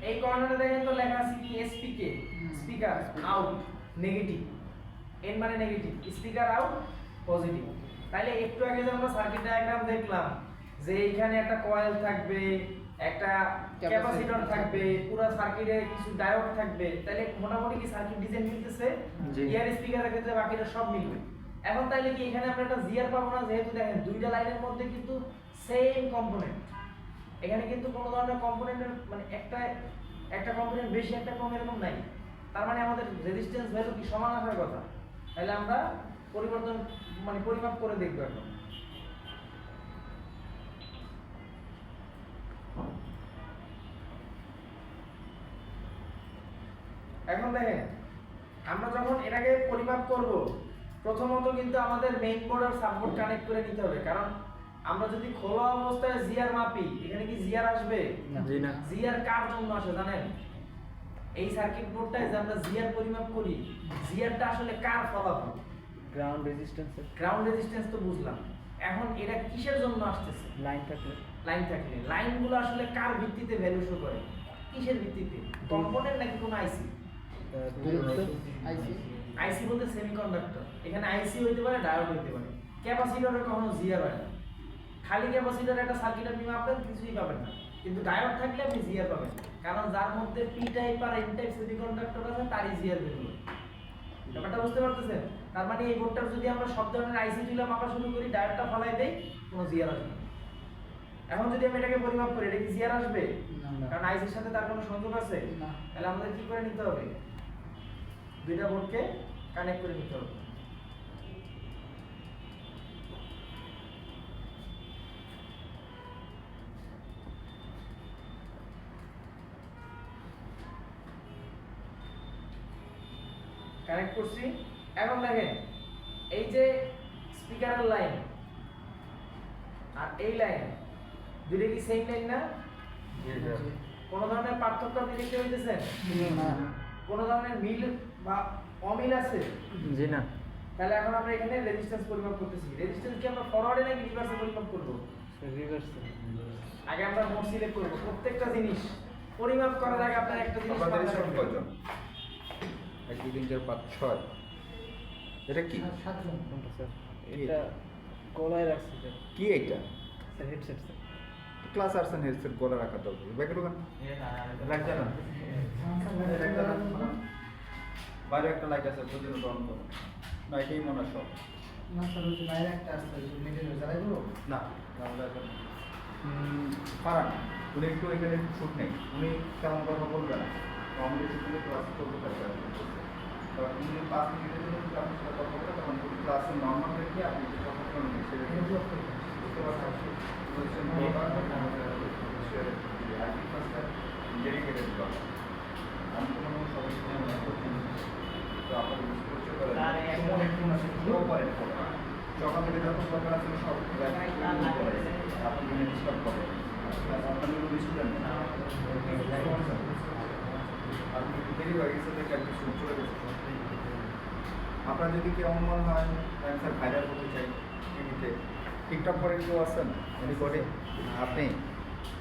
এই কর্নারে দেখেন তো লেখা আছে কি এসপিকে, স্পিকার আউট নেগেটিভ, এন মানে নেগেটিভ, স্পিকার আউট পজিটিভ। তাহলে একটু আগে যে আমরা সার্কিট ডায়াগ্রাম দেখলাম যে এখানে একটা কয়েল থাকবে, একটা ক্যাপাসিটর থাকবে, পুরো সার্কিটে কিছু ডায়োড থাকবে, তাহলে মোটামুটি কি সার্কিট ডিজাইন মিলতেছে? জি। ইয়ার স্পিকারের ক্ষেত্রে বাকিটা সব মিলবে। এখন তাইলে কি এখানে আমরা একটা জিআর পাবো না? যেহেতু দেখেন দুইটা লাইনের মধ্যে কিন্তু সেম কম্পোনেন্ট, এখানে কিন্তু কোনো ধরনের কম্পোনেন্টের মানে একটা কম্পোনেন্ট বেশি একটা কম এরকম নাই। তার মানে আমাদের রেজিস্ট্যান্স ভ্যালু কি সমান আসার কথা। তাহলে আমরা পরিবর্তন মানে পরিমাপ করে দেখব এখন। এখন দেখেন আমরা যখন এটাকে পরিমাপ করব, প্রথমত কিন্তু আমাদের মেইন বোর্ড আর সাববোর্ড কানেক্ট করে নিতে হবে। কারণ আমরা যদি খোলা অবস্থায় জিআর মাপি, এখানে কি জিআর আসবে? জি না। জিআর কার জন্য আসে জানেন? এই সার্কিট বোর্ডটায় যে আমরা জিআর পরিমাপ করি, জিআরটা আসলে কার ফলাফল? গ্রাউন্ড রেজিস্ট্যান্স গ্রাউন্ড রেজিস্ট্যান্স তো বুঝলাম। এখন এটা কিসের জন্য আসতেছে? লাইন থাকলে লাইন থাকলে লাইনগুলো আসলে কার ভিত্তিতে ভ্যালু শো করে? কিসের ভিত্তিতে? কম্পোনেন্ট নাকি কোনো আইসি? আইসি বলতে সেমিকন্ডাক্টর। এখানে আইসি হইতে পারে, ডায়োড হইতে পারে। ক্যাপাসিটরে কখনো জিআর হয় না। খালি ক্যাপাসিটর একটা সার্কিট আপনি মাপবেন কিছুই পাবেন না, কিন্তু ডায়োড থাকলে আপনি জিআর পাবেন। কারণ যার মধ্যে পি টাইপ আর এন টাইপ সেমিকন্ডাক্টর আছে তারই জিআর ভ্যালু। ব্যাপারটা বুঝতে পারতেছেন? তার মানে এই বোর্ডটার যদি আমরা সব ধরনের আইসি তুলে মাপা শুরু করি, ডায়োডটা ফলাই দেই, কোনো জিআর আসবে না। এখন যদি আমি এটাকে পরিমাপ করি, এটা কি জিআর আসবে? কারণ আইসির সাথে তার কোনো সংযোগ আছে? তাহলে আমাদের কি করে নিতে হবে? দুইটা বোর্ডকে কানেক্ট করে নিতে হবে। কানেক্ট করছি। এখন দেখেন এই যে স্পিকারের লাইন আর এই লাইন দুটো কি সেম লাইন না? জি স্যার। কোনো ধরনের পার্থক্য আপনি দেখতে পাইতেছেন? কোনো ধরনের মিল বা অমিল আছে? জি না। তাহলে এখন আমরা এখানে রেজিস্ট্যান্স পরিমাপ করতেছি। রেজিস্ট্যান্স কি আমরা ফরওয়ার্ডে নাকি রিভার্সে পরিমাপ করব? রিভার্সে। আগে আমরা মোড সিলেক্ট করব। প্রত্যেকটা জিনিস পরিমাপ করার আগে আপনার একটা জিনিস আপনাদের মাথায় স্টুডেন্ট রাখতে হবে। কয়জন? 1 2 3 4 5 6। এটা কি? কোনটা স্যার? এটা গলায় রাখছি স্যার। কি এটা? Sir headset sir. Class arts and হেলথের গলা রাখা দরকার। ব্যাকে ঢোকান। লাগছে না? একটা না? বাইরে একটা লাইট আছে, প্রতিদিন অন করো। না, এটাই মনে হয় সব। না স্যার, ওই যে বাইরে একটা আসছে, মেটেরিয়াল জ্বালাই দেবো? না, পারান উনি একটু এখানে ছুট নেই, উনি কেমন কথা বলবে না, তো আমাদের ছুটিতে ক্লাস করতে থাকবে। তো উনি 5 মিনিটের জন্য যদি আপনার সাথে কথা বলে, তখন ক্লাসে নর্মাল রেখে আপনি যে কথা শুনবেন সেটা বুঝতে পারছেন। বলছেন ডেডিকেটেড ব্লগ, আমি কোনো সবাইকে মনে করছি না। তো আপনার বুঝতে করে সময় একটু না সেগুলো করেন, সকাল থেকে যত দরকার আছে সব আপনি ডিস্টার্ব করেন। আপনাদের স্টুডেন্ট আপনি দেরি হয়ে গেছে দেখে আপনি চলে গেছে। আপনার যদি কেউ মনে হয় আমি স্যার ভাইরাল করতে চাই টিভিতে, টিকটক করে কেউ আছেন এনি করে? আপনি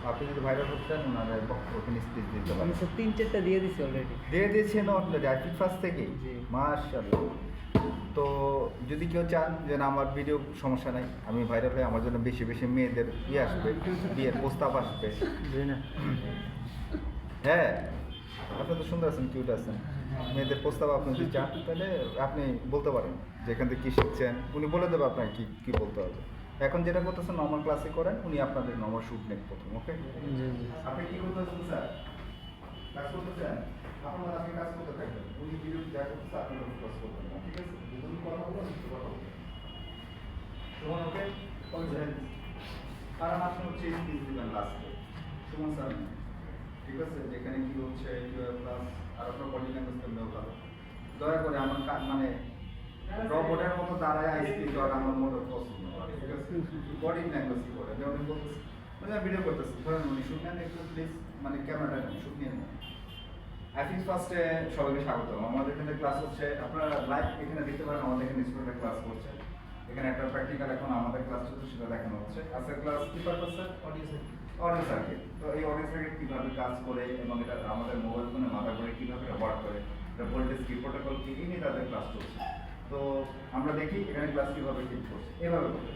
আপনি যদি ভাইরাল হতে চান ওনারা ওখানে স্পিচ দিতে আমি পারেন। স্যার 3-4টা দিয়ে দিছি অলরেডি। দিয়ে দিয়েছেন অলরেডি আইপিক ফার্স্ট থেকে? জি। মাশাআল্লাহ। তো যদি কেউ চান যে না আমার ভিডিও সমস্যা নাই, আমি ভাইরাল হয়ে আমার জন্য বেশি বেশি মেয়েদের আসবে, বিয়ের প্রস্তাব আসবে। জি না। হ্যাঁ, আপনি তো সুন্দর আছেন, কিউট আছেন, মেয়েদের প্রস্তাব আপনি যদি চান তাহলে আপনি বলতে পারেন যে এখান থেকে কী শিখছেন, উনি বলে দেবে আপনাকে কী কী বলতে হবে। এখন যেটা করতেছেন নর্মাল ক্লাসে করেন, উনি আপনাদের নর্মাল শুট নেন প্রথম, ওকে? আপনি কী করতেছেন স্যার? কাজ করতেছেন? আপনার আজকে কাজ করতে থাকবেন, উনি ভিডিও যা করতেছে আপনি ক্লাস করবেন না, ঠিক আছে? দুজন কথা বলুন, কথা বলুন। সুমন, ওকে? কারণ আপনি হচ্ছে স্পিচ দিবেন লাস্টে। সুমন স্যার, ঠিক আছে? যেখানে কি হচ্ছে প্লাস আর আপনার বডি ল্যাঙ্গুয়েজ করলেও ভালো। দয়া করে আমার মানে রবটের মতো দাঁড়ায় স্পিচ দেওয়াটা আমার মোটেও পছন্দ না, ঠিক আছে? বডি ল্যাঙ্গুয়েজ কি করে যেমন বলতেছি, মানে ভিডিও করতেছি, ধরেন উনি শুট নেন একটু প্লিজ, মানে ক্যামেরাটা নেন, শুট নিয়ে নেন। আইফিক্স ফার্স্টে সবাইকে স্বাগত। আমাদের এখানে ক্লাস হচ্ছে, আপনারা লাইভ এখানে দেখতে পারেন, আমাদের এখানে স্টুডেন্টরা ক্লাস করছে। এখানে একটা প্র্যাকটিক্যাল এখন আমাদের ক্লাস চলছে, সেটা দেখানো হচ্ছে। আজকে ক্লাস কি পারপাস স্যার? Audio circuit. তো এই অডিও সার্কিট কীভাবে কাজ করে এবং এটা আমাদের মোবাইল ফোনে মাথা করে কীভাবে ওয়ার্ক করে, এটা ভোল্টেজ কি, প্রোটোকল কি, এই নিয়ে তাদের ক্লাস চলছে। তো আমরা দেখি এখানে ক্লাস কীভাবে ঠিক করছে, এভাবে করবে।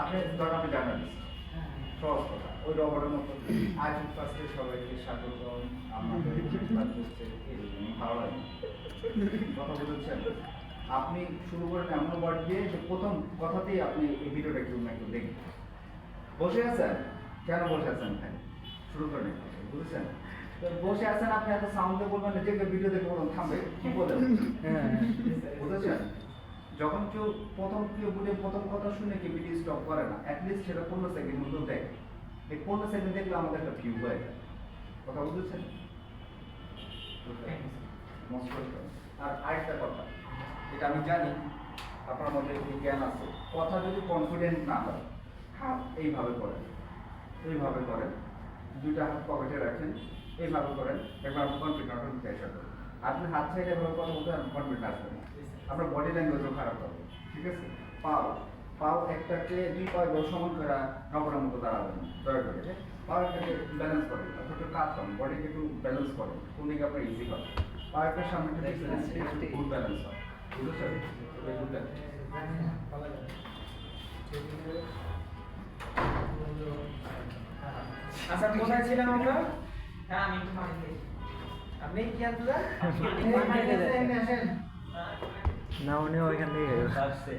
আপনি ধরেন আপনি জার্নালিস্ট, সহজ কথা, ওই রবটের মতো আইফিক্স ফার্স্টে সবাইকে স্বাগত, আমাদের ক্লাস হচ্ছে, এই ভালো লাগে কথা বলছেন। আপনি শুরু করেন এমন ওয়ার্ড দিয়ে যে প্রথম কথাতেই আপনি এই ভিডিওটা একটু দেখবেন। বসে আছেন? কেন বসে আছেন? শুরু করেন, বুঝেছেন? তো বসে আছেন, আপনি এত সাউন্ডে বলবেন না, যে ভিডিও দেখে বলুন থামবে, কি বলেন? বুঝেছেন? যখন কেউ প্রথম কথা শুনে কি ভিডিও স্টপ করে না, অ্যাটলিস্ট সেটা 15 সেকেন্ড মতো দেয়। এই 15 সেকেন্ড দেখলে আমাদের একটা ভিউ হয়ে যায়। কথা বুঝেছেন? আর আরেকটা কথা, এটা আমি জানি আপনার মধ্যে এই জ্ঞান আছে, কথা যদি কনফিডেন্ট না হয়, হাত এইভাবে করেন, এইভাবে করেন, দুইটা হাত পকেটে রাখেন, এইভাবে করেন, একবার আপনি কনফিডেন্ট চেষ্টা করেন। আপনি হাত ছেড়ে এভাবে কথা বলতে কনফিডেন্ট আসবে না, আপনার বডি ল্যাঙ্গুয়েজও খারাপ হবে, ঠিক আছে? পাও একটাকে দুই পায়ে সমান করে নকরের মতো দাঁড়াবেন না, দয়া করে পাও একটাকে ব্যালেন্স করেন, আপনি একটু কাজ করেন, বডিকে একটু ব্যালেন্স করেন, কোন দিকে আপনার ইজি হবে। পা একটা সামনে গুড ব্যালেন্স হয়, বুঝেছেন? Good balance. আচ্ছা, কোথায় ছিলাম আমরা? আপনি কি আনছিলেন? না, উনি ওইখান থেকে আসছে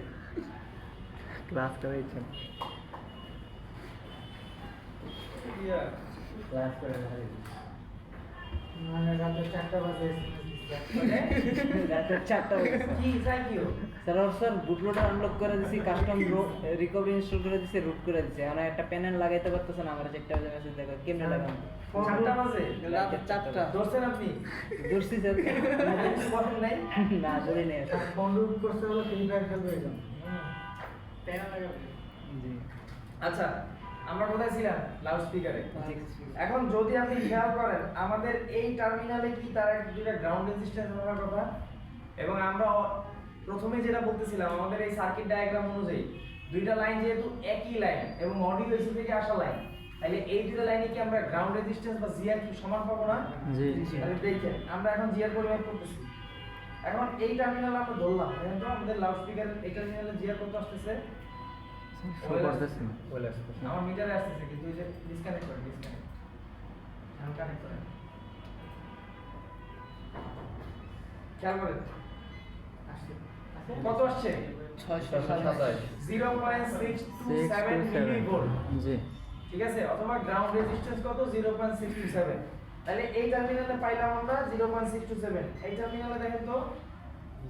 ক্লাস করেছেন। ক্লাস করে ভালো। রাতে 4টা বাজে রাতের 4টা বাজে। কি thank you. Sir bootloader unlock করে দিছি, কাস্টম রিকভারি ইনস্টল করে দিছি, রুট করে দিছি। এখন একটা প্যানেল লাগাইতে পারতেছেন, আমার 4টা বাজে মেসেজ দেখো কেমনে লাগানো। 4টা বাজে রাতে 4টা ধরছেন আপনি? দর্শি স্যার। কথা নাই না ধরে নেই। ফোন রুট করতে হলে ফ্রি ফায়ার খেলতে হইল। জি। আচ্ছা, আমরা কোথায় ছিলাম? লাউড স্পিকারে। এখন যদি আপনি খেয়াল করেন, আমাদের এই টার্মিনালে কি তার দুইটা গ্রাউন্ড রেজিস্ট্যান্স থাকার কথা, এবং আমরা প্রথমে যেটা বলতেছিলাম, আমাদের এই সার্কিট ডায়াগ্রাম অনুযায়ী দুইটা লাইন যেহেতু একই লাইন এবং অডিও এসি থেকে আসা লাইন, তাহলে এই দুটো লাইনে কি আমরা গ্রাউন্ড রেজিস্ট্যান্স বা জিআর কি সমান পাবো না? জি। তাহলে দেখেন আমরা এখন জিআর পরিমাপ করতেছি। এখন এই টার্মিনাল আমরা ধরলাম, দেখেন তো আমাদের লাউড স্পিকারের এই টার্মিনালে জিআর কত আসতেছে? আমার মিটারে আসতেছে, কিন্তু এই যে ডিসকানেক্ট করেন, ডিসকানেক্ট এখন কানেক্ট করেন, খেয়াল করেন কত আসছে? 0.627 মিলিভোল্ট। জি। ঠিক আছে, অথবা গ্রাউন্ড রেজিস্ট্যান্স কত? 0.627। তাহলে এই টার্মিনালে পাইলাম আমরা 0.627। এই টার্মিনালে দেখেন তো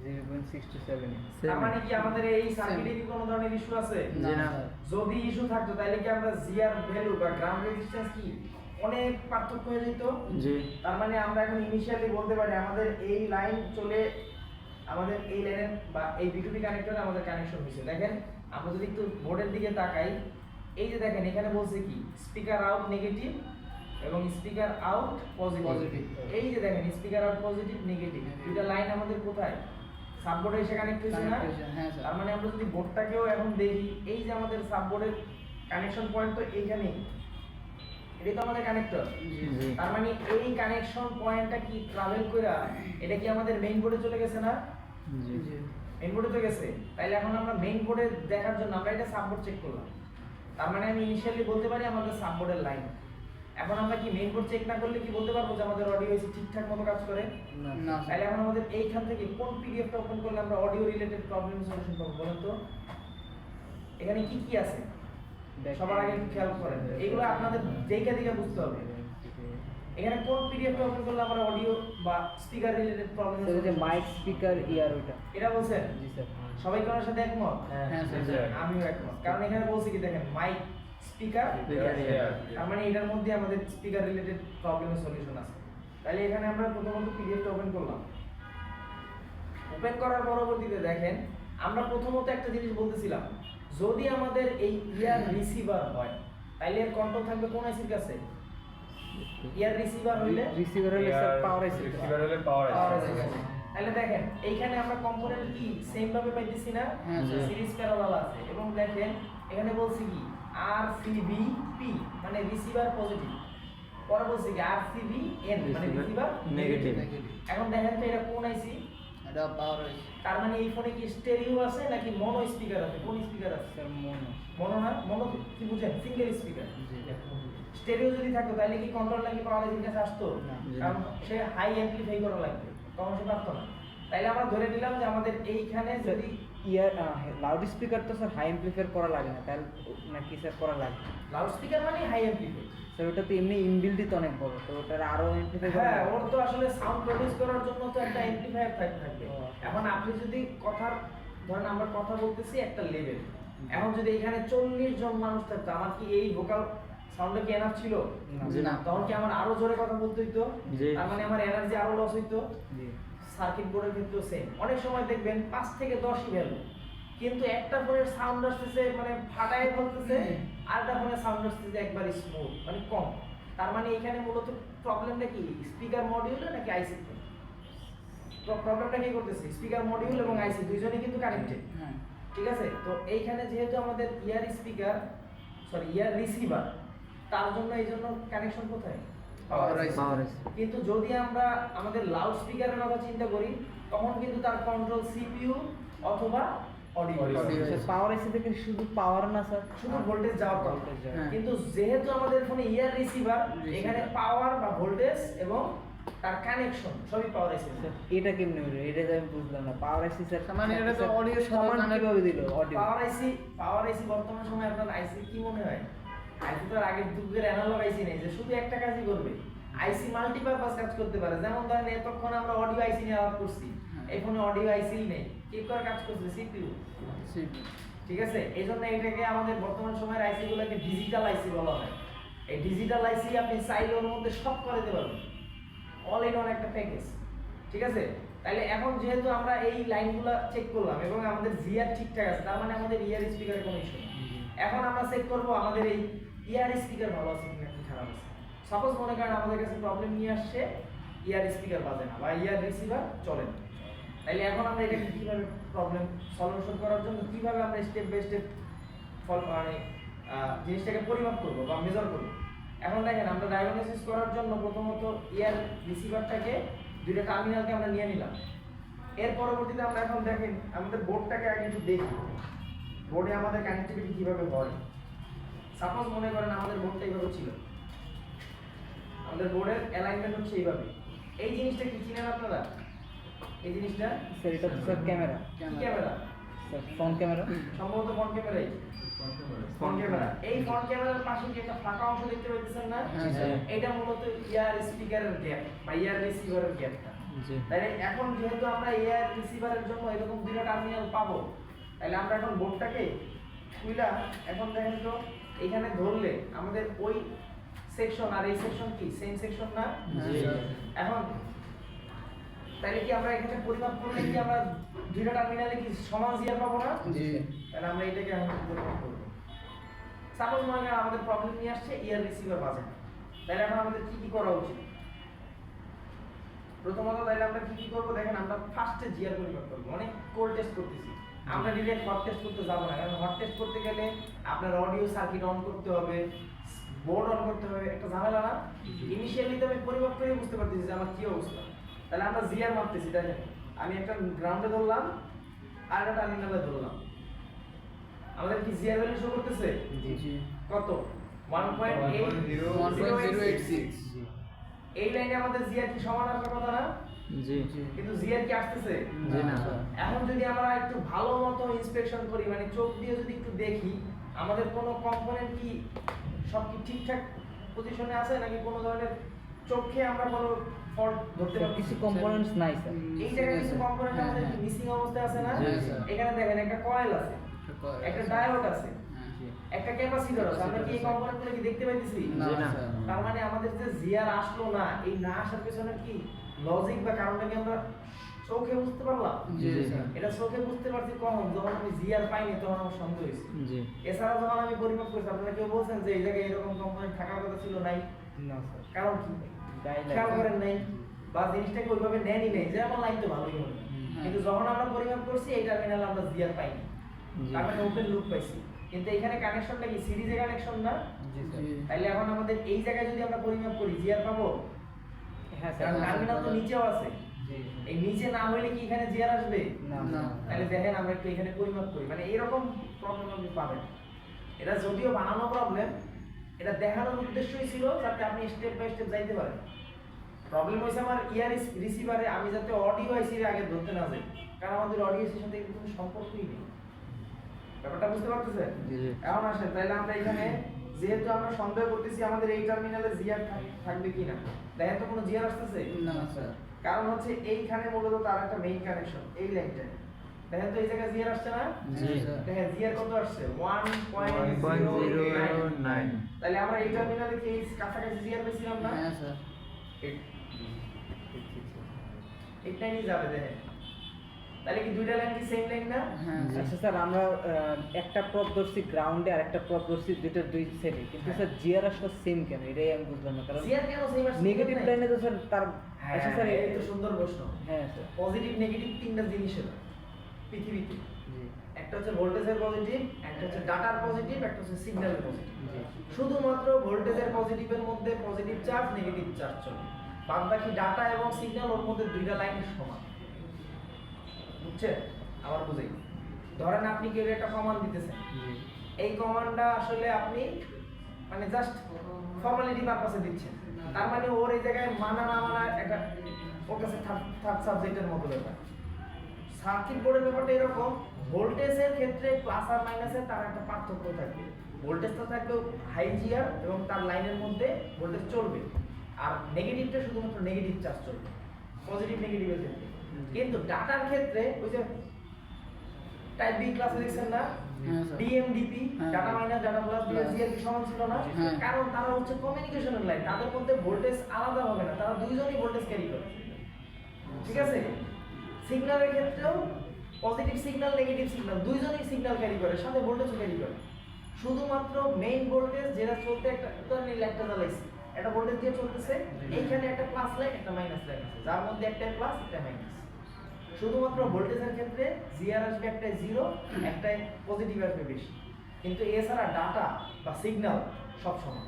0.627। তার মানে কি আমাদের এই সার্কিটে কি কোনো ধরনের ইস্যু আছে? জি না। যদি ইস্যু থাকতো তাহলে কি আমরা জিআর ভ্যালু বা গ্রাউন্ড রেজিস্ট্যান্স কি অনেক পার্থক্য হয়ে যেত? জি। তার মানে আমরা এখন ইনিশিয়ালি বলতে পারি আমাদের এই লাইন চলে, আমাদের এই লাইনের বা এই বিটুবি কানেক্টরে আমাদের কানেকশন হয়েছে। দেখেন আমরা যদি একটু বোর্ডের দিকে তাকাই, এই যে দেখেন এখানে বলছে কি স্পিকার আউট নেগেটিভ এবং স্পিকার আউট পজিটিভ। এই যে দেখেন স্পিকার আউট পজিটিভ নেগেটিভ দুইটা লাইন আমাদের কোথায়? সাববোর্ডে এসে কানেক্ট হয়েছে না? হ্যাঁ স্যার। তার মানে আমরা যদি বোর্ডটাকেও এখন দেখি, এই যে আমাদের সাববোর্ডের কানেকশন পয়েন্ট তো এইখানেই, এটা তো আমাদের কানেক্টর। জি। তার মানে এই কানেকশন পয়েন্টটা কি ট্রাভেল কইরা এটা কি আমাদের মেইন বোর্ডে চলে গেছে না? জি। মেইন বোর্ডে তো গেছে। তাইলে এখন আমরা মেইন বোর্ডে দেখার জন্য আমরা এটা সাববোর্ড চেক করলাম। তার মানে আমি ইনিশিয়ালি বলতে পারি আমাদের সাববোর্ডের লাইন। এখন আমরা কি মেইন বোর্ড চেক না করলে কি বলতে পারবো যে আমাদের অডিও এসে ঠিকঠাক মতো কাজ করে? না তাহলে এখন আমাদের এইখান থেকে কোন পিডিএফটা ওপেন করলে আমরা অডিও রিলেটেড প্রবলেম সলিউশন পাবো বলেন তো? এখানে কি কি আছে সবার আগে একটু খেয়াল করেন, এগুলো আপনাদের দেখে দেখে বুঝতে হবে। এখানে কোন পিডিএফটা ওপেন করলে আমরা অডিও বা স্পিকার রিলেটেড প্রবলেম স্যার যে মাইক স্পিকার ইয়ার ওটা। এটা বলছেন জি স্যার। সবাই কোন সাথে একমত? হ্যাঁ স্যার। আমিও একমত, কারণ এখানে বলছে কি দেখেন মাইক স্পিকার তার মানে এটার মধ্যে আমাদের স্পিকার রিলেটেড প্রবলেমের সলিউশন আছে। তাহলে এখানে আমরা প্রথমত পিডিএফটা ওপেন করলাম। ওপেন করার পরবর্তীতে দেখেন আমরা প্রথমত একটা জিনিস বলতেছিলাম, যদি আমাদের এই ইয়ার রিসিভার হয় তাহলে এর কন্ট্রোল থাকবে কোন আইসির কাছে? ইয়ার রিসিভার হইলে রিসিভার হলে স্যার পাওয়ার আইসি। রিসিভার হলে পাওয়ার পাওয়ার আইসি। আইসির কাছে। তাহলে দেখেন এইখানে আমরা কম্পোনেন্ট কি সেম ভাবে পাইতেছি না? হ্যাঁ, স্যার। সিরিজ প্যারালাল আছে এবং দেখেন এখানে বলছি কি RCBP মানে রিসিভার পজিটিভ, পরে বলছি কি RCBN মানে রিসিভার নেগেটিভ। এখন দেখেন তো এটা কোন আইসি? এটা পাওয়ার হয়েছে। তার মানে এই ফোনে কি স্টেরিও আছে নাকি মনো স্পিকার আছে? কোন স্পিকার আছে? স্যার মনো। মনো না, মনো কি বুঝেন? Single speaker. জি। স্টেরিও যদি থাকতো তাহলে কি কন্ট্রোল নাকি পাওয়ার আইসির কাছে আসতো? না। কারণ সে হাই অ্যাম্পলিফাই করা লাগবে, তখন সে পারতো না। তাইলে আমরা ধরে নিলাম যে আমাদের এইখানে যদি ইয়ার লাউড স্পিকার তো স্যার হাই অ্যাম্পলিফায়ার করা লাগে না, তাহলে নাকি স্যার করা লাগে? লাউড স্পিকার মানে হাই অ্যাম্পলিফাই। স্যার ওটা তো এমনি ইনবিল্ডই তো অনেক বড়, তো ওটার আরো অ্যাম্পলিফাই করা হ্যাঁ, লাগে। ওর তো আসলে সাউন্ড প্রডিউস করার জন্য তো একটা অ্যাম্পলিফায়ার থাকবে। এখন আপনি যদি কথার ধরেন আমরা কথা বলতেছি একটা লেভেল, এখন যদি এখানে 40 জন মানুষ থাকতো, আমার কি এই ভোকাল সাউন্ডটা কি এনাফ ছিল? না। তখন কি আমার আরো জোরে কথা বলতে হইতো? জি। তার মানে আমার এনার্জি আরো লস হইতো। জি। সার্কিট বোর্ডের ক্ষেত্রেও সেম। অনেক সময় দেখবেন 5 থেকে 10ই ভ্যালু, কিন্তু একটা ফোনের সাউন্ড আসতেছে মানে ফাটায় বলতেছে, আরেকটা ফোনের সাউন্ড আসতেছে একবারে স্মুথ মানে কম। তার মানে এখানে মূলত প্রবলেমটা কি স্পিকার মডিউলে নাকি আইসি? তো প্রবলেমটা কি করতেছে স্পিকার মডিউল এবং আইসি দুইজনেই কিন্তু কানেক্টেড। হ্যাঁ ঠিক আছে, তো এইখানে যেহেতু আমাদের ইয়ার স্পিকার ইয়ার রিসিভার, তার জন্য এই জন্য কানেকশন কোথায়? পাওয়ার আইসি। পাওয়ার আইসি। কিন্তু যদি আমরা আমাদের লাউড স্পিকারের কথা চিন্তা করি তখন কিন্তু তার কন্ট্রোল সিপিইউ অথবা অডিও। Audio। স্যার পাওয়ার আইসি থেকে শুধু পাওয়ার না স্যার, শুধু ভোল্টেজ যাওয়ার কথা। Voltage যাওয়া। হ্যাঁ। কিন্তু যেহেতু আমাদের ফোনে ইয়ার রিসিভার, এখানে পাওয়ার বা ভোল্টেজ এবং তার কানেকশন সবই পাওয়ার আইসি। স্যার এটা কেমনে হলো? এটা তো আমি বুঝলাম না। পাওয়ার আইসি স্যার মানে এটা তো অডিওর সাথে কমান্ড connect- কিভাবে দিল অডিও? পাওয়ার আইসি বর্তমান সময়ে আপনার আইসি কি মনে হয়? আইসি তো আর আগের যুগের অ্যানালগ আইসি নেই যে শুধু একটা কাজই করবে। আইসি মাল্টিপারপাস কাজ করতে পারে। যেমন ধরেন এতক্ষণ আমরা অডিও আইসি নিয়ে আলাপ করছি, এই ফোনে অডিও আইসি নেই, কি করে কাজ করছে? সিপিইউ। ঠিক আছে, এই জন্য এটাকে আমাদের বর্তমান সময়ের আইসি গুলোকে ডিজিটাল আইসি বলা হয়। এই ডিজিটাল আইসি আপনি চাইলে ওর মধ্যে সব করে দিতে পারবেন, অল ইন ওয়ান একটা প্যাকেজ। ঠিক আছে, তাহলে এখন যেহেতু আমরা এই লাইনগুলো চেক করলাম এবং আমাদের জিআর ঠিকঠাক আছে, তার মানে আমাদের ইয়ার স্পিকারের কোনো ইস্যু নেই। এখন আমরা চেক করব আমাদের এই ইয়ার স্পিকার ভালো আছে কিনা কি খারাপ আছে। সাপোজ মনে করেন আমাদের কাছে প্রবলেম নিয়ে আসছে ইয়ার স্পিকার বাজে না বা ইয়ার রিসিভার চলে না, তাহলে এখন আমরা এটা কিভাবে প্রবলেম সলিউশন করার জন্য কিভাবে আমরা স্টেপ বাই স্টেপ মানে জিনিসটাকে পরিমাপ করব বা মেজার করব। এখন দেখেন আমরা ডায়াগনোসিস করার জন্য প্রথমত ইয়ার রিসিভারটাকে দুইটা টার্মিনালকে আমরা নিয়ে নিলাম। এর পরবর্তীতে আমরা এখন দেখেন আমাদের বোর্ডটাকে আগে একটু দেখি, বোর্ডে আমাদের কানেক্টিভিটি কিভাবে হয়। সাপোজ মনে করেন আমাদের বোর্ডটা এইভাবে ছিল, আমাদের বোর্ডের অ্যালাইনমেন্ট হচ্ছে এইভাবে। এই জিনিসটা কি চিনেন আপনারা? এই জিনিসটা স্যার এটা তো স্যার ক্যামেরা। কি ক্যামেরা? Sir front camera. সম্ভবত ফ্রন্ট ক্যামেরাই। Front camera. এই ফ্রন্ট ক্যামেরার পাশে কি একটা ফাঁকা অংশ দেখতে পাচ্ছেন না? হ্যাঁ, স্যার। এটা মূলত ইয়ার স্পিকারের গ্যাপ বা ইয়ার রিসিভারের গ্যাপটা। জি। তাহলে এখন যেহেতু আমরা ইয়ার রিসিভারের জন্য এরকম দুটো টার্মিনাল পাবো, তাহলে আমরা এখন বোর্ডটাকে খুইলা এখন দেখেন তো এখানে ধরলে আমাদের ওই সেকশন আর এই সেকশন কি সেম সেকশন না? জি। এখন তাহলে কি আমরা এখানে পরিমাপ করলে কি আমরা দুইটা টার্মিনালে কি সমান জিআর পাবো না? জি। তাহলে আমরা এটাকে এখন পরিমাপ করব। সাপোজ মনে করেন আমাদের প্রবলেম নিয়ে আসছে ইয়ার রিসিভার বাজে না, তাহলে এখন আমাদের কি কি করা উচিত? প্রথমত তাহলে আমরা কি কি করব দেখেন, আমরা ফার্স্টে জিআর পরিমাপ করব, মানে কোল্ড টেস্ট করতেছি। আমরা ডিরেক্ট হট টেস্ট করতে যাব না, কারণ হট টেস্ট করতে গেলে আপনার অডিও সার্কিট অন করতে হবে, বোর্ড অন করতে হবে, একটা ঝামেলা না? ইনিশিয়ালি তো আমি পরিমাপ করে বুঝতে পারতেছি যে আমার কি অবস্থা। তাহলে আমরা জিআর মাপতেছি, দেখেন আমি একটা গ্রাউন্ডে ধরলাম আর একটা টার্মিনালে ধরলাম, আমাদের কি জিআর ভ্যালু শো করতেছে? জি কত? 1.086। এই লাইনে আমাদের জিআর কি সমান আসার কথা না? জি কিন্তু জিআর কি আসতেছে? জি না। এখন যদি আমরা একটু ভালো মতো ইন্সপেকশন করি, মানে চোখ দিয়ে যদি একটু দেখি আমাদের কোনো কম্পোনেন্ট কি সব কি ঠিকঠাক পজিশনে আছে নাকি কোনো ধরনের চোখে আমরা কোনো ফল্ট ধরতে স্যার, পারছি? কিছু কম্পোনেন্টস নাই স্যার। এই জায়গায় কিছু কম্পোনেন্ট আমাদের মিসিং অবস্থায় আছে না? জি, স্যার। এখানে দেখেন একটা কয়েল আছে, একটা ডায়োড আছে, জি। একটা ক্যাপাসিটর আছে। আমরা কি এই কম্পোনেন্টগুলো কি দেখতে পাইতেছি? না, স্যার। তার মানে আমাদের যে জিআর আসলো না, এই না আসার পেছনে কি লজিক বা কারণটা কি আমরা চোখে বুঝতে পারলাম? জি, স্যার। এটা চোখে বুঝতে পারছি কখন, যখন আমি জিআর পাইনি তখন আমার সন্দেহ হয়েছে। জি এছাড়া যখন আমি পরিমাপ করছি, আপনারা কেউ বলছেন যে এই জায়গায় এরকম কম্পোনেন্ট থাকার কথা ছিল, নাই? না স্যার। কারণ কি? Dialect. খেয়াল করেন নাই বা জিনিসটাকে ওইভাবে নেনই নেই যে আমার লাইন তো ভালোই মনে হয়। কিন্তু যখন আমরা পরিমাপ করছি এই টার্মিনালে আমরা জিআর পাইনি, জি। তার মানে ওপেন লুপ পাইছি। কিন্তু এখানে কানেকশনটা কি সিরিজে কানেকশন না? জি স্যার। তাইলে এখন আমাদের এই জায়গায় যদি আমরা পরিমাপ করি জিআর পাবো? হ্যাঁ স্যার। কারণ টার্মিনাল তো নিচেও আছে, জি। এই নিচে না হইলে কি এখানে জিআর আসবে? না না। তাহলে দেখেন আমরা একটু এখানে পরিমাপ করি, মানে এরকম প্রবলেম আপনি পাবেন। এটা যদিও বানানো প্রবলেম, এটা দেখানোর উদ্দেশ্যই ছিল যাতে আপনি স্টেপ বাই স্টেপ যাইতে পারেন। প্রবলেম হয়েছে আমার ইয়ার রিসিভারে আমি যাতে অডিও আইসির আগে ধরতে না যাই, কারণ আমাদের অডিও আইসির সাথে কোনো সম্পর্কই নেই। ব্যাপারটা বুঝতে পারতেছেন? জি, জি। এখন আসেন, তাহলে আমরা এখানে যেহেতু আমরা সন্দেহ করতেছি আমাদের এই টার্মিনালে জিআর থাকবে কিনা, দেখেন তো কোনো জিআর আসতেছে? না স্যার। কারণ হচ্ছে এইখানে মূলত তার একটা মেইন কানেকশন, এই লাইনটা দেখেন তো এই জায়গায় জিআর আসছে না? জি। দেখেন জিআর কত আসছে? 1.09 1.09। তাহলে আমরা এই টার্মিনালে কি এই কাছাকাছি জিআর পেয়েছিলাম না? হ্যাঁ স্যার। এটা নিয়ে যাবে দেখেন। তাহলে কি দুইটা লাইন কি সেম লাইন না? হ্যাঁ আচ্ছা স্যার, আমরা একটা প্রপ ধরছি গ্রাউন্ডে আর একটা প্রপ ধরছি দুইটার দুই সেটে, কিন্তু স্যার জিআর আসলে সেম কেন এটাই আমি বুঝলাম না। কারণ জিআর কেন সেম আসছে? নেগেটিভ লাইনে তো স্যার তার আচ্ছা স্যার এই তো সুন্দর প্রশ্ন। হ্যাঁ স্যার। পজিটিভ নেগেটিভ তিনটা জিনিসের পৃথিবীতে, জি একটা হচ্ছে ভোল্টেজের পজিটিভ, একটা হচ্ছে ডাটার পজিটিভ, একটা হচ্ছে সিগন্যালের পজিটিভ। জি শুধুমাত্র ভোল্টেজের পজিটিভের মধ্যে পজিটিভ চার্জ নেগেটিভ চার্জ চলে, বাদ বাকি ডাটা এবং সিগন্যাল ওর মধ্যে দুইটা লাইনের সমান। বুঝছেন? আবার বুঝাই, ধরেন আপনি কেউ একটা কমান্ড দিতেছেন, জি এই কমান্ডটা আসলে আপনি মানে জাস্ট ফর্মালিটি পারপাসে দিচ্ছেন, তার মানে ওর এই জায়গায় মানা না মানা একটা ওর কাছে থার্ড সাবজেক্টের মতো ব্যাপার। সার্কিট বোর্ডের ব্যাপারটা এরকম, ভোল্টেজের ক্ষেত্রে প্লাস আর মাইনাসের তার একটা পার্থক্য থাকবে। ভোল্টেজটা থাকবে হাই জিআর এবং তার লাইনের মধ্যে ভোল্টেজ চলবে, আর নেগেটিভটা শুধুমাত্র নেগেটিভ চার্জ চলবে, পজিটিভ নেগেটিভের ক্ষেত্রে। কিন্তু ডাটার ক্ষেত্রে ওই যে টাইপ বি ক্লাসে দেখছেন না, হ্যাঁ স্যার। ডিএমডিপি, হ্যাঁ। ডাটা মাইনাস ডাটা প্লাস দিয়ে জিআর কি সমান ছিল না? হ্যাঁ। কারণ তারা হচ্ছে কমিউনিকেশনের লাইন, তাদের মধ্যে ভোল্টেজ আলাদা হবে না, তারা দুইজনই ভোল্টেজ ক্যারি করে। ঠিক আছে? সিগন্যালের ক্ষেত্রেও পজিটিভ সিগন্যাল নেগেটিভ সিগন্যাল দুইজনই সিগন্যাল ক্যারি করে, সাথে ভোল্টেজও ক্যারি করে। শুধুমাত্র মেইন ভোল্টেজ যেটা চলতে একটা লাইনটা জ্বালাইছে, একটা ভোল্টেজ দিয়ে চলতেছে, এইখানে একটা প্লাস লাইন একটা মাইনাস লাইন আছে, যার মধ্যে একটা প্লাস একটা মাইনাস। শুধুমাত্র ভোল্টেজের ক্ষেত্রে জিআর আসবে একটা জিরো, একটা পজিটিভ আসবে বেশি, কিন্তু এছাড়া ডাটা বা সিগন্যাল সব সমান।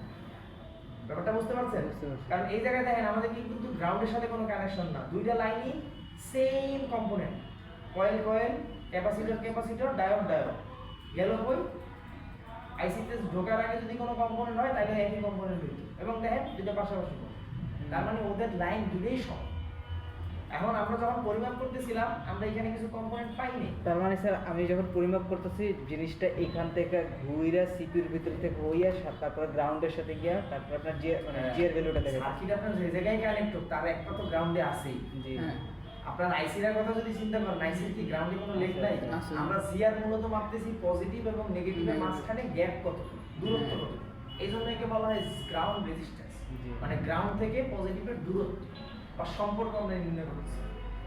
ব্যাপারটা বুঝতে পারছেন? বুঝতে পারছি। কারণ এই জায়গায় দেখেন আমাদের কিন্তু গ্রাউন্ডের সাথে কোনো কানেকশন না, দুইটা লাইনই same component, coil coil, capacitor capacitor, diode diode. গেল কই? আইসিতে ঢোকার আগে যদি কোনো কম্পোনেন্ট হয় তাহলে একই কম্পোনেন্ট হইতো, এবং দেখেন দুটো পাশাপাশি, তার মানে ওদের লাইন দুটোই সমান। এখন আমরা যখন পরিমাপ করতেছিলাম আমরা এখানে কিছু কম্পোনেন্ট পাইনি। তার মানে স্যার আমি যখন পরিমাপ করতেছি জিনিসটা এখান থেকে ঘুইরা সিপির ভিতর থেকে হইয়া তারপর গ্রাউন্ডের সাথে গিয়া তারপর আপনার জিআর ভ্যালুটা দেখে। সার্কিট আপনার যে জায়গায় কানেক্ট তার একটা তো গ্রাউন্ডে আছেই। জি হ্যাঁ। আপনার আইসির কথা যদি চিন্তা করেন, আইসির কি গ্রাউন্ডে কোনো লেগ নাই? আছে। আমরা জিআর মূলত মাপতেছি পজিটিভ এবং নেগেটিভের মাঝখানে গ্যাপ কত, দূরত্ব কত। এই জন্য একে বলা হয় গ্রাউন্ড রেজিস্ট্যান্স, জি। মানে গ্রাউন্ড থেকে পজিটিভের দূরত্ব বা সম্পর্ক আমরা নির্ণয় করতেছি।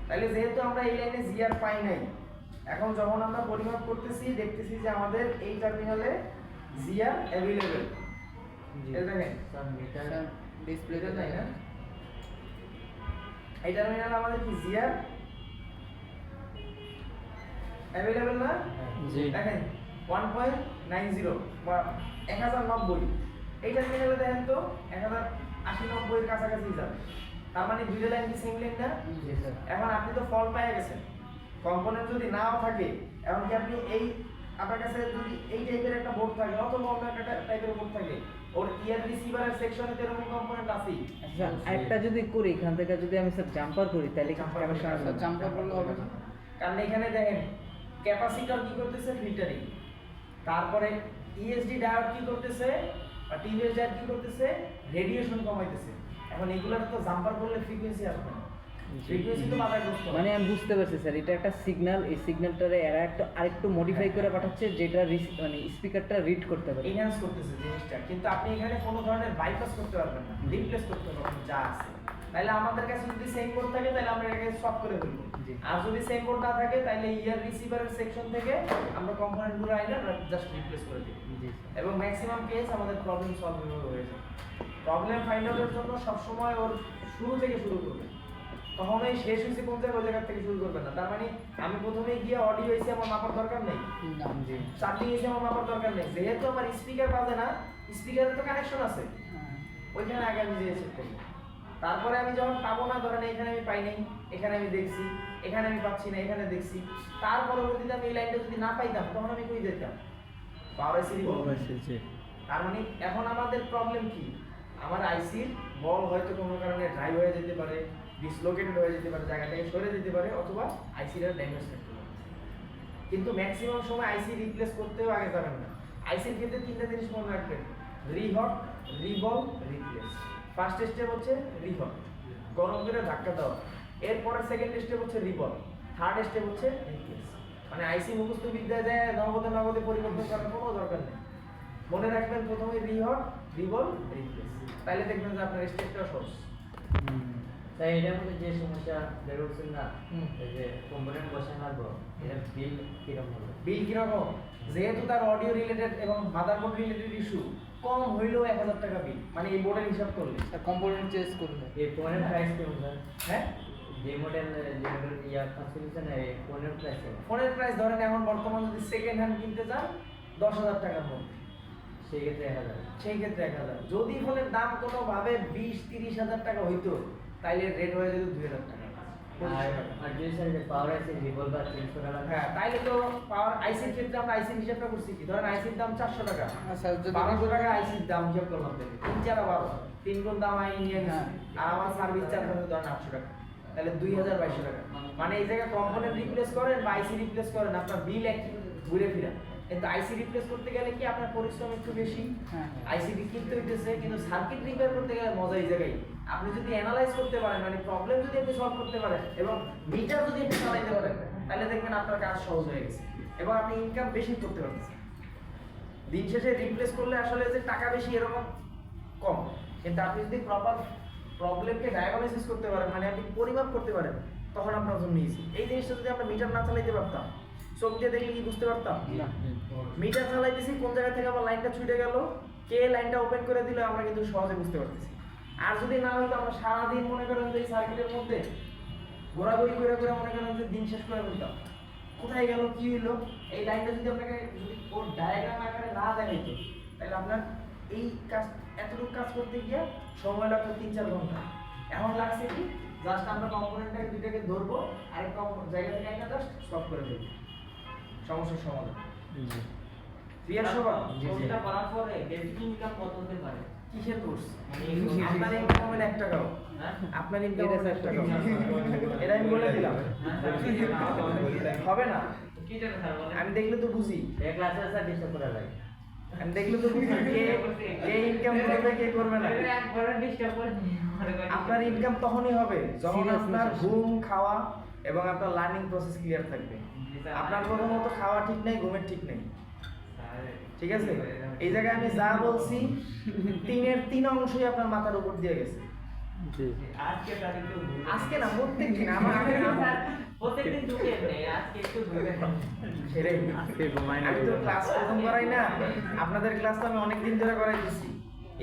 তাহলে যেহেতু আমরা এই লাইনে জিআর পাই নাই, এখন যখন আমরা পরিমাপ করতেছি দেখতেছি যে আমাদের এই টার্মিনালে জিআর অ্যাভেলেবেল। জি। এই দেখেন স্যার মিটার স্যার ডিসপ্লে এটা নাই না, এই টার্মিনালে আমাদের কি জিআর অ্যাভেলেবেল না? জি। দেখেন 1.90 বা 1090, এইটা নিয়ে গেলে দেখেন তো 1080-90 এর কাছাকাছি যাবে। তার মানে দুইটা লাইন কি সেম লাইন না? জি স্যার। এখন আপনি তো ফল পেয়ে গেছেন, কম্পোনেন্ট যদি নাও থাকে, এখন কি আপনি এই আপনার কাছে যদি এই টাইপের একটা বোর্ড থাকে অথবা অন্য একটা টাইপের বোর্ড থাকে, ওর ইয়ার রিসিভারের সেকশনে তো এরকম কম্পোনেন্ট আছেই। আচ্ছা একটা যদি করি এখান থেকে যদি আমি স্যার জাম্পার করি তাহলে কি কানেকশন আসবে? জাম্পার করলে হবে না। কারণ এখানে দেখেন ক্যাপাসিটর কি করতেছে, ফিল্টারিং, তারপরে ইএসডি ডায়োড কি করতেছে বা টিভিএস ডায়োড কি করতেছে, রেডিয়েশন কমাইতেছে। এখন এগুলোর তো জাম্পার করলে ফ্রিকোয়েন্সি আসবে না, ফ্রিকোয়েন্সি তো বাধাগ্রস্ত হবে। মানে আমি বুঝতে পারছি স্যার, এটা একটা সিগন্যাল, এই সিগন্যালটারে এরা একটা আরেকটু মডিফাই করে পাঠাচ্ছে যেটা মানে স্পিকারটা রিড করতে পারে। এনহ্যান্স করতেছে জিনিসটা, কিন্তু আপনি এখানে কোনো ধরনের বাইপাস করতে পারবেন না, রিপ্লেস করতে পারবেন যা আছে। তাহলে আমাদের কাছে যদি সেম বোর্ড থাকে তাহলে আমরা এটাকে সলভ করে ফেলবো, জি। আর যদি সেম বোর্ড না থাকে তাহলে ইয়ার রিসিভারের সেকশন থেকে আমরা কম্পোনেন্টগুলো আইনা জাস্ট রিপ্লেস করে দিই। জি এবং ম্যাক্সিমাম কেস আমাদের প্রবলেম সলভ হয়ে যায়। প্রবলেম ফাইন্ড আউটের জন্য সবসময় ওর শুরু থেকে শুরু করবেন, কখনোই শেষ হয়েছে কোন জায়গায় ওই জায়গা থেকে শুরু করবেন না। তার মানে আমি প্রথমে গিয়ে অডিও এসে আমার মাপার দরকার নেই, না, জি। চার্জিং এসে আমার মাপার দরকার নেই, যেহেতু আমার স্পিকার বাজে না, স্পিকারের তো কানেকশন আছে, হ্যাঁ। ওইখানে আগে আমি যেয়ে সেট করবো। তারপরে আমি যখন পাবো না, ধরেন এখানে আমি পাই নাই, এখানে আমি দেখছি, এখানে আমি পাচ্ছি না, এখানে দেখছি, তার পরবর্তীতে আমি এই লাইনটা যদি না পাইতাম তখন আমি কই যেতাম? পাওয়ার আইসি। তার মানে এখন আমাদের প্রবলেম কি? আমার আইসির বল হয়তো কোনো কারণে ড্রাই হয়ে যেতে পারে, ডিসলোকেটেড হয়ে যেতে পারে, জায়গা থেকে সরে যেতে পারে, অথবা আইসিটা ড্যামেজ থাকতে পারে। কিন্তু ম্যাক্সিমাম সময় আইসি রিপ্লেস করতেও আগে যাবেন না। আইসির ক্ষেত্রে তিনটা জিনিস মনে রাখবেন: রিহট, রিবল, রিপ্লেস। ফার্স্ট স্টেপ হচ্ছে রিহট, গরম করে ধাক্কা দেওয়া। এরপরে সেকেন্ড স্টেপ হচ্ছে রিবল, থার্ড স্টেপ হচ্ছে রিপ্লেস। মানে আইসি মুখস্থ বিদ্যা যায় নগদে নগদে পরিবর্তন করার কোনো দরকার নেই। মনে রাখবেন প্রথমে রিহট, রিবল, রিপ্লেস, তাহলে দেখবেন যে আপনার স্টেপটা সহজ। তাই এটার মধ্যে যে সমস্যা বের হচ্ছেন না, হুম। এই যে কম্পোনেন্ট বসানো লাগবে, এটা বিল কিরকম হবে? বিল কিরকম? যেহেতু তার অডিও রিলেটেড এবং মাদারবোর্ড রিলেটেড ইস্যু, কম হইলেও 1000 টাকা বিল, মানে এই বোর্ডের হিসাব করলে। কম্পোনেন্ট চেঞ্জ করলে এই ফোনের প্রাইস কেমন স্যার? হ্যাঁ, যে মডেল ইয়ার কনসিউশন এই ফোনের প্রাইস কেমন? ফোনের প্রাইস ধরেন এখন বর্তমান যদি সেকেন্ড হ্যান্ড কিনতে চান 10,000 টাকার মধ্যে, সেই ক্ষেত্রে 1000। সেই ক্ষেত্রে 1000। যদি ফোনের দাম কোনোভাবে 20-30 হাজার টাকা হইতো তাইলে রেট হয়ে যেত 2000 টাকা। আর যদি স্যার পাওয়ার আছে রিভলভ বা চেঞ্জ করা লাগবে, হ্যাঁ, তাইলে তো পাওয়ার আইসির ক্ষেত্রে আমরা আইসির হিসাবটা করছি কি, ধরেন আইসির দাম 400 টাকা, আচ্ছা যদি 1200 টাকা আইসির দাম হিসাব করলাম, তাহলে 3-4 12, 3 গুণ দাম আই নিয়ে গেছি, হ্যাঁ। আর আমার সার্ভিস চার্জ হচ্ছে ধরেন 800 টাকা, তাহলে 2200 টাকা। মানে এই জায়গায় কম্পোনেন্ট রিপ্লেস করেন বা আইসি রিপ্লেস করেন, আপনার বিল একই ঘুরে ফিরা। কিন্তু আইসি রিপ্লেস করতে গেলে কি আপনার পরিশ্রম একটু বেশি, হ্যাঁ। আইসি কিনতে হইতেছে, কিন্তু সার্কিট রিপেয়ার করতে গেলে মজা এই জায়গায়। আপনি যদি অ্যানালাইজ করতে পারেন, মানে প্রবলেম যদি আপনি সলভ করতে পারেন এবং মিটার যদি আপনি চালাইতে পারেন, তাহলে দেখবেন আপনার কাজ সহজ হয়ে গেছে এবং আপনি ইনকাম বেশি করতে পারতেছেন। দিন শেষে রিপ্লেস করলে আসলে যে টাকা বেশি এরকম কম, কিন্তু আপনি যদি প্রপার প্রবলেমকে ডায়াগনোসিস করতে পারেন, মানে আপনি পরিমাপ করতে পারেন, তখন আপনার জন্য ইজি। এই জিনিসটা যদি আমরা মিটার না চালাইতে পারতাম, চোখ দিয়ে দেখলে কি বুঝতে পারতাম? না। মিটার চালাইতেছি, কোন জায়গা থেকে আমার লাইনটা ছুটে গেল, কে লাইনটা ওপেন করে দিল, আমরা কিন্তু সহজে বুঝতে পারতেছি। আর যদি না হইতো আমরা সারাদিন মনে করেন যে এই সার্কিটের মধ্যে ঘোরাঘুরি করে করে মনে করেন যে দিন শেষ করে ফেলতাম, কোথায় গেল কি হইলো। এই লাইনটা যদি আপনাকে যদি ওর ডায়াগ্রাম আকারে না দেখাইতো, তাহলে আপনার এই কাজ এতটুকু কাজ করতে গিয়ে সময় লাগতো 3-4 ঘন্টা। এখন লাগছে কি, জাস্ট আমরা কম্পোনেন্টটাকে দুইটাকে ধরবো, আরেকটা জায়গা থেকে একটা জাস্ট সলভ করে দেবো, সমস্যার সমাধান। ক্লিয়ার সবার? কোর্সটা করার পরে বেসিক ইনকাম কত হতে পারে? কিসের কোর্স? মানে আপনার ইনকাম হবে 1 টাকাও, হ্যাঁ? আপনার ইনকাম হবে 1 টাকাও, এটা এটা আমি বলে দিলাম। হবে না, কি জানেন স্যার বলেন? আমি দেখলে তো বুঝি, এক ক্লাসে স্যার ডিস্টার্ব করা লাগে। আমি দেখলে তো বুঝি কে ইনকাম করবে কে করবে না। একবার ডিস্টার্ব করে আপনার ইনকাম তখনই হবে যখন Seriousness আপনার আসে। ঘুম, খাওয়া এবং আপনার লার্নিং প্রসেস ক্লিয়ার থাকবে। আপনার প্রথমত খাওয়া ঠিক নেই, ঘুমের ঠিক নেই, ঠিক আছে? এই জায়গায় আমি যা বলছি 3-এর 3 অংশই আপনার মাথার উপর দিয়ে গেছে। আজকে তারিখ তো আজকে না, প্রত্যেক দিন আমার প্রত্যেকদিন ঢুকে নেই, আজকে একটু ঢুকে সেটাই। আমি তো ক্লাস প্রথম করাই না, আপনাদের ক্লাস তো আমি অনেক দিন ধরে করাই দিচ্ছি।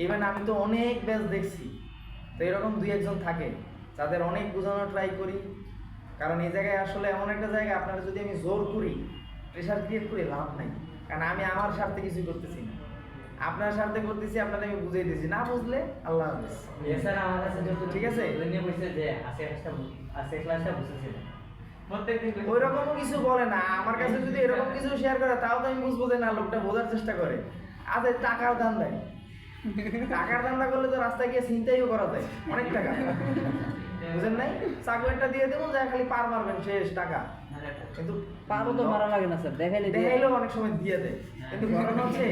ইভেন আমি তো অনেক ব্যাচ দেখছি, তো এরকম 2-1 থাকে যাদের অনেক বোঝানোর ট্রাই করি। কারণ এই জায়গায় আসলে এমন একটা জায়গা, আপনারা যদি আমি জোর করি, প্রেশার ক্রিয়েট করি, লাভ নাই। কারণ আমি আমার স্বার্থে কিছু করতেছি না, আপনার সাথে করতেছি, আপনাদেরকে বুঝাই দিয়েছি, না বুঝলে আল্লাহ হাফেজ। স্যার আমার কাছে যত ঠিক আছে? নিয়ে বলছে যে আজকে ক্লাসটা বুঝতেছি না ওই রকমও কিছু বলে না, আমার কাছে যদি এরকম কিছু শেয়ার করে তাও তো আমি বুঝবো যে না লোকটা বোঝার চেষ্টা করে। আরে টাকার দাম দেয়, টাকার দান্দা করলে তো রাস্তায় গিয়ে ছিনতাইও করা যায় অনেক টাকা, বুঝেন নাই? চাকলেটটা দিয়ে দেবো যা খালি পার মারবেন শেষ টাকা। কিন্তু পারও তো মারা লাগে না স্যার, দেখাইলে দিয়ে- দেখাইলেও অনেক সময় দিয়ে দেয়। কিন্তু ঘটনা হচ্ছে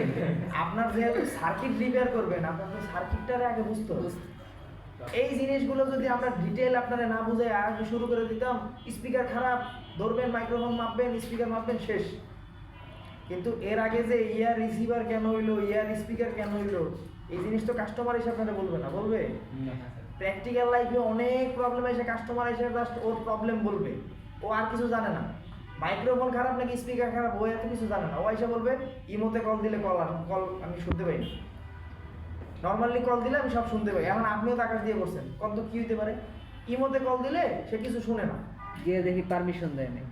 আপনার যেহেতু সার্কিট রিপেয়ার করবেন, আপনার তো সার্কিটটারে আগে বুঝতে হবে। এই জিনিসগুলো যদি আমরা ডিটেল আপনারা না বুঝে আগে শুরু করে দিতাম, স্পিকার খারাপ, ধরবেন মাইক্রোফোন মাপবেন, স্পিকার মাপবেন, শেষ। কিন্তু এর আগে যে ইয়ার রিসিভার কেন হইলো, ইয়ার স্পিকার কেন হইলো, এই জিনিস তো কাস্টমার এসে আপনারা বলবে না, বলবে? প্র্যাকটিক্যাল লাইফে অনেক প্রবলেম এসে কাস্টমার এসে জাস্ট ওর প্রবলেম বলবে, ও আর কিছু জানে না। মাইক্রোফোন খারাপ নাকি স্পিকার খারাপ ও এত কিছু জানে না, ও এসে বলবে ইমোতে কল দিলে কল আমি শুনতে পাইনি, নর্মালি কল দিলে আমি সব শুনতে পাই। এখন আপনিও তো আকাশ দিয়ে করছেন, কত কি হইতে পারে? ইমোতে কল দিলে সে কিছু শুনে না, গিয়ে দেখি পারমিশন দেয় নাই।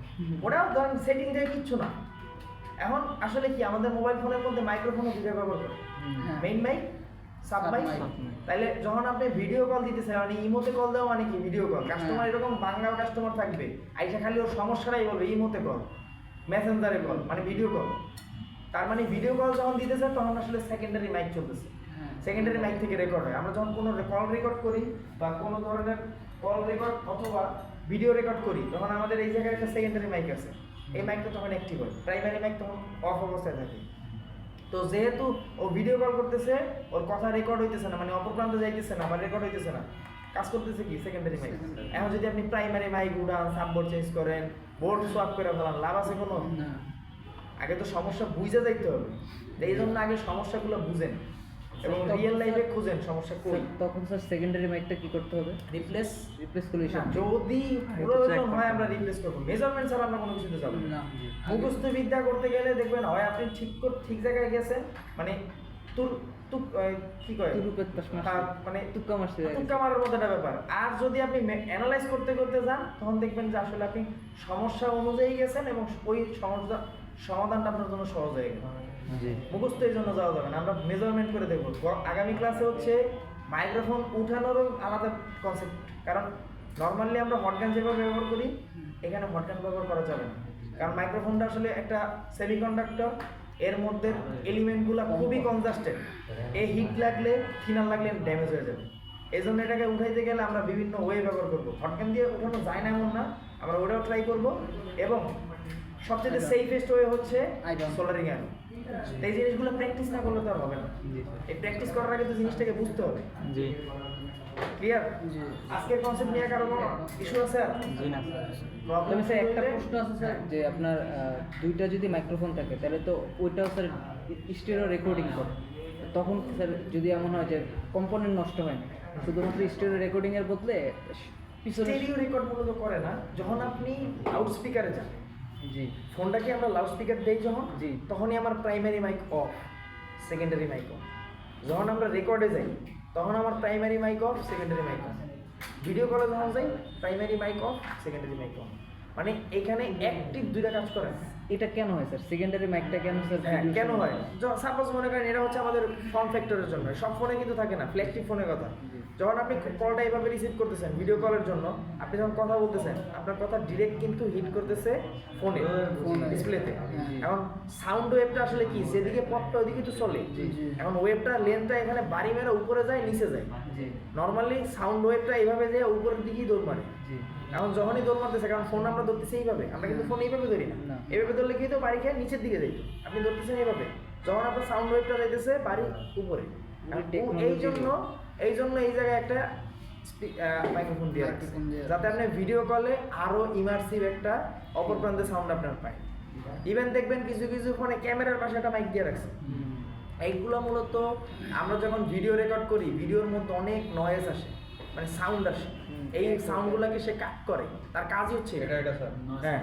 ওটাও ধরেন সেটিং থেকে কিচ্ছু না। এখন আসলে কি আমাদের মোবাইল ফোনের মধ্যে মাইক্রোফোনও দুটো ব্যবহার করে, মেইন মাইক, সাব মাইক। তাইলে যখন আপনি ভিডিও কল দিতেছেন, মানে ইমোতে কল দেওয়া মানে কি ভিডিও কল। কাস্টমার এরকম বাংলা কাস্টমার থাকবে, আইসা খালি ওর সমস্যাটাই বলবে ইমোতে কল, মেসেঞ্জারে কল, মানে ভিডিও কল। তার মানে ভিডিও কল যখন দিতেছে তখন আসলে সেকেন্ডারি মাইক চলতেছে, সেকেন্ডারি মাইক থেকে রেকর্ড হয়। আমরা যখন কোনো কল রেকর্ড করি বা কোনো ধরনের কল রেকর্ড অথবা ভিডিও রেকর্ড করি, তখন আমাদের এই জায়গায় একটা সেকেন্ডারি মাইক আছে, এই মাইকটা তখন অ্যাক্টিভ হয়, প্রাইমারি মাইক তখন অফ অবস্থায় থাকে। তো যেহেতু ও ভিডিও কল করতেছে, ওর কথা রেকর্ড হইতেছে না, মানে অপর প্রান্তে যাইতেছে না বা রেকর্ড হইতেছে না, কাজ করতেছে কি সেকেন্ডারি মাইক। এখন যদি আপনি প্রাইমারি মাইক উড়ান, সাববোর্ড চেঞ্জ করেন, বোর্ড সোয়াপ করে ফেলান, লাভ আছে কোনো? আগে তো সমস্যা বুঝে যাইতে হবে, এই জন্য আগে সমস্যাগুলো বুঝেন এবং রিয়েল লাইফে খুঁজেন সমস্যা কই। তখন স্যার সেকেন্ডারি মাইকটা কি করতে হবে? রিপ্লেস রিপ্লেস করলে না, যদি প্রয়োজন হয় আমরা রিপ্লেস করবো, মেজারমেন্ট ছাড়া আমরা কোনো কিছুতে যাবো না। মুখস্থ বিদ্যা করতে গেলে দেখবেন হয় আপনি ঠিক জায়গায় গেছেন, মানে কি কয় মানে তুক্কা মারছে, তুক্কা মারার মতো একটা ব্যাপার। আর যদি আপনি অ্যানালাইজ করতে যান, তখন দেখবেন যে আসলে আপনি সমস্যা অনুযায়ী গেছেন এবং ওই সমস্যা সমাধানটা আপনার জন্য সহজ হয়ে গেল। মুখস্থ এই জন্য যাওয়া যাবে না, আমরা মেজারমেন্ট করে দেখবো। আগামী ক্লাসে হচ্ছে মাইক্রোফোন উঠানোরও আলাদা কনসেপ্ট, কারণ নর্মালি আমরা হটগান যেভাবে ব্যবহার করি, এখানে হটগান ব্যবহার করা যাবে না, কারণ মাইক্রোফোনটা আসলে একটা সেমিকন্ডাক্টর, এর মধ্যে এলিমেন্টগুলো খুবই কনজাস্টেড, এই হিট লাগলে থিনার লাগলে ড্যামেজ হয়ে যাবে। এই জন্য এটাকে উঠাইতে গেলে আমরা বিভিন্ন ওয়ে ব্যবহার করবো। হটগান দিয়ে উঠানো যায় না এমন না, আমরা ওটাও ট্রাই করবো। এবং সবচেয়ে সেফেস্ট ওয়ে হচ্ছে সোল্ডারিং আয়রন। এই জিনিসগুলো প্র্যাকটিস না করলে তো আর হবে না, এই প্র্যাকটিস করার আগে তো জিনিসটাকে বুঝতে হবে। জি ক্লিয়ার? আজকের কনসেপ্ট নিয়ে কারো কোনো ইস্যু আছে? আর জি না তবে স্যার একটা প্রশ্ন আছে স্যার, যে আপনার দুইটা যদি মাইক্রোফোন থাকে তাহলে তো ওইটাও স্যার স্টেরিও রেকর্ডিং করে, তখন স্যার যদি এমন হয় যে কম্পোনেন্ট নষ্ট হয় না, শুধুমাত্র স্টেরিও রেকর্ডিং এর বদলে পিছনে স্টেরিও রেকর্ড মূলত করে না, যখন আপনি লাউড স্পিকারে যান, জি ফোনটাকে আমরা লাউড স্পিকার দেই যখন, জি তখনই আমার primary mic off, secondary mic off. যখন আমরা রেকর্ডে যাই তখন আমার primary mic off, secondary mic off. Video কলে যখন যাই primary mic off, secondary mic off. মানে এখানে অ্যাক্টিভ দুইটা কাজ করে। এটা কেন হয় স্যার? সেকেন্ডারি মাইকটা কেন স্যার? হ্যাঁ, কেন হয়? সাপোজ মনে করেন এটা হচ্ছে আমাদের ফর্ম ফ্যাক্টরের জন্য, সব ফোনে কিন্তু থাকে না, ফ্ল্যাগশিপ ফোনের কথা। যখন আপনি কলটা এইভাবে রিসিভ করতেছেন ভিডিও কলের জন্য, আপনি যখন কথা বলতেছেন আপনার কথা ডিরেক্ট কিন্তু হিট করতেছে ফোনে, ডিসপ্লেতে। এখন সাউন্ড ওয়েভটা আসলে কি, যেদিকে পথটা ওইদিকে তো চলে। এখন ওয়েভটা লেন্থটা এখানে বাড়ি মেরে উপরে যায় নিচে যায়। নর্মালি সাউন্ড ওয়েভটা এইভাবে যায় উপরের দিকেই দৌড় মারে। এখন যখনই দৌড় মারতেছে, কারণ ফোন আমরা ধরতেছি এইভাবে, আমরা কিন্তু ফোন এইভাবে ধরি না, এইভাবে ধরলে কি তো বাড়ি খেয়ে নিচের দিকে যাই, আপনি ধরতেছেন এইভাবে, যখন আপনার সাউন্ড ওয়েভটা যাইতেছে বাড়ি উপরে। এই জন্য এই জায়গায় একটা মাইক্রোফোন দিয়ে রাখছে, যাতে আপনি ভিডিও কলে আরো ইমার্সিভ একটা অপর প্রান্তে সাউন্ড আপনার পায়। ইভেন দেখবেন কিছু কিছু ফোনে ক্যামেরার পাশে একটা মাইক দিয়ে রাখছে। এইগুলো মূলত আমরা যখন ভিডিও রেকর্ড করি, ভিডিওর মধ্যে অনেক নয়েজ আসে, মানে সাউন্ড আসে, এই সাউন্ডগুলোকে সে কাট করে, তার কাজই হচ্ছে এটা। হ্যাঁ,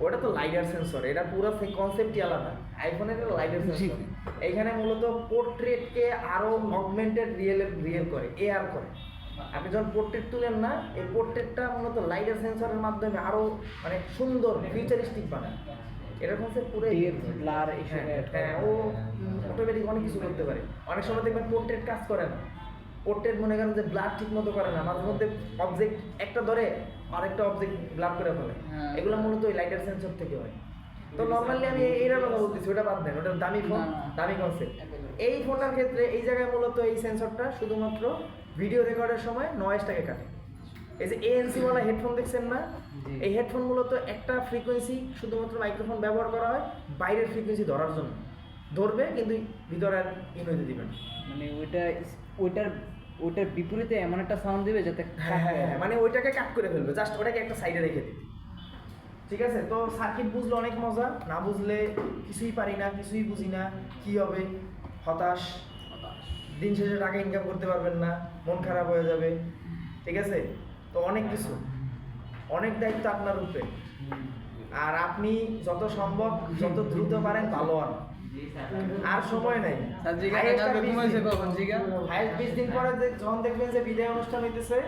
ওটা তো লাইডার সেন্সর, এটা পুরো কনসেপ্টই আলাদা। আইফোনের লাইডার সেন্সর এইখানে মূলত পোর্ট্রেটকে আরো অগমেন্টেড রিয়েল করে, এআর করে। আপনি যখন পোর্ট্রেট তুলেন না, এই পোর্ট্রেটটা মূলত লাইডার সেন্সরের মাধ্যমে আরো মানে সুন্দর ফিউচারিস্টিক বানায়। এটার কনসেপ্ট পুরো ব্লার এইসব হ্যাঁ ও অটোমেটিক অনেক কিছু করতে পারে। অনেক সময় দেখবেন পোর্ট্রেট কাজ করে না, পোর্ট্রেট মনে করেন যে ব্লার ঠিক মতো করে না, মাঝে মধ্যে অবজেক্ট একটা ধরে আরেকটা অবজেক্ট ব্লার করে ফেলে। হ্যাঁ। এগুলো মূলত ওই লাইটার সেন্সর থেকে হয়। তো নর্মালি আমি এইটার কথা বলতেছি, ওটা বাদ দেন, ওটা দামি ফোন, না, না। দামি কনসেপ্ট। এই ফোনটার ক্ষেত্রে এই জায়গায় মূলত এই সেন্সরটা শুধুমাত্র ভিডিও রেকর্ডের সময় নয়েজটাকে কাটে। এই যে ANC ওয়ালা হেডফোন দেখছেন না, জি। এই হেডফোন মূলত একটা ফ্রিকোয়েন্সি শুধুমাত্র মাইক্রোফোন ব্যবহার করা হয় বাইরের ফ্রিকোয়েন্সি ধরার জন্য, ধরবে কিন্তু ভিতরে আর ইন হইতে দিবে না। মানে ওইটার বিপরীতে এমন একটা সাউন্ড দিবে যাতে হ্যাঁ, মানে ওইটাকে কাট করে ফেলবে, জাস্ট ওটাকে একটা সাইডে রেখে দিবে। ঠিক আছে, তো সার্কিট বুঝলে অনেক মজা, না বুঝলে কিছুই পারি না, কিছুই বুঝি না, কি হবে, হতাশ, দিন শেষে টাকা ইনকাম করতে পারবেন না, মন খারাপ হয়ে যাবে। ঠিক আছে, তো অনেক কিছু, অনেক দায়িত্ব আপনার উপরে। আর আপনি যত সম্ভব যত দ্রুত পারেন ভালো হন, আর সময় নাই। স্যার জিজ্ঞাসা করবে ঘুমাইছে কখন জিজ্ঞাসা? হাইস্ট 20 দিন পরে যখন দেখবেন যে বিদায় অনুষ্ঠান হইতেছে,